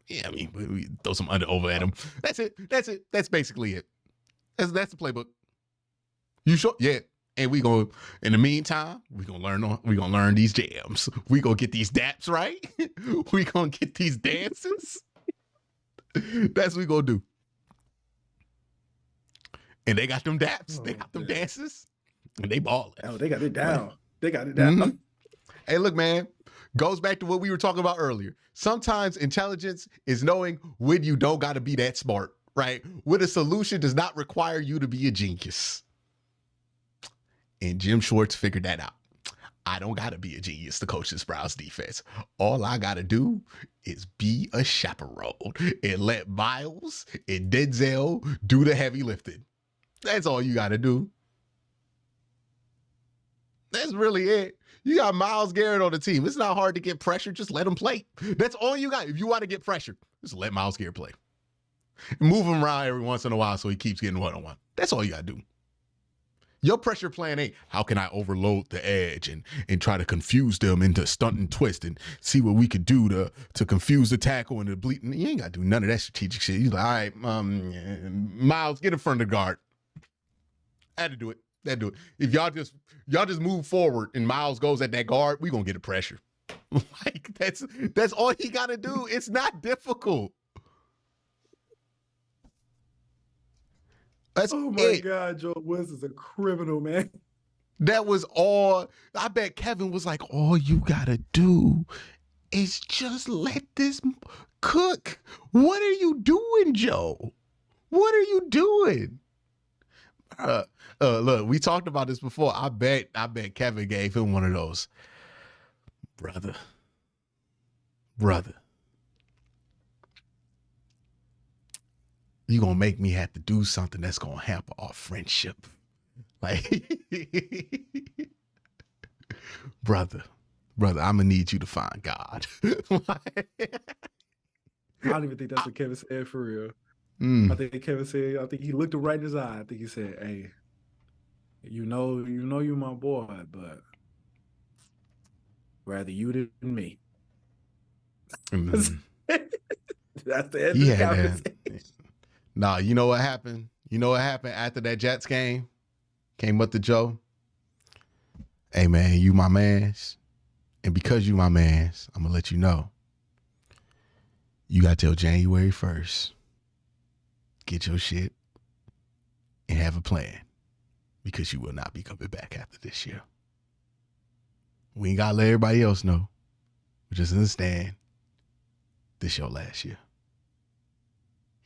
Yeah, I mean, we throw some over at him. That's it. That's basically it. That's the playbook. You sure? Yeah. And we go. In the meantime, we gonna learn these jams. We gonna get these daps right. We gonna get these dances. That's what we gonna do. And they got them daps. Oh, They got them man. dances. And they balling. Oh, they got it down. They got it Mhm. down. Hey, look, man, goes back to what we were talking about earlier. Sometimes intelligence is knowing when you don't got to be that smart, right? When a solution does not require you to be a genius. And Jim Schwartz figured that out. I don't got to be a genius to coach this Browns defense. All I got to do is be a chaperone and let Miles and Denzel do the heavy lifting. That's all you got to do. That's really it. You got Myles Garrett on the team. It's not hard to get pressure. Just let him play. That's all you got. If you want to get pressure, just let Myles Garrett play. Move him around every once in a while so he keeps getting one-on-one. That's all you got to do. Your pressure plan ain't, how can I overload the edge and try to confuse them into stunt and twist and see what we could do to confuse the tackle and the bleeding. You ain't got to do none of that strategic shit. You're like, all right, Myles, get in front of the guard. I had to do it. That do it. If y'all just move forward and Myles goes at that guard, we gonna get a pressure. Like that's all he gotta do. It's not difficult. That's Oh my it. God, Joe Woods is a criminal, man. That was all. I bet Kevin was like, all you gotta do is just let this cook. What are you doing, Joe? What are you doing? Look, we talked about this before. I bet Kevin gave him one of those. Brother. You gonna make me have to do something that's gonna hamper our friendship. Like, brother, I'm gonna need you to find God. I don't even think that's what Kevin said for real. I think Kevin said, I think he looked him right in his eye. I think he said, hey, you know you're my boy, but rather you than me. That's the end of the conversation. Nah, you know what happened? You know what happened after that Jets game? Came up to Joe. Hey man, you my mans. And because you my mans, I'm gonna let you know. You got till January 1st. Get your shit and have a plan. Because you will not be coming back after this year. We ain't gotta let everybody else know. But just understand, this your last year.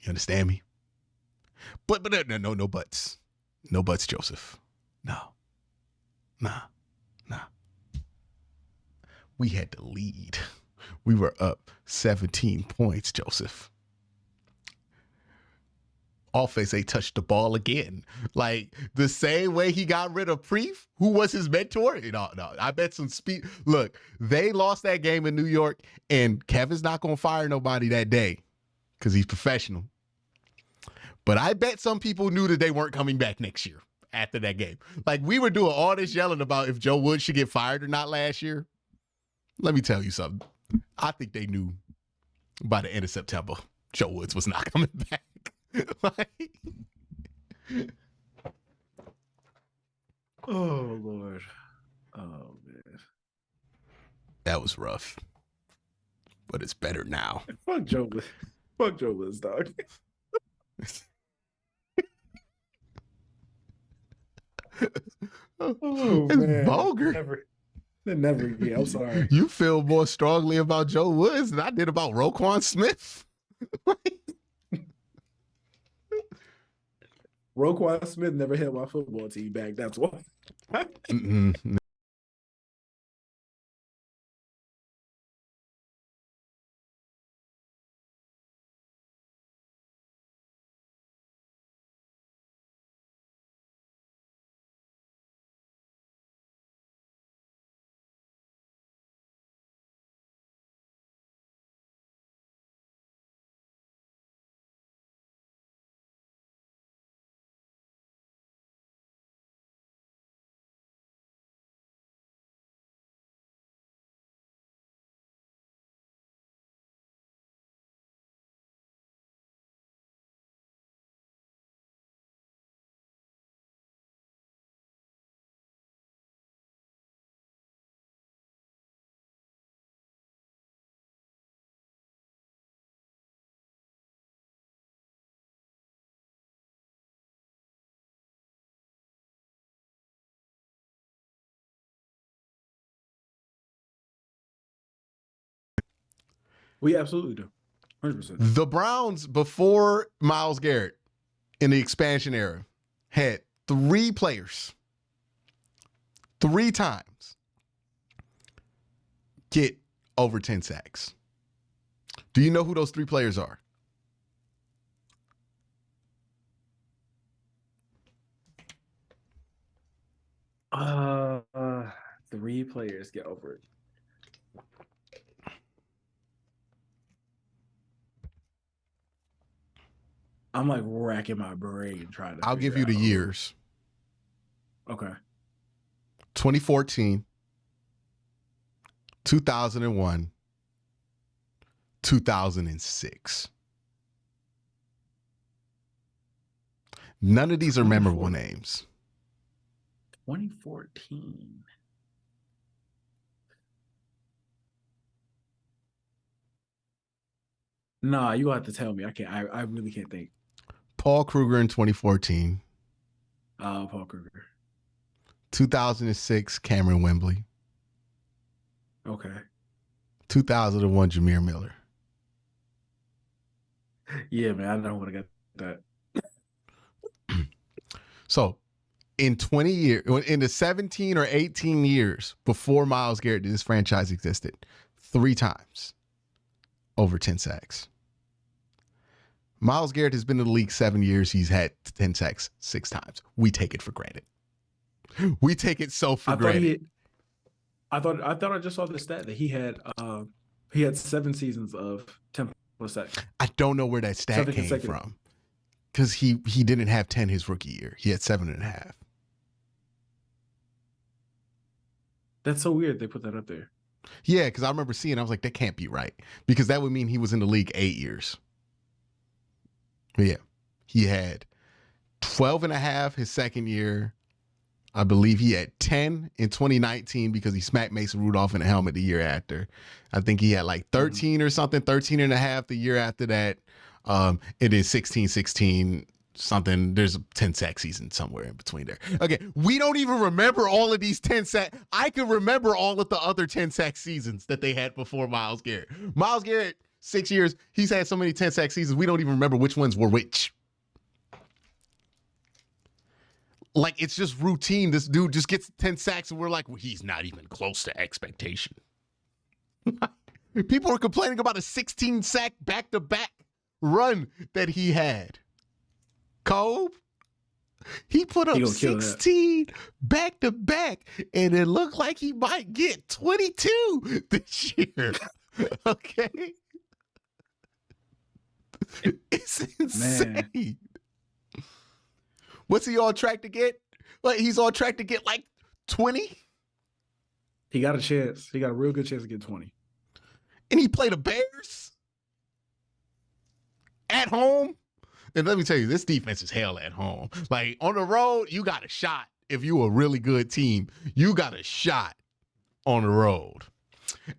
You understand me? But no buts. No buts, Joseph. No. Nah. We had to lead. We were up 17 points, Joseph. Offense, they touched the ball again. Like the same way he got rid of Preef, who was his mentor. No, I bet some speed. Look, they lost that game in New York, and Kevin's not going to fire nobody that day because he's professional. But I bet some people knew that they weren't coming back next year after that game. Like we were doing all this yelling about if Joe Woods should get fired or not last year. Let me tell you something. I think they knew by the end of September, Joe Woods was not coming back. Like, Oh Lord. Oh man. that was rough. But it's better now. Fuck Joe Woods. Fuck Joe Woods, dog. Oh it's man. vulgar. Never again. I'm sorry. You feel more strongly about Joe Woods than I did about Roquan Smith. Roquan Smith never held my football team back. That's why. We absolutely do. 100%. The Browns, before Myles Garrett in the expansion era, had 3 players 3 times get over 10 sacks. Do you know who those 3 players are? Uh, 3 players get over it. I'm like racking my brain trying to. I'll give you the years. Okay. 2014, 2001, 2006. None of these are memorable names. 2014. Nah, you have to tell me. I can't. I really can't think. Paul Kruger in 2014. Paul Kruger. 2006, Cameron Wembley. Okay. 2001, Jameer Miller. Yeah, man, I don't want to get that. So, in 20 years, in the 17 or 18 years before Myles Garrett, this franchise existed, 3 times over 10 sacks. Myles Garrett has been in the league 7 years. He's had 10 sacks 6 times. We take it for granted. We take it so for granted. I thought I just saw the stat that he had 7 seasons of 10+ sacks. I don't know where that stat came from, because he didn't have 10 his rookie year. He had 7.5. That's so weird they put that up there. Yeah, because I remember seeing, I was like, that can't be right, because that would mean he was in the league 8 years. But yeah, he had 12.5 his second year. I believe he had 10 in 2019 because he smacked Mason Rudolph in the helmet the year after. I think he had like 13 or something, 13.5 the year after that. It is 16 something. There's a 10 sack season somewhere in between there. Okay, we don't even remember all of these 10 sack. I can remember all of the other 10 sack seasons that they had before Myles Garrett. Myles Garrett, 6 years, he's had so many 10 sack seasons, we don't even remember which ones were which. Like, it's just routine. This dude just gets 10 sacks and we're like, well, he's not even close to expectation. People were complaining about a 16 sack back-to-back run that he had. Colb, he put up 16 back-to-back, and it looked like he might get 22 this year. Okay? It's insane. Man. What's he on track to get? Like, he's on track to get like 20? He got a chance. He got a real good chance to get 20. And he played the Bears at home. And let me tell you, this defense is hell at home. Like, on the road, you got a shot. If you a really good team, you got a shot on the road.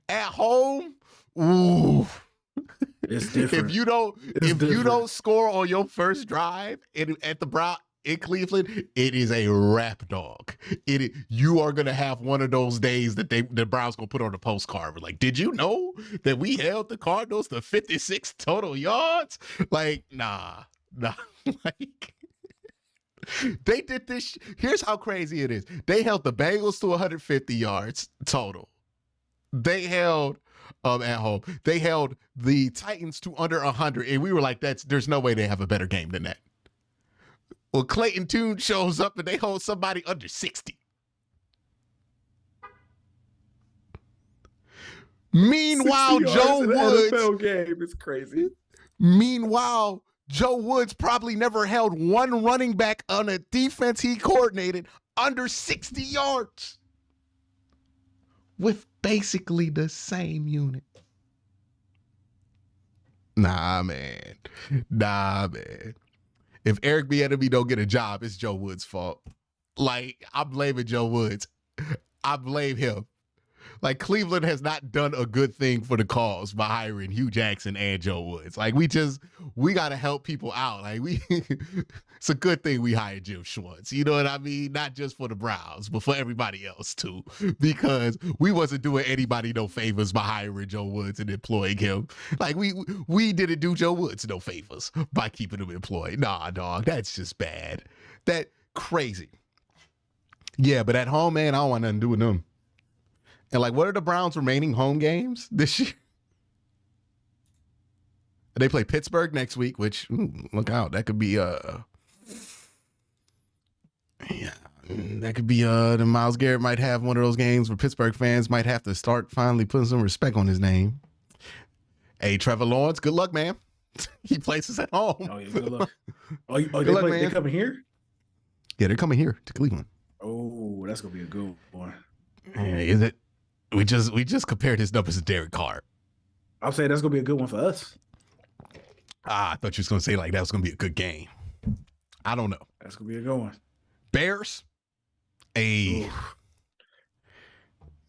At home, ooh. It's different. If you don't score on your first drive at the Brown in Cleveland, it is a rap dog. You are gonna have one of those days that the Browns gonna put on a postcard. Like, did you know that we held the Cardinals to 56 total yards? Like, nah. Like, they did this. Here's how crazy it is. They held the Bengals to 150 yards total. They held at home. They held the Titans to under 100, and we were like, there's no way they have a better game than that. Well, Clayton Tune shows up and they hold somebody under 60. Meanwhile, Joe Woods, NFL game is crazy. Meanwhile, Joe Woods probably never held one running back on a defense he coordinated under 60 yards with basically the same unit. Nah, man. If Eric Bieniemy don't get a job, it's Joe Woods' fault. Like, I'm blaming Joe Woods. I blame him. Like Cleveland has not done a good thing for the cause by hiring Hugh Jackson and Joe Woods. Like we got to help people out. Like it's a good thing we hired Jim Schwartz. You know what I mean? Not just for the Browns, but for everybody else too, because we wasn't doing anybody no favors by hiring Joe Woods and employing him. Like we didn't do Joe Woods no favors by keeping him employed. Nah, dog, that's just bad. That crazy. Yeah, but at home, man, I don't want nothing to do with them. And like, what are the Browns' remaining home games this year? They play Pittsburgh next week, which look out, that could be that could be the Myles Garrett might have one of those games where Pittsburgh fans might have to start finally putting some respect on his name. Hey, Trevor Lawrence, good luck, man. He plays at home. Oh yeah, good luck. Good luck, man. They coming here? Yeah, they're coming here to Cleveland. Oh, that's gonna be a good one. Hey, is it? We just compared his numbers to Derek Carr. I'll say that's gonna be a good one for us. I thought you was gonna say like that was gonna be a good game. I don't know. That's gonna be a good one. Bears. Hey,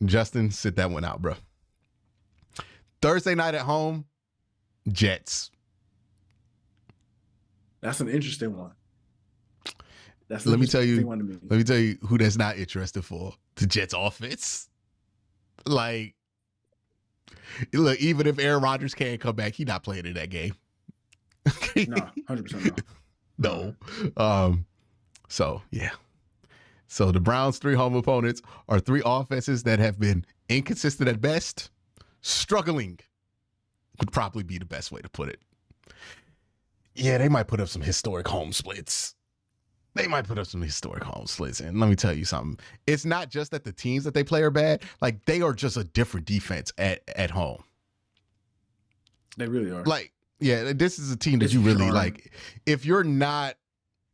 Justin, sit that one out, bro. Thursday night at home, Jets. That's an interesting one. Let me tell you who that's not interested for. The Jets offense. Like, look, even if Aaron Rodgers can't come back, he's not playing in that game. No, 100% no. So yeah. So the Browns' 3 home opponents are 3 offenses that have been inconsistent at best. Struggling would probably be the best way to put it. Yeah, they might put up some historic home splits. And let me tell you something. It's not just that the teams that they play are bad. Like, they are just a different defense at home. They really are. Like, yeah, this is a team that you really like. If you're not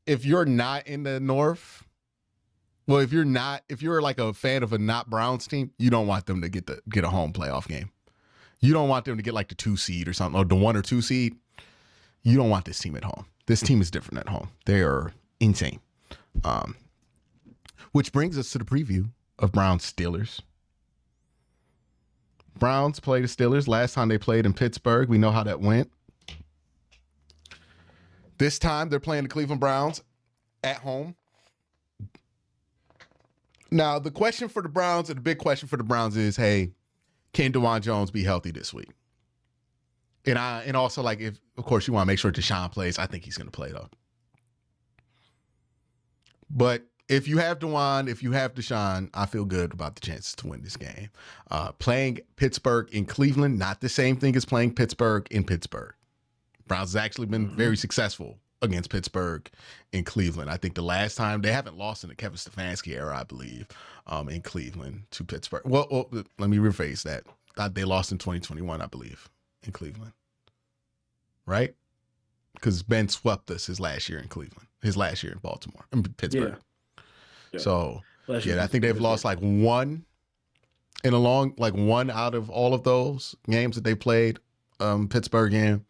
in the North, well, if you're like a fan of a not Browns team, you don't want them to get a home playoff game. You don't want them to get like the 2 seed or something, or the 1 or 2 seed. You don't want this team at home. This team is different at home. They are insane. Which brings us to the preview of Browns Steelers. Browns play the Steelers. Last time they played in Pittsburgh, we know how that went. This time they're playing the Cleveland Browns at home. Now, the question for the Browns, and the big question for the Browns is, hey, can DeJuan Jones be healthy this week? And also, like, if of course you want to make sure Deshaun plays, I think he's going to play though. But if you have DeJuan, if you have Deshaun, I feel good about the chances to win this game. Playing Pittsburgh in Cleveland, not the same thing as playing Pittsburgh in Pittsburgh. Browns has actually been very successful against Pittsburgh in Cleveland. I think the last time they haven't lost in the Kevin Stefanski era, I believe, in Cleveland to Pittsburgh. Well, let me rephrase that. They lost in 2021, I believe, in Cleveland. Right? Because Ben swept us his last year in Cleveland, his last year in Baltimore, in Pittsburgh. Yeah. So, I think they've lost like one out of all of those games that they played Pittsburgh in.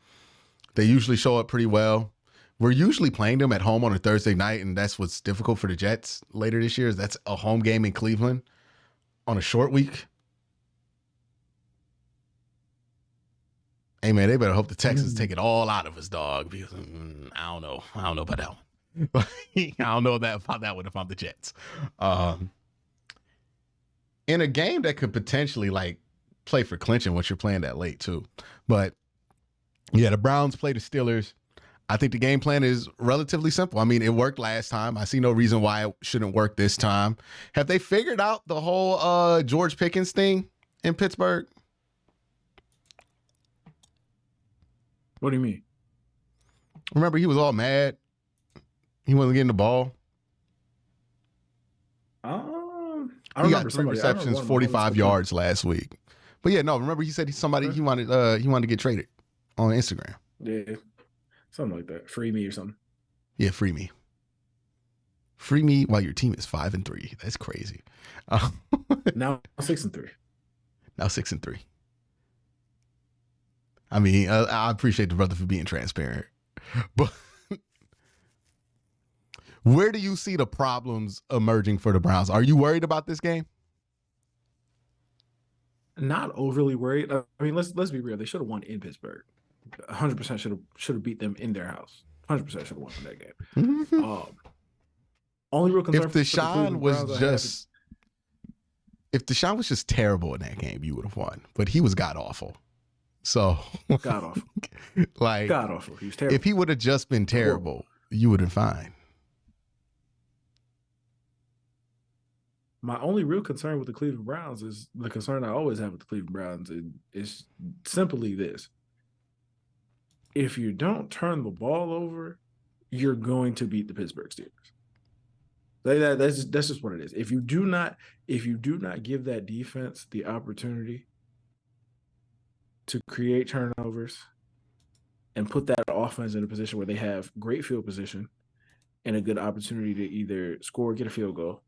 They usually show up pretty well. We're usually playing them at home on a Thursday night, and that's what's difficult for the Jets later this year. Is that's a home game in Cleveland on a short week. Hey man, they better hope the Texans take it all out of us, dog. Because I don't know about that one. I don't know about that one if I'm the Jets. In a game that could potentially like play for clinching once you're playing that late too, but yeah, the Browns play the Steelers. I think the game plan is relatively simple. I mean, it worked last time. I see no reason why it shouldn't work this time. Have they figured out the whole George Pickens thing in Pittsburgh? What do you mean? Remember, he was all mad. He wasn't getting the ball. He got 3 receptions, 45 yards last week. But yeah, no, remember he said he wanted to get traded on Instagram. Yeah. Something like that. Free me or something. Yeah, free me. Free me while your team is 5-3. That's crazy. Now 6-3. Now 6-3. I mean, I appreciate the brother for being transparent. But where do you see the problems emerging for the Browns? Are you worried about this game? Not overly worried. I mean, let's be real. They should have won in Pittsburgh. 100% should have beat them in their house. 100% should have won that game. Mhm. Only real concern If for the Deshaun Cleveland was Browns I have is just if Deshaun was just terrible in that game, you would have won. But he was god awful. So god awful. like God awful. He was terrible. if he would have just been terrible, you would have been fine. My only real concern with the Cleveland Browns is the concern I always have with the Cleveland Browns is simply this. If you don't turn the ball over, you're going to beat the Pittsburgh Steelers. That's just what it is. If you do not give that defense the opportunity to create turnovers and put that offense in a position where they have great field position and a good opportunity to either score or get a field goal,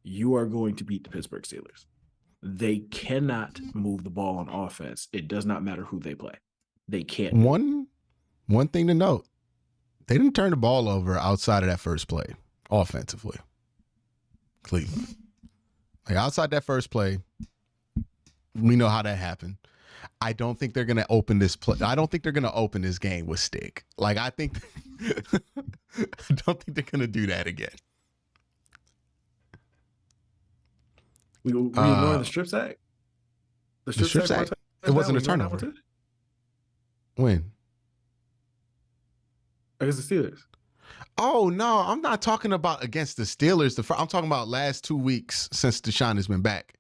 you are going to beat the Pittsburgh Steelers. They cannot move the ball on offense. It does not matter who they play. They can't. One thing to note, they didn't turn the ball over outside of that first play offensively. Cleveland. Like outside that first play, we know how that happened. I don't think they're going to open this play. I don't think they're going to open this game with stick. Like I think I don't think they're going to do that again. We ignoring the strip sack? The strip sack? It wasn't a turnover. When? Against the Steelers. Oh, no, I'm not talking about against the Steelers. I'm talking about last 2 weeks since Deshaun has been back.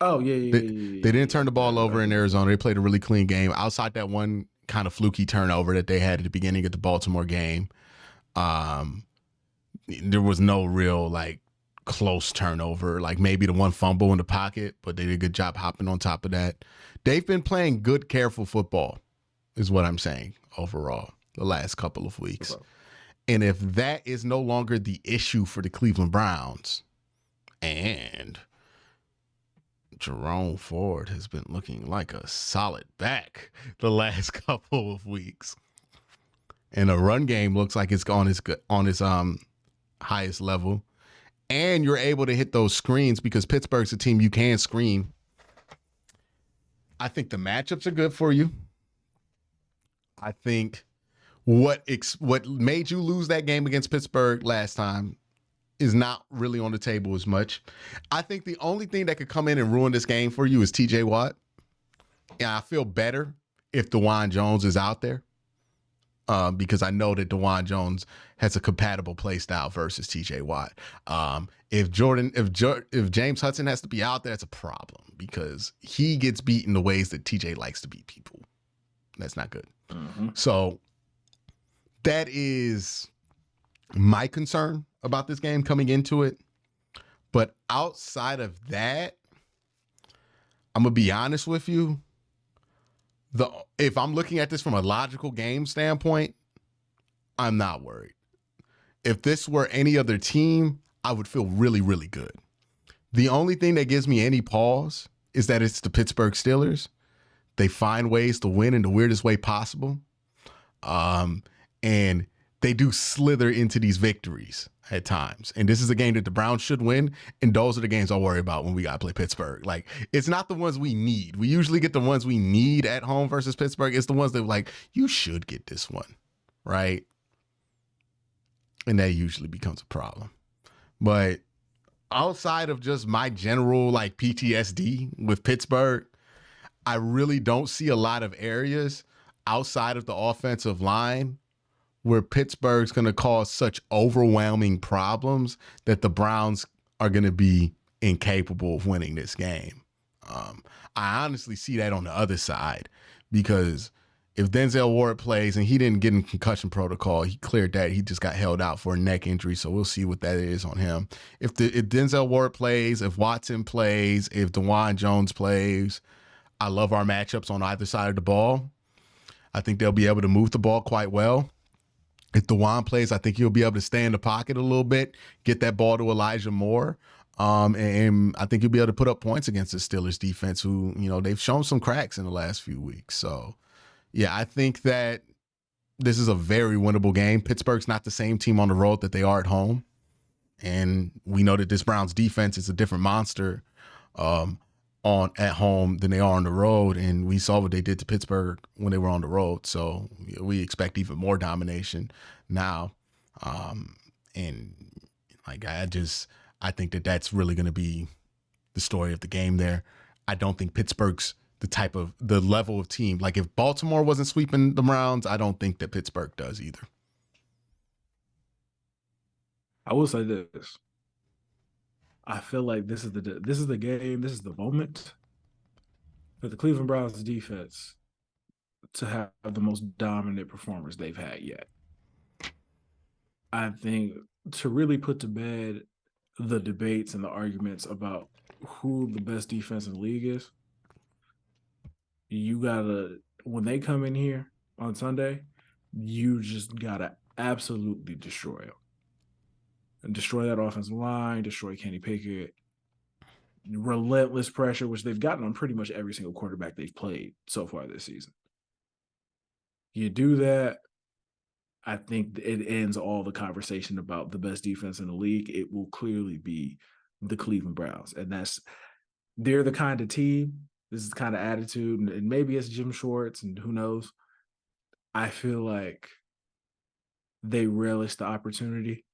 Oh, yeah. They didn't turn the ball over in Arizona. They played a really clean game. Outside that one kind of fluky turnover that they had at the beginning of the Baltimore game, there was no real, like, close turnover. Like, maybe the one fumble in the pocket, but they did a good job hopping on top of that. They've been playing good, careful football, is what I'm saying, overall, the last couple of weeks. And if that is no longer the issue for the Cleveland Browns, and Jerome Ford has been looking like a solid back the last couple of weeks, and a run game looks like it's on its highest level, and you're able to hit those screens because Pittsburgh's a team you can screen. I think the matchups are good for you. I think what made you lose that game against Pittsburgh last time is not really on the table as much. I think the only thing that could come in and ruin this game for you is TJ Watt. And I feel better if DeJuan Jones is out there because I know that DeJuan Jones has a compatible play style versus TJ Watt. If James Hudson has to be out there, that's a problem because he gets beaten the ways that TJ likes to beat people. That's not good. Mm-hmm. So that is my concern about this game coming into it. But outside of that, I'm going to be honest with you. If I'm looking at this from a logical game standpoint, I'm not worried. If this were any other team, I would feel really, really good. The only thing that gives me any pause is that it's the Pittsburgh Steelers. They find ways to win in the weirdest way possible. And they do slither into these victories at times. And this is a game that the Browns should win. And those are the games I'll worry about when we got to play Pittsburgh. Like, it's not the ones we need. We usually get the ones we need at home versus Pittsburgh. It's the ones that, like, you should get this one, right? And that usually becomes a problem. But outside of just my general, like, PTSD with Pittsburgh, I really don't see a lot of areas outside of the offensive line where Pittsburgh's going to cause such overwhelming problems that the Browns are going to be incapable of winning this game. I honestly see that on the other side because if Denzel Ward plays and he didn't get in concussion protocol, he cleared that. He just got held out for a neck injury, so we'll see what that is on him. If Denzel Ward plays, if Watson plays, if DeJuan Jones plays, I love our matchups on either side of the ball. I think they'll be able to move the ball quite well. If DeJuan plays, I think he'll be able to stay in the pocket a little bit, get that ball to Elijah Moore. And I think he'll be able to put up points against the Steelers defense who, they've shown some cracks in the last few weeks. So, yeah, I think that this is a very winnable game. Pittsburgh's not the same team on the road that they are at home. And we know that this Browns defense is a different monster. at home than they are on the road, and we saw what they did to Pittsburgh when they were on the road. So we expect even more domination now, and like I think that that's really going to be the story of the game there. I don't think Pittsburgh's the level of team. Like if Baltimore wasn't sweeping the Browns, I don't think that Pittsburgh does either. I will say this. I feel like this is the game, this is the moment for the Cleveland Browns defense to have the most dominant performers they've had yet. I think to really put to bed the debates and the arguments about who the best defense in the league is, you gotta, when they come in here on Sunday, you just gotta absolutely destroy them. And destroy that offensive line, destroy Kenny Pickett, relentless pressure, which they've gotten on pretty much every single quarterback they've played so far this season. You do that, I think it ends all the conversation about the best defense in the league. It will clearly be the Cleveland Browns. And they're the kind of team, this is the kind of attitude, and maybe it's Jim Schwartz, and who knows. I feel like they relish the opportunity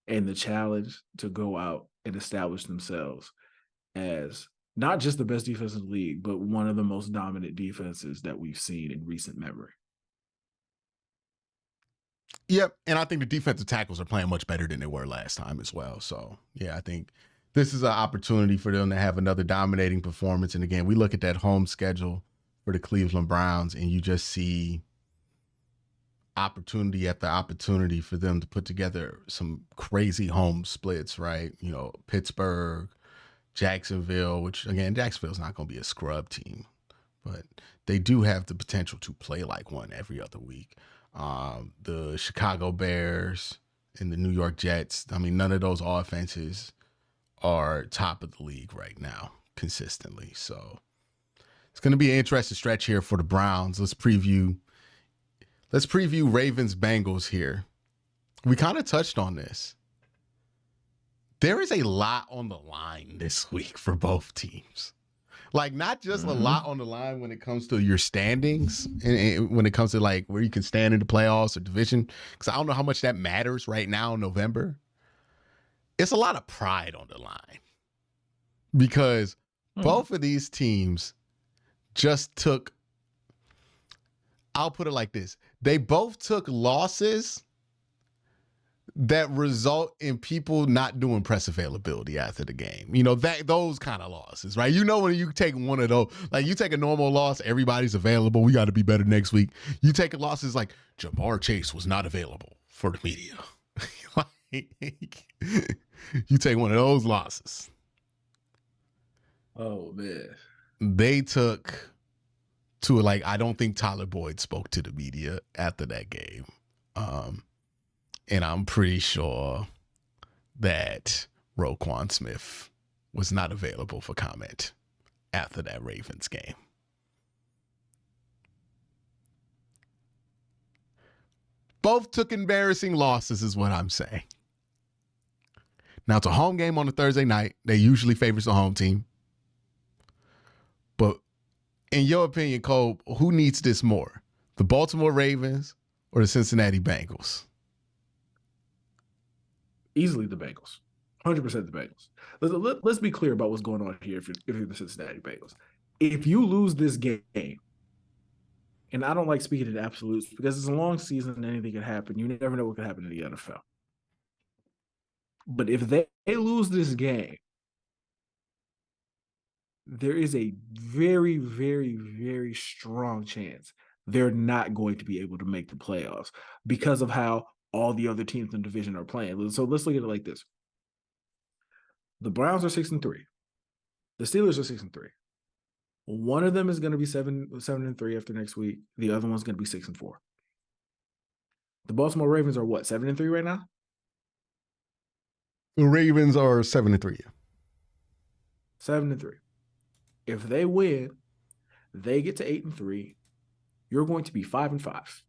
and the challenge to go out and establish themselves as not just the best defense in the league, but one of the most dominant defenses that we've seen in recent memory. Yep, and I think the defensive tackles are playing much better than they were last time as well. So, yeah, I think this is an opportunity for them to have another dominating performance. And again, we look at that home schedule for the Cleveland Browns, and you just see opportunity after opportunity for them to put together some crazy home splits, right? You know, Pittsburgh, Jacksonville, which again, Jacksonville's not going to be a scrub team, but they do have the potential to play like one every other week. The Chicago Bears and the New York Jets, I mean, none of those offenses are top of the league right now consistently. So it's going to be an interesting stretch here for the Browns. Let's preview Ravens Bengals here. We kind of touched on this. There is a lot on the line this week for both teams. Like, not just a lot on the line when it comes to your standings and when it comes to like where you can stand in the playoffs or division, because I don't know how much that matters right now in November. It's a lot of pride on the line because both of these teams just took, I'll put it like this. They both took losses that result in people not doing press availability after the game. You know, those kind of losses, right? You know, when you take one of those, like you take a normal loss, everybody's available. We got to be better next week. You take a loss, it's like Jamar Chase was not available for the media. You take one of those losses. Oh, man. They took to like, I don't think Tyler Boyd spoke to the media after that game. And I'm pretty sure that Roquan Smith was not available for comment after that Ravens game. Both took embarrassing losses is what I'm saying. Now, it's a home game on a Thursday night. They usually favors the home team. But in your opinion, Cole, who needs this more? The Baltimore Ravens or the Cincinnati Bengals? Easily the Bengals. 100% the Bengals. Let's be clear about what's going on here if you're the Cincinnati Bengals. If you lose this game, and I don't like speaking in absolutes because it's a long season and anything can happen. You never know what can happen in the NFL. But if they lose this game, there is a very, very, very strong chance they're not going to be able to make the playoffs because of how all the other teams in the division are playing. So let's look at it like this. The Browns are 6-3. The Steelers are 6-3. One of them is going to be 7-3 after next week. The other one's going to be 6-4. The Baltimore Ravens are what, 7-3 right now? The Ravens are 7-3. 7-3. If they win, they get to 8-3. You're going to be 5-5.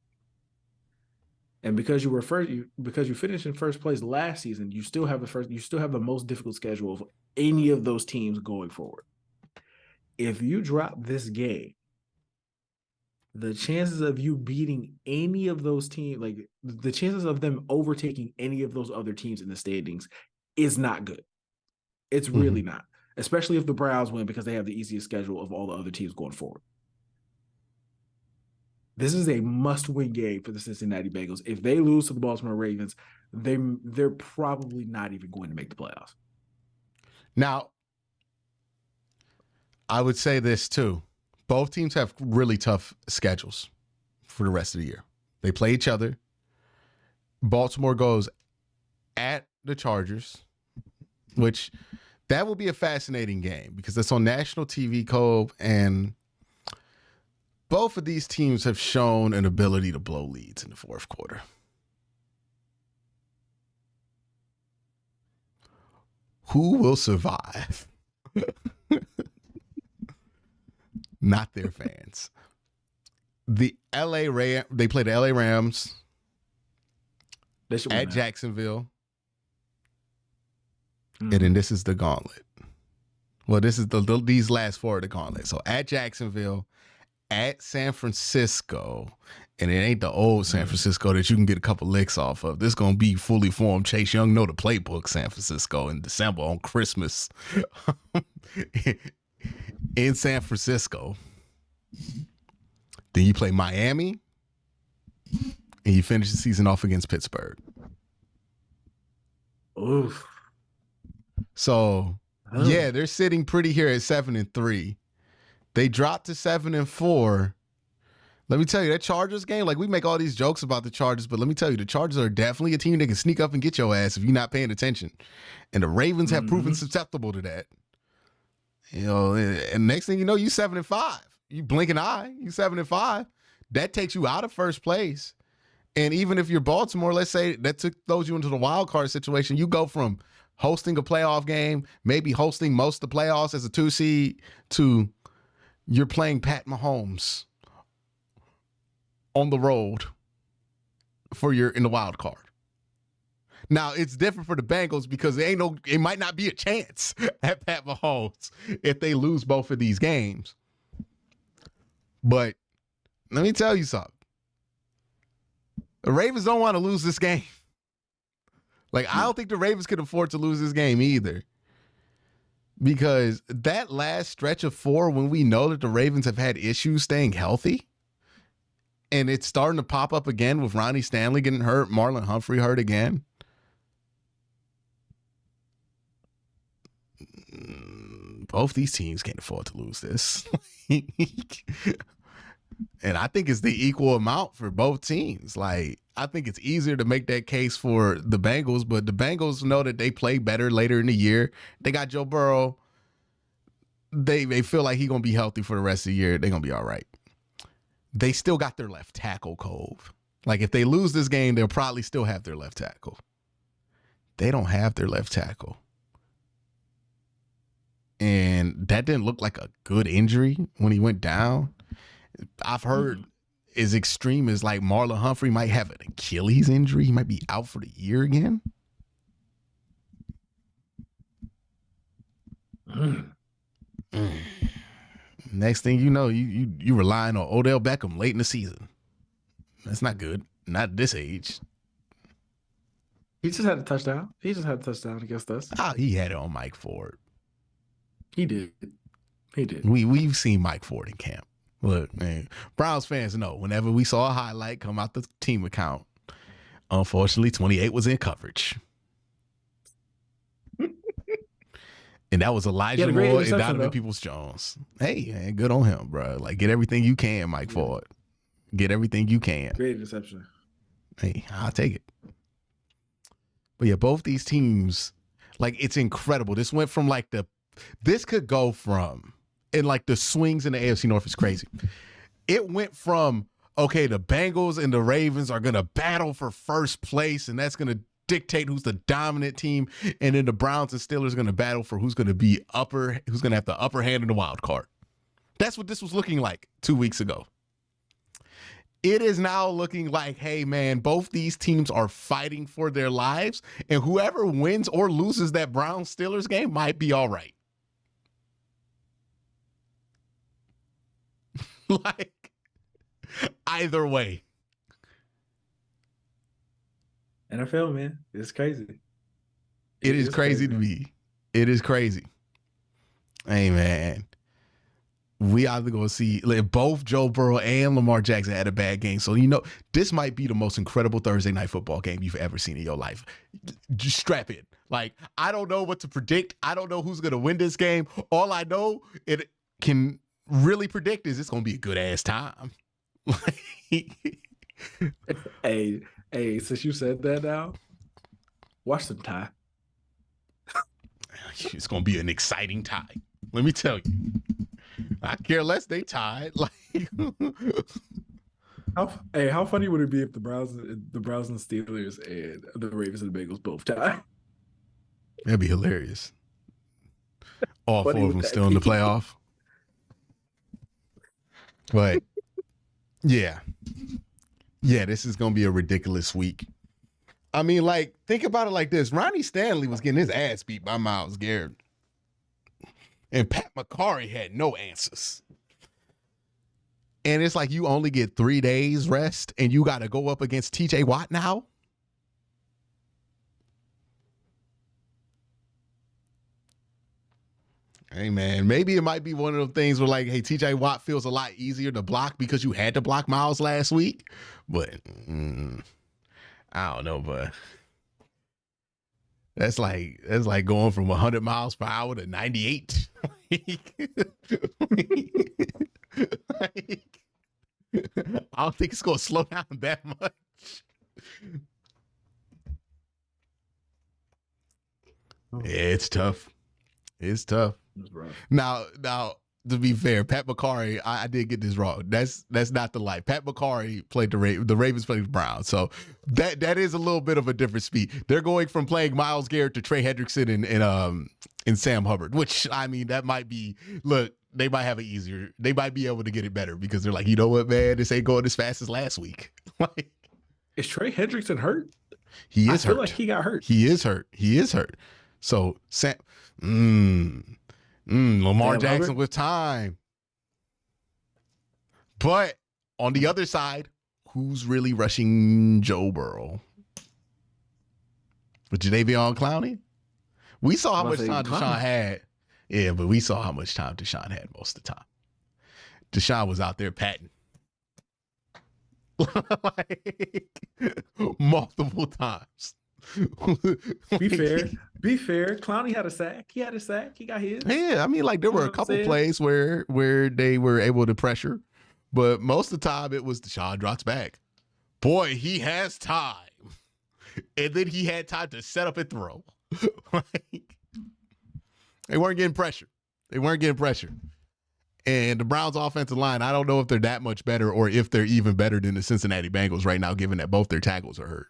And because you finished in first place last season, you still have the most difficult schedule of any of those teams going forward. if you drop this game, the chances of you beating any of those teams, like the chances of them overtaking any of those other teams in the standings, is not good. It's really not, especially if the Browns win because they have the easiest schedule of all the other teams going forward. This is a must-win game for the Cincinnati Bengals. If they lose to the Baltimore Ravens, they're probably not even going to make the playoffs. Now, I would say this too. Both teams have really tough schedules for the rest of the year. They play each other. Baltimore goes at the Chargers, which that will be a fascinating game because it's on national TV, QnCOLB, and both of these teams have shown an ability to blow leads in the fourth quarter. Who will survive? Not their fans. They play the LA Rams at Jacksonville. And then this is the gauntlet. Well, this is these last four of the gauntlet. So at Jacksonville, at San Francisco, and it ain't the old San Francisco that you can get a couple licks off of. This is going to be fully formed Chase Young know the playbook San Francisco in December on Christmas in San Francisco. Then you play Miami and you finish the season off against Pittsburgh. Oof. So, yeah, they're sitting pretty here at 7-3. They dropped to 7-4. Let me tell you, that Chargers game, like we make all these jokes about the Chargers, but let me tell you, the Chargers are definitely a team that can sneak up and get your ass if you're not paying attention. And the Ravens have proven susceptible to that. You know, and next thing you know, you 7-5. You blink an eye, you 7-5. That takes you out of first place. And even if you're Baltimore, let's say that throws you into the wild card situation, you go from hosting a playoff game, maybe hosting most of the playoffs as a 2 seed, to you're playing Pat Mahomes on the road in the wild card. Now it's different for the Bengals because it might not be a chance at Pat Mahomes if they lose both of these games. But let me tell you something. The Ravens don't want to lose this game. Like, I don't think the Ravens can afford to lose this game either. Because that last stretch of 4, when we know that the Ravens have had issues staying healthy, and it's starting to pop up again with Ronnie Stanley getting hurt, Marlon Humphrey hurt again. Both these teams can't afford to lose this. And I think it's the equal amount for both teams. Like, I think it's easier to make that case for the Bengals, but the Bengals know that they play better later in the year. They got Joe Burrow. They feel like he's going to be healthy for the rest of the year. They're going to be all right. They still got their left tackle, QnCOLB. Like, if they lose this game, they'll probably still have their left tackle. They don't have their left tackle. And that didn't look like a good injury when he went down. I've heard as extreme as like Marlon Humphrey might have an Achilles injury. He might be out for the year again. Next thing you know, you relying on Odell Beckham late in the season. That's not good. Not at this age. He just had a touchdown. He just had a touchdown against us. Oh, he had it on Mike Ford. He did. We've seen Mike Ford in camp. Look, man, Browns fans know whenever we saw a highlight come out the team account, unfortunately, 28 was in coverage. And that was Elijah Moore and Donovan Peoples-Jones. Hey, man, good on him, bro. Like, get everything you can, Mike Ford. Get everything you can. Great interception. Hey, I'll take it. But yeah, both these teams, like, it's incredible. This went from this could go from, and like the swings in the AFC North is crazy. It went from, okay, the Bengals and the Ravens are going to battle for first place, and that's going to dictate who's the dominant team. And then the Browns and Steelers are going to battle for who's going to have the upper hand in the wild card. That's what this was looking like 2 weeks ago. It is now looking like, hey, man, both these teams are fighting for their lives, and whoever wins or loses that Browns-Steelers game might be all right. Like, either way. NFL, man, it's crazy. It is crazy to me. It is crazy. Hey, man. We either going to see like, both Joe Burrow and Lamar Jackson had a bad game. So, this might be the most incredible Thursday night football game you've ever seen in your life. Just strap in. Like, I don't know what to predict. I don't know who's going to win this game. All I know it can really predict is it's going to be a good ass time. Hey, since you said that now, watch some tie. It's going to be an exciting tie. Let me tell you. I care less they tied. Like, how funny would it be if the Browns and Steelers and the Ravens and the Bengals both tie? That'd be hilarious. All four of them still in the playoff. But yeah, this is gonna be a ridiculous week. I mean, like, think about it like this: Ronnie Stanley was getting his ass beat by Myles Garrett. And Pat McCarry had no answers. And it's like you only get 3 days rest and you got to go up against TJ Watt now? Hey, man, maybe it might be one of those things where, like, hey, TJ Watt feels a lot easier to block because you had to block Myles last week. But I don't know, but that's like going from 100 miles per hour to 98. I don't think it's going to slow down that much. Yeah, it's tough. It's tough. Now, to be fair, Pat McCarry, I did get this wrong. That's not the light. Pat McCarry played the Ravens played the Browns, so that is a little bit of a different speed. They're going from playing Myles Garrett to Trey Hendrickson and Sam Hubbard, which, I mean, that might be, look, they might have it easier. They might be able to get it better because they're like, you know what, man, this ain't going as fast as last week. Like, is Trey Hendrickson hurt? He is hurt. I feel like he got hurt. He is hurt. So Lamar Jackson Hubbard with time. But on the other side, who's really rushing Joe Burrow? With Jadeveon Clowney? We saw how much time Deshaun had. Yeah, but we saw how much time Deshaun had most of the time. Deshaun was out there patting. Like, multiple times. Be fair. Clowney had a sack. He had a sack. He got his. Yeah, I mean, like, there were a couple plays where they were able to pressure, but most of the time it was Deshaun drops back. Boy, he has time. And then he had time to set up and throw. Like, they weren't getting pressure. And the Browns offensive line, I don't know if they're that much better or if they're even better than the Cincinnati Bengals right now, given that both their tackles are hurt.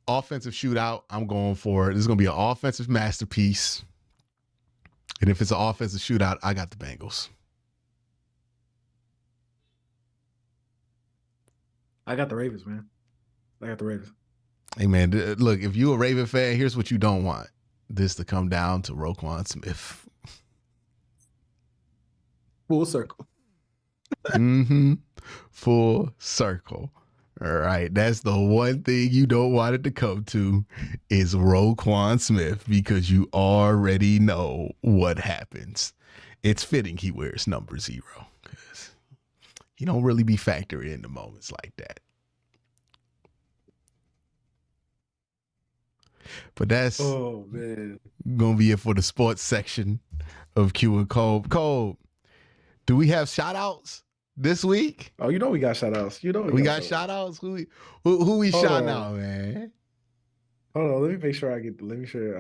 Offensive shootout, I'm going for it. This is going to be an offensive masterpiece. And if it's an offensive shootout, I got the Bengals. I got the Ravens, man. Hey, man, look, if you a Raven fan, here's what you don't want. This to come down to Roquan Smith. Full circle. Full circle. All right. That's the one thing you don't want it to come to is Roquan Smith, because you already know what happens. It's fitting he wears number 0 because he don't really be factored into moments like that. But that's gonna be it for the sports section of QnCOLB. Cole, do we have shout outs this week? Oh, you know we got shout outs. You know we got shout outs. Who we shouting out, man? Hold on, let me make sure I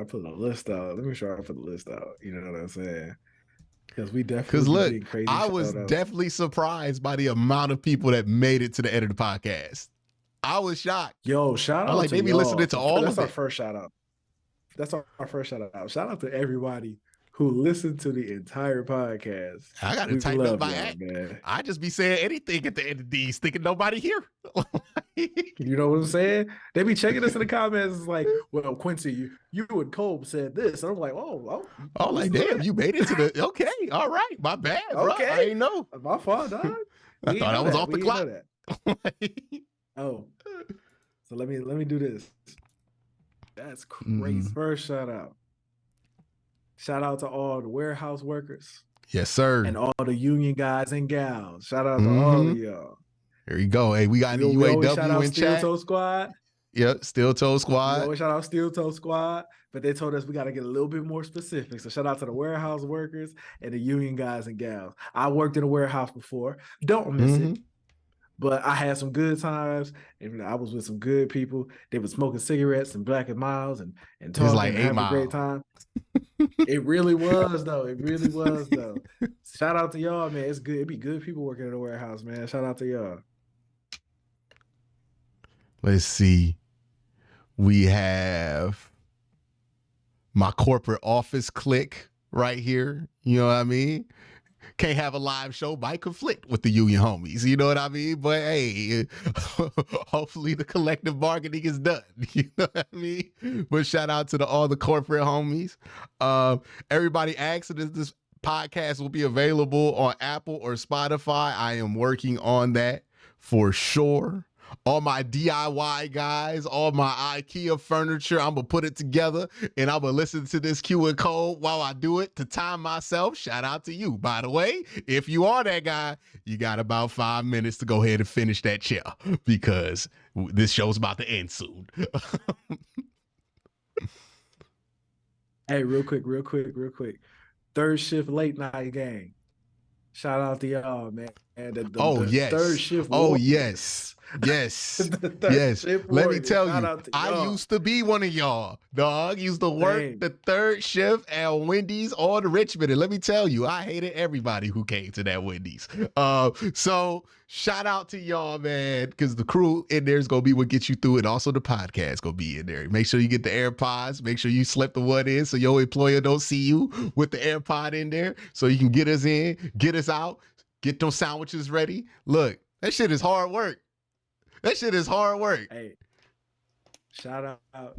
put the list out. Let me make sure I put the list out. You know what I'm saying? Because we definitely look, crazy. I was definitely surprised by the amount of people that made it to the end of the podcast. I was shocked. Yo, shout out! Like, they be listening to all of it. That's our first shout out. Shout out to everybody who listened to the entire podcast. I got to tighten up my act, man. I just be saying anything at the end of these, thinking nobody here. You know what I'm saying? They be checking us in the comments. It's like, well, Quincy, you and Colb said this. And I'm like, oh, Oh, like, damn, you made it to the, okay, all right, my bad, bro. okay. I ain't know. My fault, dog. I thought I was off the clock. Oh, so let me do this. That's crazy. First shout out. Shout out to all the warehouse workers. Yes, sir. And all the union guys and gals. Shout out to all of y'all. There you go. Hey, we got the UAW in chat. Steel Toe Squad. Yep, Steel Toe Squad. We always shout out Steel Toe Squad, but they told us we got to get a little bit more specific. So shout out to the warehouse workers and the union guys and gals. I worked in a warehouse before. Don't miss it. But I had some good times, and I was with some good people. They were smoking cigarettes and Black and Miles and talking like and having a great time. It really was, though. It really was, though. Shout out to y'all, man. It's good. It'd be good people working in the warehouse, man. Shout out to y'all. Let's see. We have my corporate office clique right here. You know what I mean? Can't have a live show, might conflict with the union homies. You know what I mean? But hey, hopefully the collective bargaining is done. You know what I mean? But shout out to all the corporate homies. Everybody asks if this podcast will be available on Apple or Spotify. I am working on that for sure. All my DIY guys, all my IKEA furniture, I'm going to put it together and I'm going to listen to this QnCOLB while I do it to time myself. Shout out to you. By the way, if you are that guy, you got about 5 minutes to go ahead and finish that chair because this show's about to end soon. Hey, real quick. Third shift late night gang. Shout out to y'all, man. Yes. Third shift. Oh, yes. Yes. Yes. Let me tell you, I used to be one of y'all, dog. Used to work the third shift at Wendy's or the Richmond. And let me tell you, I hated everybody who came to that Wendy's. So shout out to y'all, man, because the crew in there is going to be what gets you through it. Also, the podcast going to be in there. Make sure you get the AirPods. Make sure you slip the one in so your employer don't see you with the AirPod in there so you can get us in, get us out, get those sandwiches ready. Look, that shit is hard work. Hey, shout out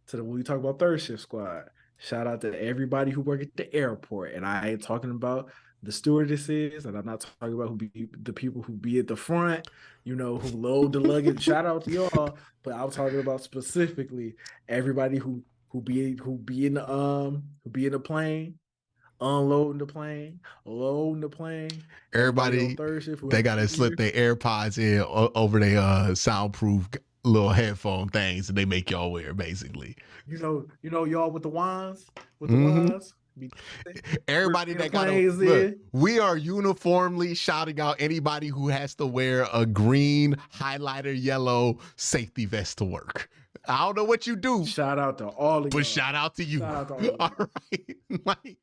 to when we talk about third shift squad. Shout out to everybody who work at the airport. And I ain't talking about the stewardesses, and I'm not talking about the people who be at the front, who load the luggage. Shout out to y'all. But I'm talking about specifically everybody who be in the plane, unloading the plane, loading the plane. Everybody, they gotta slip their AirPods in over their soundproof little headphone things that they make y'all wear, basically. Y'all with the wands, Everybody that got look, we are uniformly shouting out anybody who has to wear a green highlighter yellow safety vest to work. I don't know what you do. Shout out to all of you. But shout out to you. All right.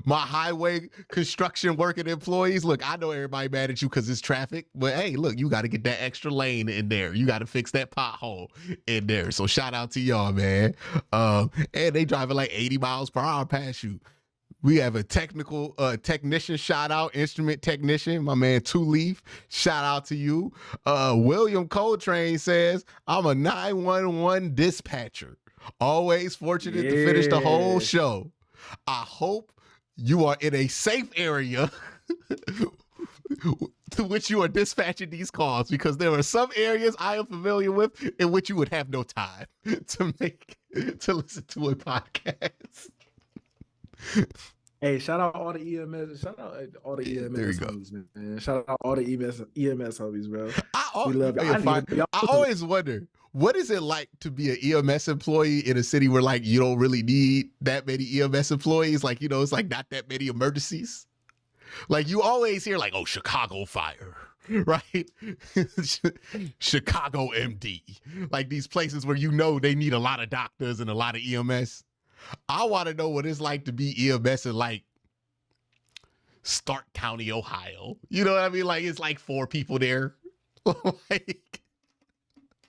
My highway construction working employees, look, I know everybody mad at you because it's traffic, but hey, look, you got to get that extra lane in there. You got to fix that pothole in there. So shout out to y'all, man. And they driving like 80 miles per hour past you. We have a technician shout out, instrument technician, my man Two Leaf. Shout out to you. William Coltrane says, I'm a 911 dispatcher. Always fortunate to finish the whole show. I hope you are in a safe area to which you are dispatching these calls, because there are some areas I am familiar with in which you would have no time to listen to a podcast. Hey, shout out all the EMS. Shout out all the EMS homies, man. Shout out all the EMS homies, bro. We love you. I always wonder, what is it like to be an EMS employee in a city where like you don't really need that many EMS employees? Like, it's like not that many emergencies. Like you always hear like, oh, Chicago fire, right? Chicago MD. Like these places where they need a lot of doctors and a lot of EMS. I want to know what it's like to be EMS in like Stark County, Ohio. You know what I mean? Like it's like 4 people there.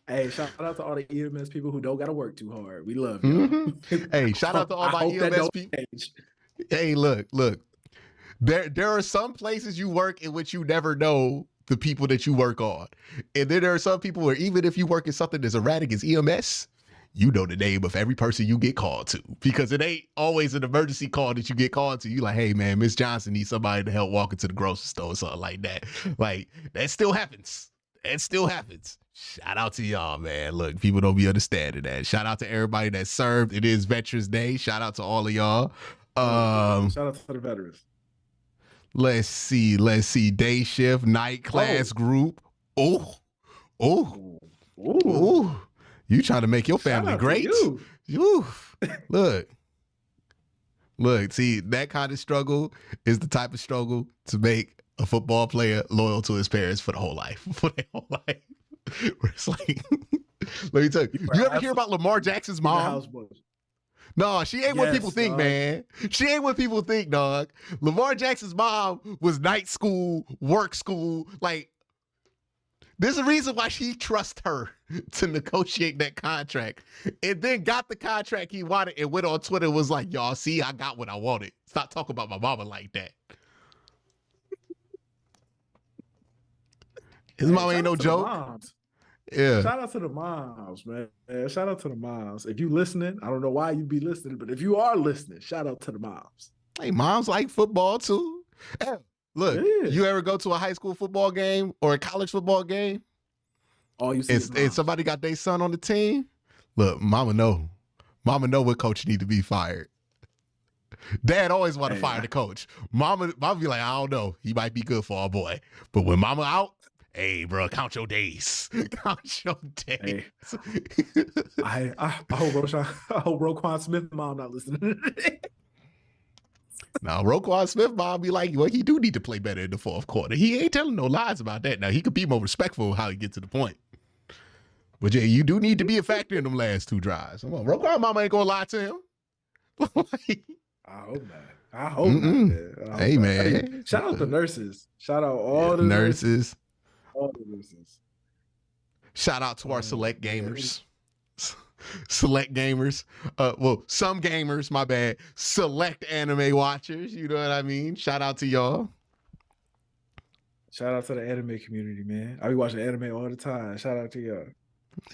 Hey, shout out to all the EMS people who don't got to work too hard. We love you. Hey, shout out to all my EMS people. Hey, look. There are some places you work in which you never know the people that you work on. And then there are some people where even if you work in something as erratic as EMS, you know the name of every person you get called to, because it ain't always an emergency call that you get called to. You like, hey man, Miss Johnson needs somebody to help walk into the grocery store or something like that. Like, that still happens. It still happens. Shout out to y'all, man. Look, people don't be understanding that. Shout out to everybody that served. It is Veterans Day. Shout out to all of y'all. Shout out to the veterans. Let's see. Day shift, night class group. Oh. You trying to make your family great? You. Look. See, that kind of struggle is the type of struggle to make a football player loyal to his parents for the whole life. For their whole life. Where it's like, let me tell you. You ever hear about Lamar Jackson's mom? No, she ain't what people think, man. She ain't what people think, dog. Lamar Jackson's mom was night school, work school. Like, there's a reason why she trusts her to negotiate that contract, and then got the contract he wanted and went on Twitter and was like, y'all see, I got what I wanted. Stop talking about my mama like that. His mama ain't no joke. Yeah. Shout out to the moms, man. Shout out to the moms. If you listening, I don't know why you'd be listening, but if you are listening, shout out to the moms. Hey, moms like football too. Hey, look, you ever go to a high school football game or a college football game? All you see and somebody got their son on the team. Look, mama know what coach need to be fired. Dad always want to fire the coach. Mama be like, I don't know, he might be good for our boy, but when mama out, hey, bro, count your days. Count your days. Hey, I hope Roquan Smith mom not listening. Now, Roquan Smith mom be like, well, he do need to play better in the fourth quarter. He ain't telling no lies about that. Now, he could be more respectful how he gets to the point. But yeah, you do need to be a factor in them last two drives. Come on, Roquan mama ain't gonna lie to him. I hope not. I hope not. Hey, man. Shout out the nurses. Shout out all the nurses. All the nurses. Shout out to our select gamers. Select gamers. Well, some gamers, my bad. Select anime watchers. You know what I mean? Shout out to y'all. Shout out to the anime community, man. I be watching anime all the time. Shout out to y'all.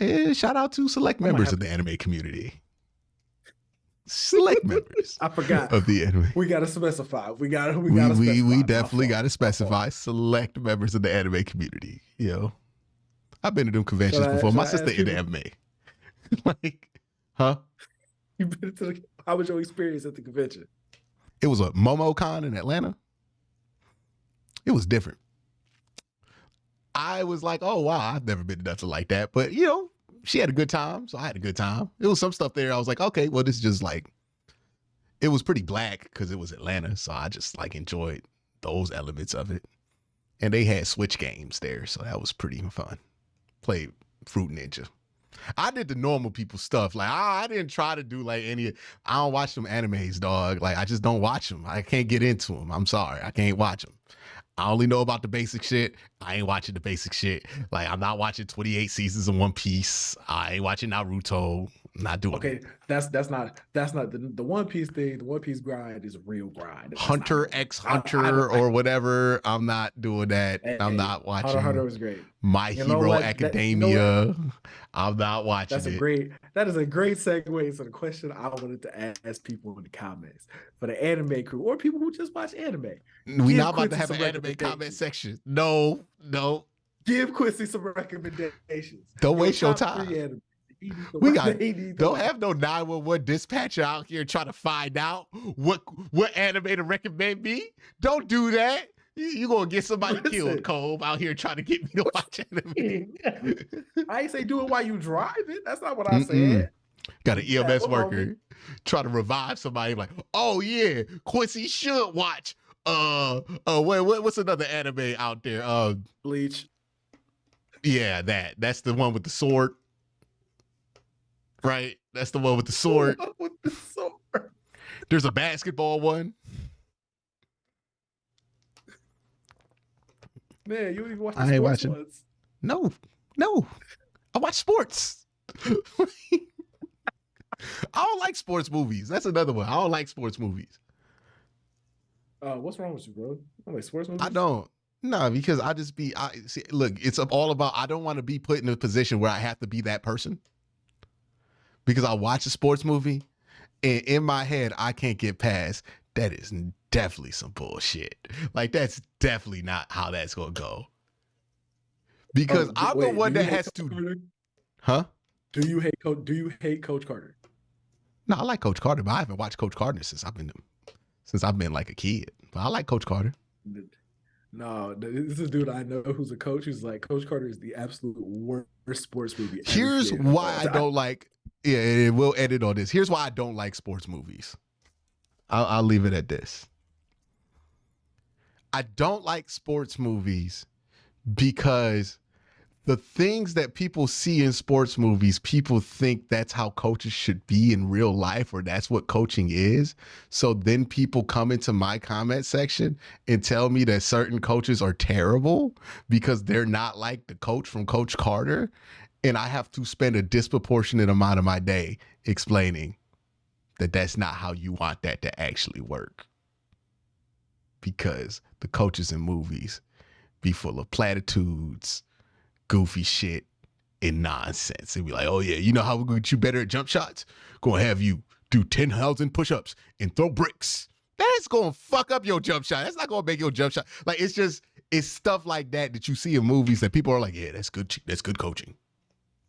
Yeah, shout out to select members of the anime community. Select members. I forgot of the anime. We gotta specify. We definitely gotta specify select members of the anime community. Yo, I've been to them conventions before. My sister in the anime. Like, huh? You been to how was your experience at the convention? It was a MomoCon in Atlanta. It was different. I was like, oh wow, I've never been to nothing like that. But you know, she had a good time, so I had a good time. It was some stuff there. I was like, okay, well, this is just like, it was pretty black because it was Atlanta, so I just like enjoyed those elements of it. And they had Switch games there, so that was pretty fun. Played Fruit Ninja. I did the normal people stuff. Like, I didn't try to do like I don't watch them animes, dog. Like, I just don't watch them. I can't get into them. I'm sorry. I can't watch them. I only know about the basic shit. I ain't watching the basic shit. Like, I'm not watching 28 seasons of One Piece. I ain't watching Naruto. I'm not doing it. That's not the One Piece thing. The One Piece grind is a real grind. Hunter x Hunter or whatever. I'm not doing that. I'm not watching. Hunter was great. My Hero Academia. I'm not watching That is a great segue to the question I wanted to ask people in the comments for the anime crew or people who just watch anime. We not about to have an anime comment section. No. Give Quincy some recommendations. Don't waste your time. Don't have no 911 dispatcher out here trying to find out what anime to recommend me. Don't do that. You gonna get somebody killed, Colb, out here trying to get me to watch anime. I ain't say do it while you driving. That's not what I said. Got an EMS worker try to revive somebody like, oh yeah, Quincy should watch. What's another anime out there? Bleach. Yeah, that's the one with the sword. Right? That's the one with the sword. There's a basketball one. Man, you don't even watch the I ain't sports watching. ones. No. I watch sports. I don't like sports movies. That's another one. I don't like sports movies. What's wrong with you, bro? I like sports movies. I don't. No, because I see, look, it's all about, I don't want to be put in a position where I have to be that person, because I watch a sports movie and in my head, I can't get past, that is definitely some bullshit. Like, that's definitely not how that's going to go. Because I'm the Wait, do one you that hate has Coach to, Carter? huh? Do you hate Coach? Do you hate Coach Carter? No, I like Coach Carter, but I haven't watched Coach Carter since I've been like a kid. But I like Coach Carter. No, this is a dude I know who's a coach who's like, Coach Carter is the absolute worst sports movie ever Here's created of why all I time. don't like. Yeah, we'll edit on this. Here's why I don't like sports movies. I'll leave it at this. I don't like sports movies because the things that people see in sports movies, people think that's how coaches should be in real life, or that's what coaching is. So then people come into my comment section and tell me that certain coaches are terrible because they're not like the coach from Coach Carter. And I have to spend a disproportionate amount of my day explaining that that's not how you want that to actually work. Because the coaches in movies be full of platitudes, goofy shit, and nonsense. And be like, oh yeah, you know how we're gonna get you better at jump shots? Gonna have you do 10,000 push-ups and throw bricks. That's gonna fuck up your jump shot. That's not gonna make your jump shot. Like, it's stuff like that you see in movies that people are like, yeah, that's good. That's good coaching.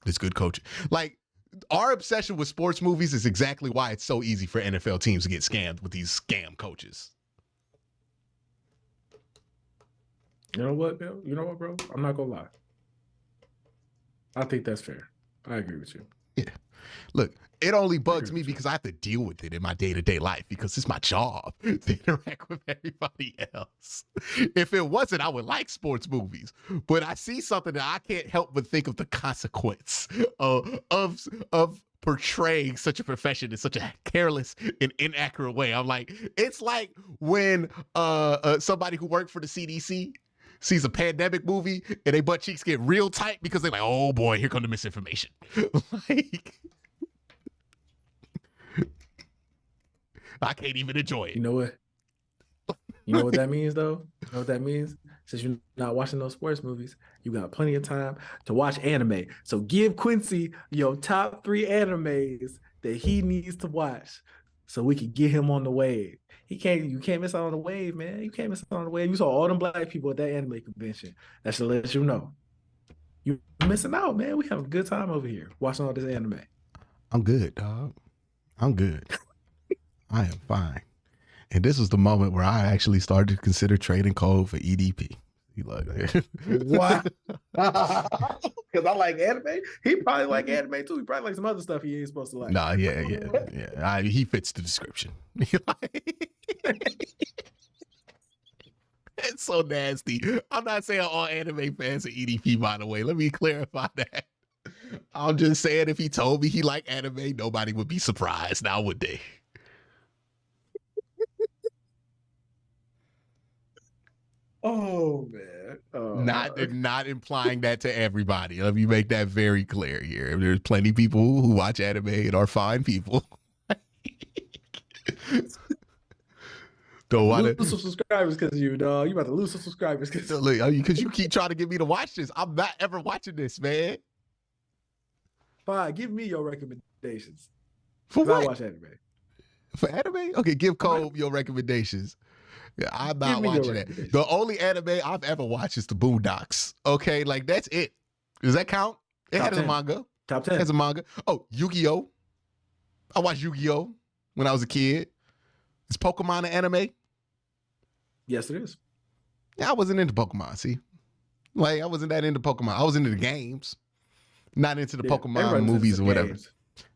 That's good coaching. Like, our obsession with sports movies is exactly why it's so easy for NFL teams to get scammed with these scam coaches. You know what, Bill? You know what, bro? I'm not gonna lie. I think that's fair. I agree with you. Yeah. Look, it only bugs me because I have to deal with it in my day-to-day life because it's my job to interact with everybody else. If it wasn't, I would like sports movies. But I see something that I can't help but think of the consequence of portraying such a profession in such a careless and inaccurate way. I'm like, it's like when somebody who worked for the CDC sees a pandemic movie and they butt cheeks get real tight because they're like, oh boy, here comes the misinformation. Like, I can't even enjoy it. You know what? You know what that means, though? You know what that means? Since you're not watching those sports movies, you got plenty of time to watch anime. So give Quincy your top 3 animes that he needs to watch so we can get him on the wave. You can't miss out on the wave, man. You can't miss out on the wave. You saw all them black people at that anime convention. That should let you know. You're missing out, man. We have a good time over here watching all this anime. I'm good, dog. I'm good. I am fine. And this was the moment where I actually started to consider trading code for EDP. You like what? Because I like anime. He probably like anime too. He probably like some other stuff he ain't supposed to like. Nah, yeah. He fits the description. It's so nasty. I'm not saying all anime fans are EDP, by the way. Let me clarify that. I'm just saying if he told me he liked anime, nobody would be surprised now, would they? Oh man. Not implying that to everybody. Let me make that very clear here. There's plenty of people who watch anime and are fine people. Don't want to lose some subscribers because of you, dog. You about to lose some subscribers because you keep trying to get me to watch this. I'm not ever watching this, man. Fine, give me your recommendations. For what? I watch anime. For anime? Okay, give Cole your recommendations. Yeah, I'm not watching that. The only anime I've ever watched is the Boondocks. Okay, like that's it. Does that count? It has a manga. Top 10. It has a manga. Oh, Yu-Gi-Oh! I watched Yu-Gi-Oh! When I was a kid. Is Pokemon an anime? Yes, it is. Yeah, I wasn't into Pokemon, see? Like, I wasn't that into Pokemon. I was into the games. Not into the Pokemon movies or whatever. Games.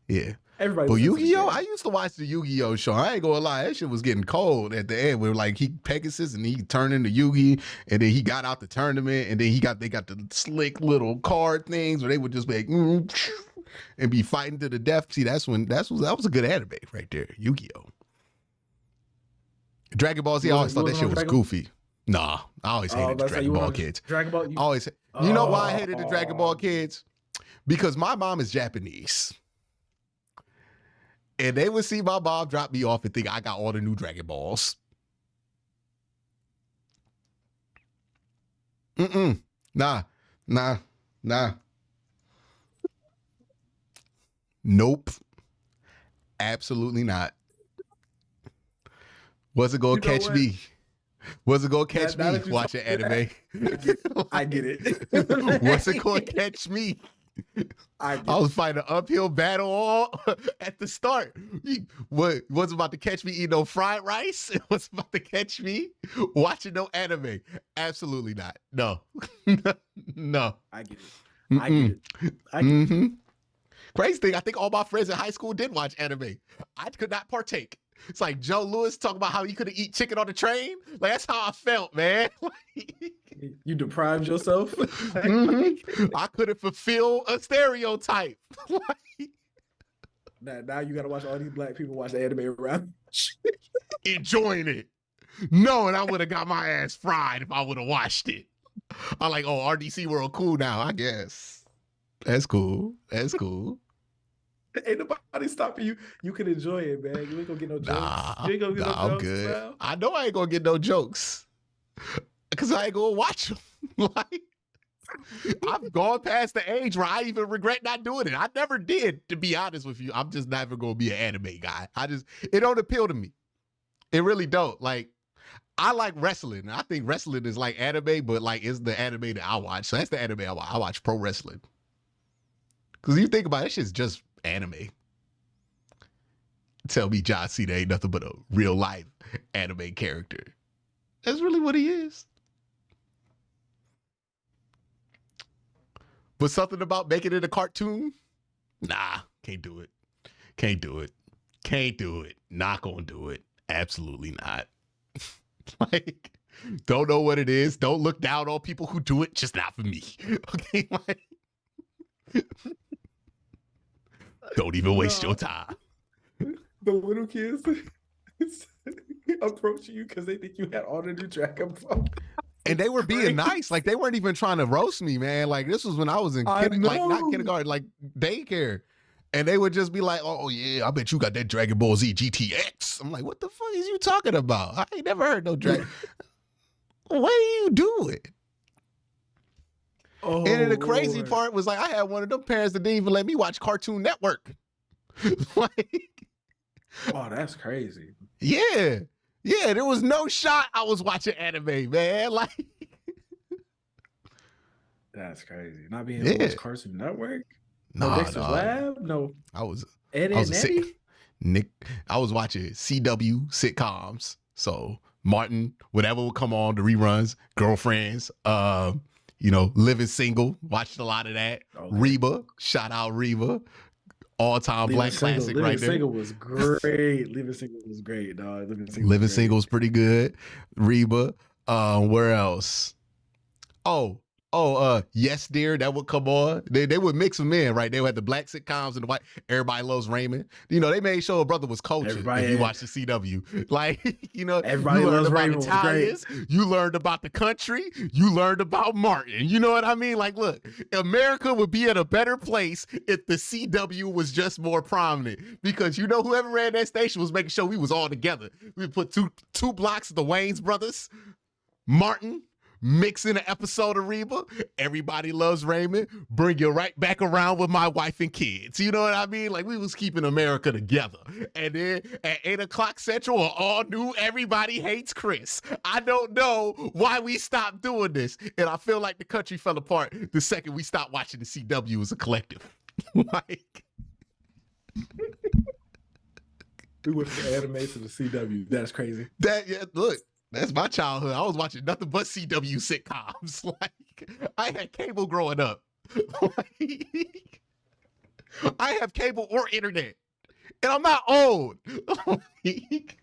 Yeah. Everybody. But Yu-Gi-Oh! I used to watch the Yu-Gi-Oh! Show. I ain't gonna lie, that shit was getting cold at the end. Where like he Pegasus and he turned into Yugi, and then he got out the tournament, and then they got the slick little card things where they would just be like, and be fighting to the death. See, that was a good anime right there. Yu-Gi-Oh! Dragon Ball Z, I always thought that shit was goofy. Nah, I always hated the Dragon Ball kids. Dragon Ball, you know why I hated the Dragon Ball kids? Because my mom is Japanese. And they would see my mom drop me off and think I got all the new Dragon Balls. Mm-mm. Nah. Nope. Absolutely not. Was it gonna You know catch what? me? Was it gonna catch Now me that you told watching me anime? that, I get it. Was it gonna catch me? I I get was it. fighting an uphill battle all at the start. What was about to catch me eating no fried rice? It was about to catch me watching no anime. Absolutely not. No. No. I get it. I get Mm-mm. it. I get it. Mm-hmm. Crazy thing, I think all my friends in high school did watch anime. I could not partake. It's like Joe Lewis talking about how he could eat chicken on the train. Like that's how I felt, man. You deprived yourself. I couldn't fulfill a stereotype. Now you gotta watch all these black people watch the anime around. Enjoying it, knowing I would have got my ass fried if I would have watched it. I'm like, oh, RDC World cool now, I guess. That's cool. That's cool. Ain't nobody stopping you. You can enjoy it, man. You ain't gonna get no jokes. You ain't gonna get no I'm jokes. good. Now. I know I ain't gonna get no jokes because I ain't gonna watch them. Like, I've gone past the age where I even regret not doing it. I never did, to be honest with you. I'm just never gonna be an anime guy. It don't appeal to me. It really don't. Like, I like wrestling. I think wrestling is like anime, but like it's the anime that I watch. So that's the anime I watch. I watch pro wrestling. Because you think about it, it's shit's just anime. Tell me John Cena ain't nothing but a real life anime character. That's really what he is. But something about making it a cartoon? Nah, can't do it. Can't do it. Can't do it. Not gonna do it. Absolutely not. Like, don't know what it is. Don't look down on people who do it. Just not for me. Okay, like, don't even waste your time. The little kids approach you because they think you had all the new Dragon Ball. And they were being nice. Like, they weren't even trying to roast me, man. Like, this was when I was in like not kindergarten, like daycare. And they would just be like, oh, yeah, I bet you got that Dragon Ball Z GTX. I'm like, what the fuck is you talking about? I ain't never heard no Dragon. What are you doing? Oh, and then the crazy part was like, I had one of them parents that didn't even let me watch Cartoon Network. Like, oh, that's crazy. Yeah. Yeah, there was no shot I was watching anime, man. Like, that's crazy. Not being able to watch Cartoon Network? No Dexter's Lab? No. I was Nick. I was watching CW sitcoms. So Martin, whatever would come on, the reruns, Girlfriends, Living Single, watched a lot of that. Okay. Reba, shout out Reba. All-time black classic right there. Living Single was great. Living Single was great, dog. Living Single was pretty good. Reba. Where else? Yes, Dear, that would come on. They would mix them in, right? They would have the black sitcoms and the white. Everybody Loves Raymond. They made sure a brother was cultured if you watch the CW. Like, Everybody you Loves learned about Raymond Italians, you learned about the country, you learned about Martin. You know what I mean? Like, look, America would be at a better place if the CW was just more prominent. Because whoever ran that station was making sure we was all together. We put two blocks of the Wayans brothers, Martin, mix in an episode of Reba, Everybody Loves Raymond, bring you right back around with My Wife and Kids. You know what I mean? Like, we was keeping America together. And then at 8 o'clock Central, all new Everybody Hates Chris. I don't know why we stopped doing this. And I feel like the country fell apart the second we stopped watching the CW as a collective. Like, we went from anime to the CW. That's crazy. Look. That's my childhood. I was watching nothing but CW sitcoms. Like, I had cable growing up. Like, I have cable or internet. And I'm not old. Like,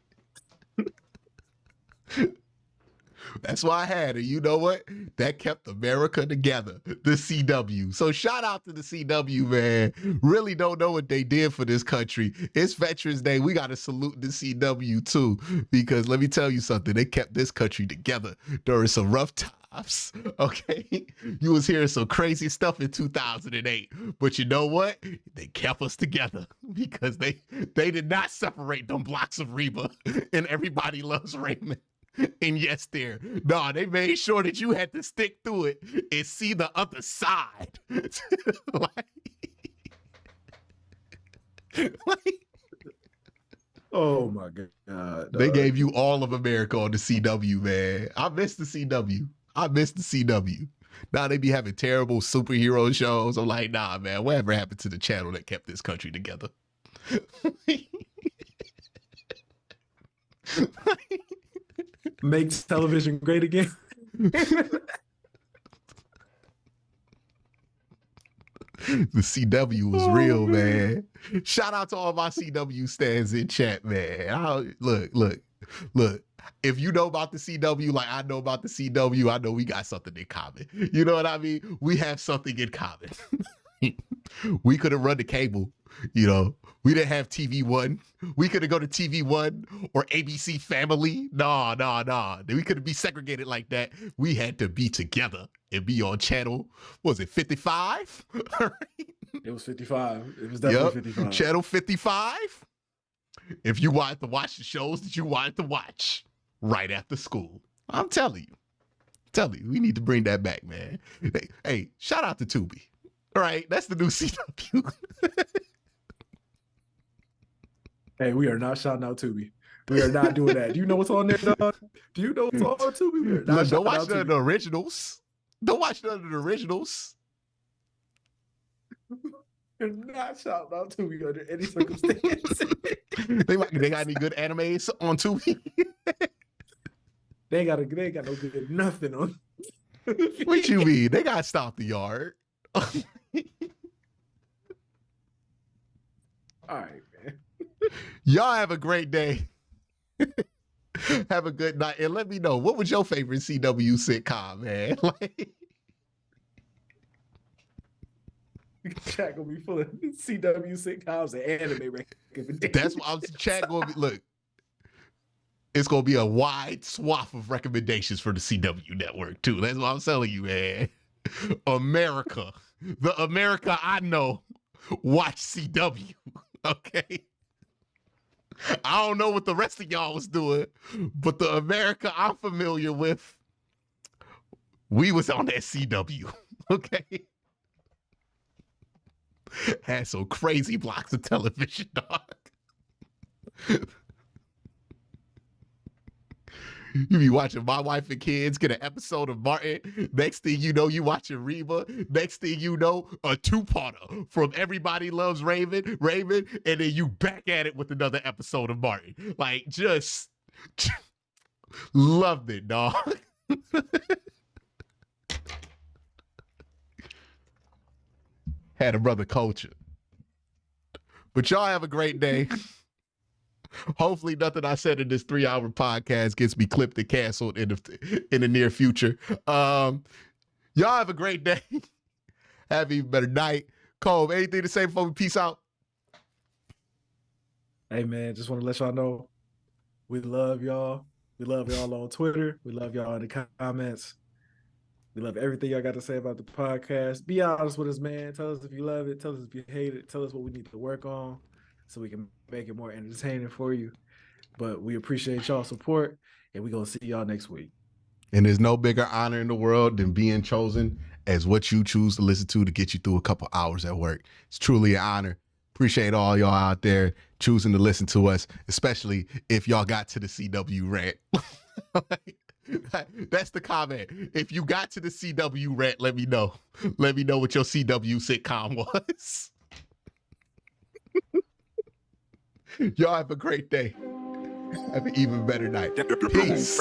that's why I had it. You know what? That kept America together, the CW. So shout out to the CW, man. Really don't know what they did for this country. It's Veterans Day. We got to salute the CW too, because let me tell you something. They kept this country together during some rough times. Okay? You was hearing some crazy stuff in 2008, but you know what? They kept us together because they did not separate them blocks of Reba and Everybody Loves Raymond. and yes, there. No, they made sure that you had to stick through it and see the other side. like, Oh my God. they gave you all of America on the CW, man. I miss the CW. Now they be having terrible superhero shows. I'm like, nah, man, whatever happened to the channel that kept this country together? Makes television great again. The CW was real, man. Shout out to all my CW stands in chat, man. Look. If you know about the CW, like I know about the CW, I know we got something in common. You know what I mean? We have something in common. We could have run the cable, you know. We didn't have TV One. We could have go to TV One or ABC Family. Nah. We couldn't be segregated like that. We had to be together and be on channel. Was it 55? It was 55. It was definitely 55. Channel 55. If you wanted to watch the shows that you wanted to watch right after school, I'm telling you, we need to bring that back, man. Hey, shout out to Tubi. All right, that's the new CW. Hey, we are not shouting out Tubi. We are not doing that. Do you know what's on there, dog? Do you know what's on Tubi? We are not Don't watch none of the originals. Don't watch none of the originals. We're not shouting out Tubi under any circumstance. They got any good animes on Tubi? They ain't got no good nothing on. What you mean? They got Stop the Yard. All right, man. Y'all have a great day. Have a good night. And let me know, what was your favorite CW sitcom, man? Chat gonna be full of CW sitcoms and anime recommendations. That's what I'm chat gonna be. Look, it's gonna be a wide swath of recommendations for the CW network too. That's what I'm telling you, man. America, the America I know, watch CW. Okay. I don't know what the rest of y'all was doing, but the America I'm familiar with, we was on that CW. Okay. Had some crazy blocks of television, dog. You be watching My Wife and Kids, get an episode of Martin. Next thing you know, you watching Reba. Next thing you know, a two-parter from Everybody Loves Raven, and then you back at it with another episode of Martin. Like, just loved it, dog. Had a brother culture. But y'all have a great day. Hopefully nothing I said in this 3-hour podcast gets me clipped and canceled in the near future. Y'all have a great day. Have an even better night. Cole, anything to say before we peace out? Hey, man, just want to let y'all know we love y'all. We love y'all on Twitter. We love y'all in the comments. We love everything y'all got to say about the podcast. Be honest with us, man. Tell us if you love it. Tell us if you hate it. Tell us what we need to work on so we can make it more entertaining for you. But we appreciate y'all's support, and we're going to see y'all next week. And there's no bigger honor in the world than being chosen as what you choose to listen to get you through a couple hours at work. It's truly an honor. Appreciate all y'all out there choosing to listen to us, especially if y'all got to the CW rant. That's the comment. If you got to the CW rant, let me know. Let me know what your CW sitcom was. Y'all have a great day. Have an even better night. Peace.